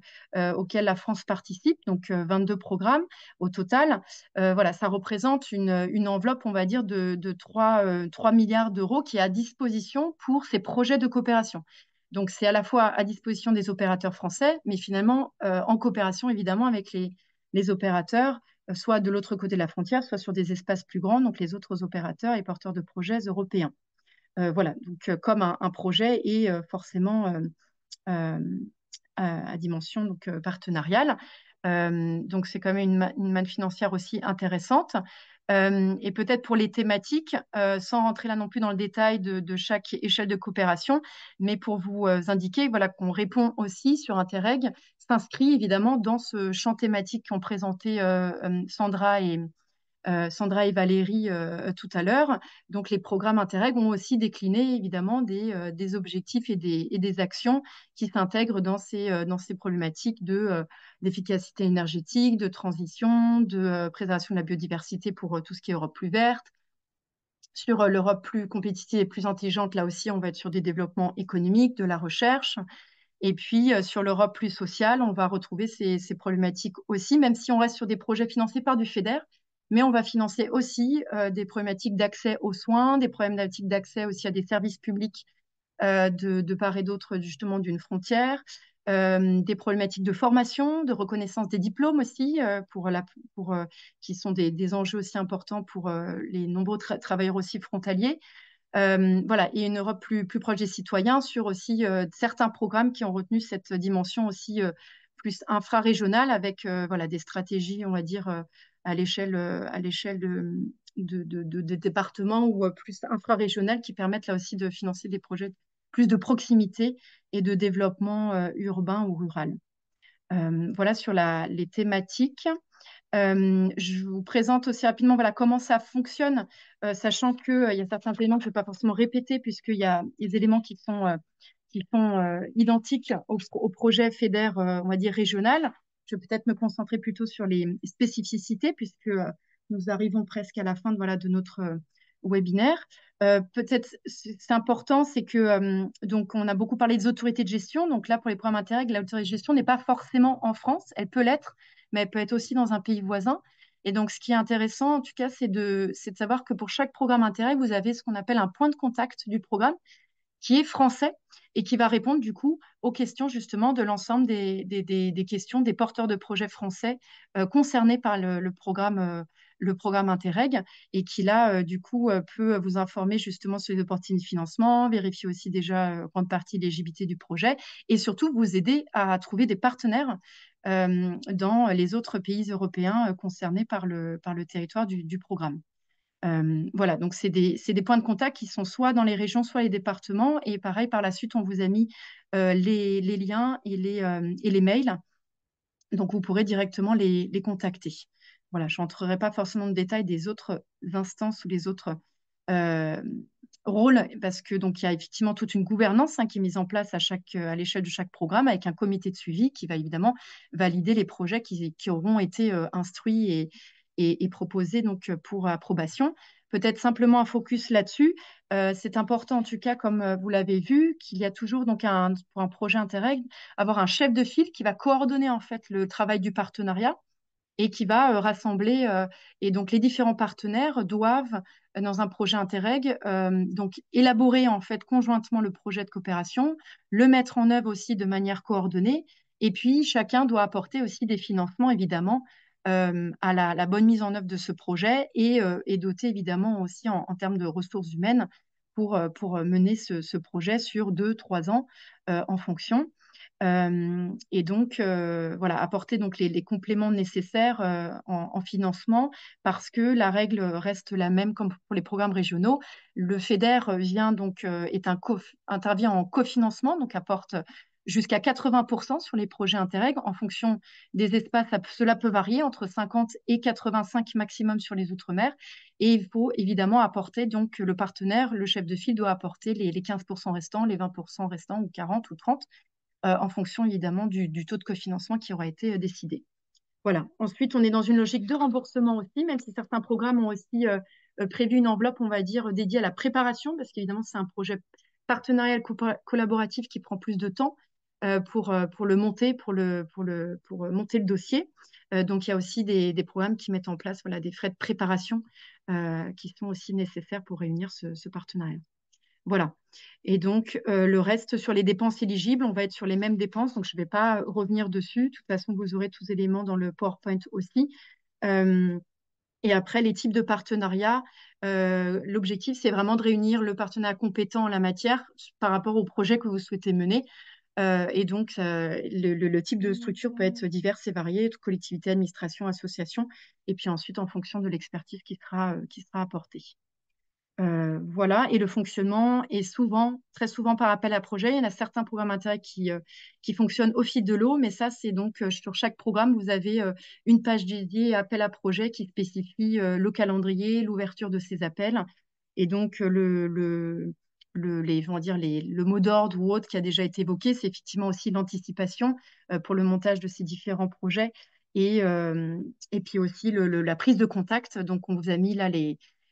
auxquels la France participe, donc 22 programmes au total, voilà, ça représente une enveloppe, on va dire, de 3 milliards d'euros qui est à disposition pour ces projets de coopération. Donc, c'est à la fois à disposition des opérateurs français, mais finalement en coopération évidemment avec les opérateurs soit de l'autre côté de la frontière, soit sur des espaces plus grands, donc les autres opérateurs et porteurs de projets européens. Voilà, donc comme un projet est forcément à dimension donc, partenariale. Donc c'est quand même une manne financière aussi intéressante. Et peut-être pour les thématiques, sans rentrer là non plus dans le détail de chaque échelle de coopération, mais pour vous indiquer voilà, qu'on répond aussi sur Interreg, s'inscrit évidemment dans ce champ thématique qu'ont présenté Sandra et Valérie tout à l'heure. Donc, les programmes Interreg ont aussi décliné évidemment des objectifs et des actions qui s'intègrent dans ces problématiques d'efficacité énergétique, de transition, de préservation de la biodiversité pour tout ce qui est Europe plus verte. Sur l'Europe plus compétitive et plus intelligente, là aussi, on va être sur des développements économiques, de la recherche. Et puis, sur l'Europe plus sociale, on va retrouver ces problématiques aussi, même si on reste sur des projets financés par du FEDER, mais on va financer aussi des problématiques d'accès aux soins, des problématiques d'accès aussi à des services publics de part et d'autre, justement, d'une frontière, des problématiques de formation, de reconnaissance des diplômes aussi, qui sont des enjeux aussi importants pour les nombreux travailleurs aussi frontaliers. Voilà, et une Europe plus proche des citoyens sur aussi certains programmes qui ont retenu cette dimension aussi plus infrarégionale avec voilà, des stratégies, on va dire, à l'échelle de départements ou plus infrarégionales qui permettent là aussi de financer des projets plus de proximité et de développement urbain ou rural. Voilà sur les thématiques. Je vous présente aussi rapidement voilà, comment ça fonctionne, sachant qu'il y a certains éléments que je ne vais pas forcément répéter, puisqu'il y a des éléments qui sont identiques au projet FEDER, on va dire, régional. Je vais peut-être me concentrer plutôt sur les spécificités, puisque nous arrivons presque à la fin de notre webinaire. Peut-être c'est important, c'est que donc on a beaucoup parlé des autorités de gestion. Donc là, pour les programmes Interreg, l'autorité de gestion n'est pas forcément en France. Elle peut l'être, mais elle peut être aussi dans un pays voisin. Et donc, ce qui est intéressant, en tout cas, c'est de savoir que pour chaque programme Interreg, vous avez ce qu'on appelle un point de contact du programme qui est français et qui va répondre du coup aux questions justement de l'ensemble des questions des porteurs de projets français concernés par le programme Interreg et qui là, du coup, peut vous informer justement sur les opportunités de financement, vérifier aussi déjà grande partie l'éligibilité du projet et surtout vous aider à trouver des partenaires dans les autres pays européens concernés par le territoire du programme. Voilà, donc c'est des points de contact qui sont soit dans les régions, soit les départements. Et pareil, par la suite, on vous a mis les liens et les mails. Donc, vous pourrez directement les contacter. Voilà, je n'entrerai pas forcément de détails des autres instances ou les autres euh, rôles, parce que donc il y a effectivement toute une gouvernance qui est mise en place à l'échelle de chaque programme, avec un comité de suivi qui va évidemment valider les projets qui auront été instruits et proposés donc pour approbation. Peut-être simplement un focus là-dessus. C'est important en tout cas, comme vous l'avez vu, qu'il y a toujours donc pour un projet Interreg avoir un chef de file qui va coordonner en fait le travail du partenariat et qui va rassembler. Et donc, les différents partenaires doivent, dans un projet Interreg, donc élaborer en fait conjointement le projet de coopération, le mettre en œuvre aussi de manière coordonnée. Et puis, chacun doit apporter aussi des financements, évidemment, à la bonne mise en œuvre de ce projet et doter évidemment aussi en termes de ressources humaines pour mener ce projet sur 2, 3 ans en fonction. Et donc, voilà, apporter donc les compléments nécessaires en financement parce que la règle reste la même comme pour les programmes régionaux. Le FEDER vient donc, intervient en cofinancement, donc apporte jusqu'à 80% sur les projets Interreg en fonction des espaces. Cela peut varier entre 50 et 85 maximum sur les Outre-mer. Et il faut évidemment apporter, donc le partenaire, le chef de file doit apporter les 15% restants, les 20% restants, ou 40 ou 30 en fonction évidemment du taux de cofinancement qui aura été décidé. Voilà. Ensuite, on est dans une logique de remboursement aussi, même si certains programmes ont aussi prévu une enveloppe, on va dire, dédiée à la préparation, parce qu'évidemment, c'est un projet partenarial collaboratif qui prend plus de temps pour le monter, pour monter le dossier. Donc, il y a aussi des programmes qui mettent en place voilà, des frais de préparation qui sont aussi nécessaires pour réunir ce partenariat. Voilà. Et donc, le reste sur les dépenses éligibles, on va être sur les mêmes dépenses, donc je ne vais pas revenir dessus. De toute façon, vous aurez tous les éléments dans le PowerPoint aussi. Et après, les types de partenariats, l'objectif, c'est vraiment de réunir le partenariat compétent en la matière par rapport au projet que vous souhaitez mener. Et donc, le type de structure peut être divers et varié, collectivité, administration, association, et puis ensuite en fonction de l'expertise qui sera apportée. Voilà, et le fonctionnement est très souvent par appel à projet. Il y en a certains programmes Interreg qui fonctionnent au fil de l'eau, mais ça, c'est donc sur chaque programme, vous avez une page dédiée appel à projet qui spécifie le calendrier, l'ouverture de ces appels. Et donc, le mot d'ordre ou autre qui a déjà été évoqué, c'est effectivement aussi l'anticipation pour le montage de ces différents projets et puis aussi la prise de contact. Donc, on vous a mis là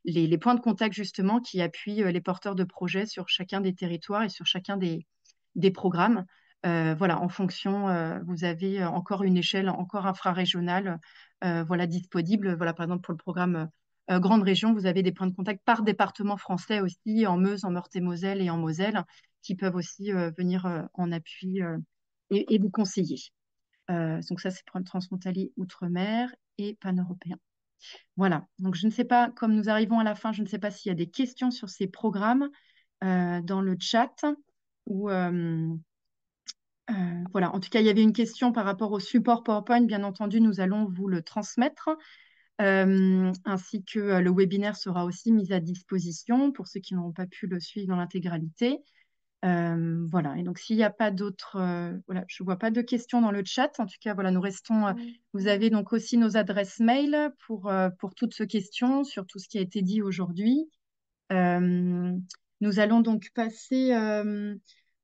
les points de contact justement qui appuient les porteurs de projets sur chacun des territoires et sur chacun des programmes. Voilà, en fonction, vous avez encore une échelle encore infrarégionale voilà, disponible. Voilà, par exemple, pour le programme Grande Région, vous avez des points de contact par département français aussi, en Meuse, en Meurthe-et-Moselle et en Moselle, qui peuvent aussi venir en appui et vous conseiller. Donc ça, c'est pour le transfrontalier outre-mer et pan-européen. Voilà, donc je ne sais pas, comme nous arrivons à la fin, je ne sais pas s'il y a des questions sur ces programmes dans le chat. Ou, voilà, en tout cas, il y avait une question par rapport au support PowerPoint. Bien entendu, nous allons vous le transmettre, ainsi que le webinaire sera aussi mis à disposition pour ceux qui n'auront pas pu le suivre dans l'intégralité. Voilà, et donc s'il n'y a pas d'autres, voilà, je ne vois pas de questions dans le chat. En tout cas, voilà, nous restons. Vous avez donc aussi nos adresses mail pour toutes ces questions sur tout ce qui a été dit aujourd'hui. Nous allons donc passer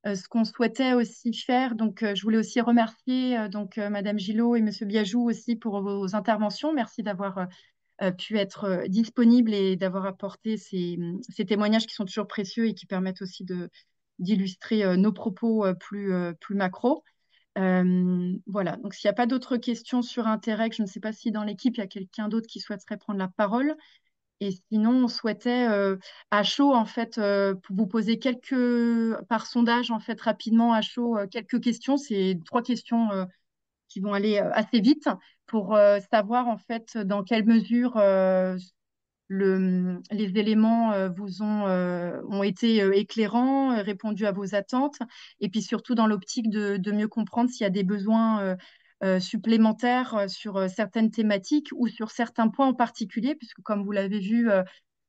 ce qu'on souhaitait aussi faire. Donc, je voulais aussi remercier Madame Gillot et Monsieur Biajou aussi pour vos interventions. Merci d'avoir pu être disponible et d'avoir apporté ces témoignages qui sont toujours précieux et qui permettent aussi d'illustrer nos propos plus macro. Voilà, donc s'il n'y a pas d'autres questions sur Interreg, je ne sais pas si dans l'équipe, il y a quelqu'un d'autre qui souhaiterait prendre la parole. Et sinon, on souhaitait à chaud, en fait, pour vous poser par sondage, en fait, rapidement, à chaud, quelques questions. C'est 3 questions qui vont aller assez vite pour savoir, en fait, dans quelle mesure les éléments ont été éclairants, répondu à vos attentes, et puis surtout dans l'optique de mieux comprendre s'il y a des besoins supplémentaires sur certaines thématiques ou sur certains points en particulier, puisque comme vous l'avez vu,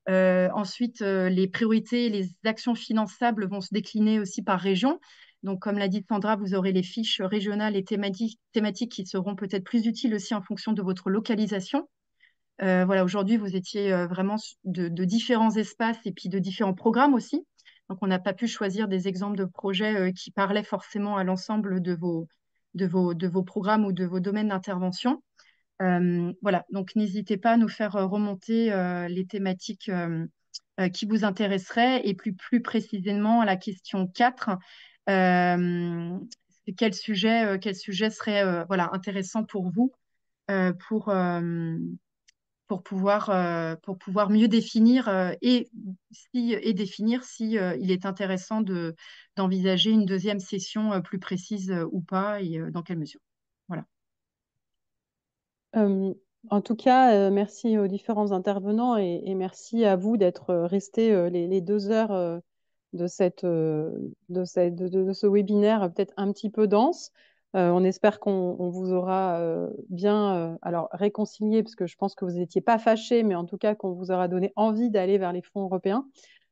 ensuite, les priorités et les actions finançables vont se décliner aussi par région. Donc, comme l'a dit Sandra, vous aurez les fiches régionales et thématiques qui seront peut-être plus utiles aussi en fonction de votre localisation. Voilà, aujourd'hui, vous étiez vraiment de différents espaces et puis de différents programmes aussi. Donc, on n'a pas pu choisir des exemples de projets qui parlaient forcément à l'ensemble de vos programmes ou de vos domaines d'intervention. Voilà, donc n'hésitez pas à nous faire remonter les thématiques qui vous intéresseraient et plus précisément à la question 4. euh, quel sujet serait voilà, intéressant pour vous euh, pour, euh, pour pouvoir mieux définir et définir si il est intéressant d'envisager une deuxième session plus précise ou pas et dans quelle mesure. Voilà. Euh, En tout cas, merci aux différents intervenants et merci à vous d'être restés les 2 heures de ce webinaire peut-être un petit peu dense. On espère qu'on vous aura bien alors réconcilié, parce que je pense que vous n'étiez pas fâchés, mais en tout cas qu'on vous aura donné envie d'aller vers les fonds européens.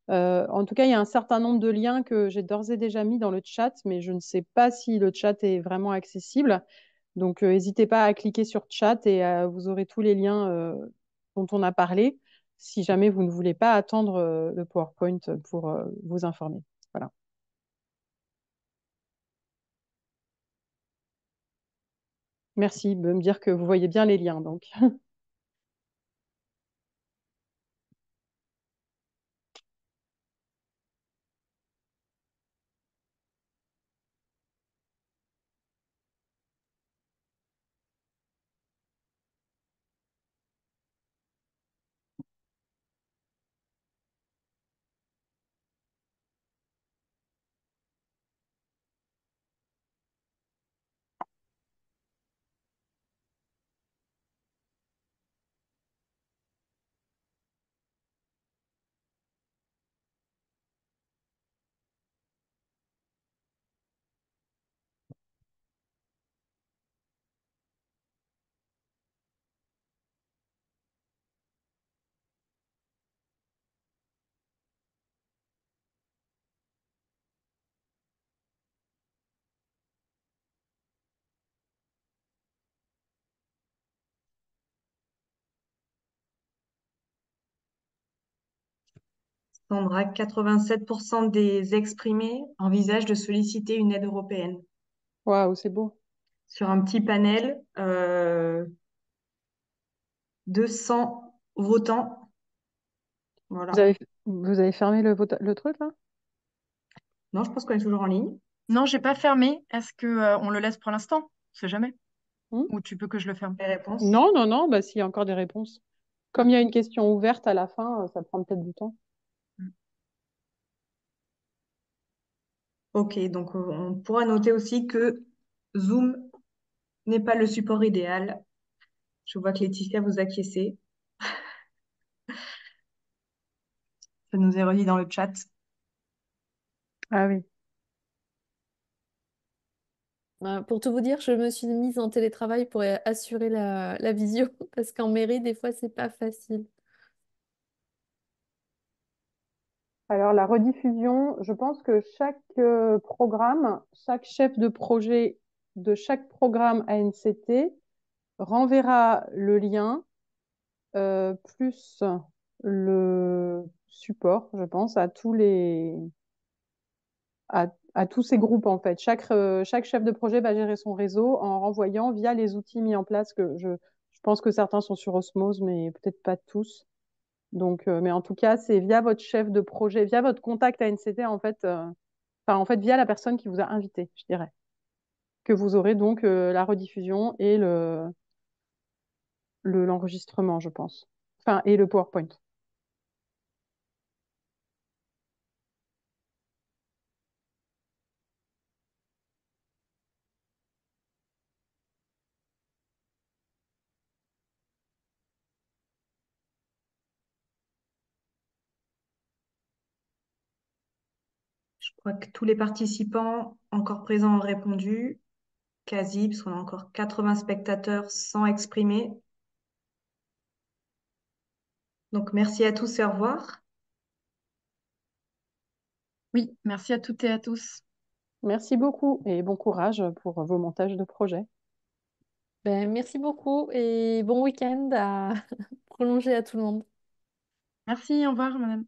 En tout cas, il y a un certain nombre de liens que j'ai d'ores et déjà mis dans le chat, mais je ne sais pas si le chat est vraiment accessible. Donc, n'hésitez pas à cliquer sur chat et vous aurez tous les liens dont on a parlé, si jamais vous ne voulez pas attendre le PowerPoint pour vous informer. Voilà. Merci de me dire que vous voyez bien les liens. Donc. Sandra, 87% des exprimés envisagent de solliciter une aide européenne. Waouh, c'est beau. Sur un petit panel, 200 votants. Voilà. Vous avez fermé le truc là? Non, je pense qu'on est toujours en ligne. Non, j'ai pas fermé. Est-ce que on le laisse pour l'instant? On sait jamais. Hmm. Ou tu peux que je le ferme? Les réponses. Non, non, non, bah, s'il y a encore des réponses. Comme il y a une question ouverte à la fin, ça prend peut-être du temps. Ok, donc on pourra noter aussi que Zoom n'est pas le support idéal. Je vois que Laetitia vous acquiescez. Ça nous est redit dans le chat. Ah oui. Pour tout vous dire, je me suis mise en télétravail pour assurer la visio, parce qu'en mairie, des fois, c'est pas facile. Alors, la rediffusion, je pense que chaque programme, chaque chef de projet de chaque programme ANCT renverra le lien plus le support, je pense, à tous ces groupes en fait. Chaque chef de projet va gérer son réseau en renvoyant via les outils mis en place que je pense que certains sont sur Osmose, mais peut-être pas tous. Donc, mais en tout cas, c'est via votre chef de projet, via votre contact à NCT en fait, enfin en fait via la personne qui vous a invité, je dirais. que vous aurez donc la rediffusion et l'enregistrement, je pense. Enfin, et le PowerPoint. Je crois que tous les participants encore présents ont répondu, quasi, parce qu'on a encore 80 spectateurs sans exprimer. Donc, merci à tous et au revoir. Oui, merci à toutes et à tous. Merci beaucoup et bon courage pour vos montages de projets. Ben, merci beaucoup et bon week-end à prolonger à tout le monde. Merci, au revoir, madame.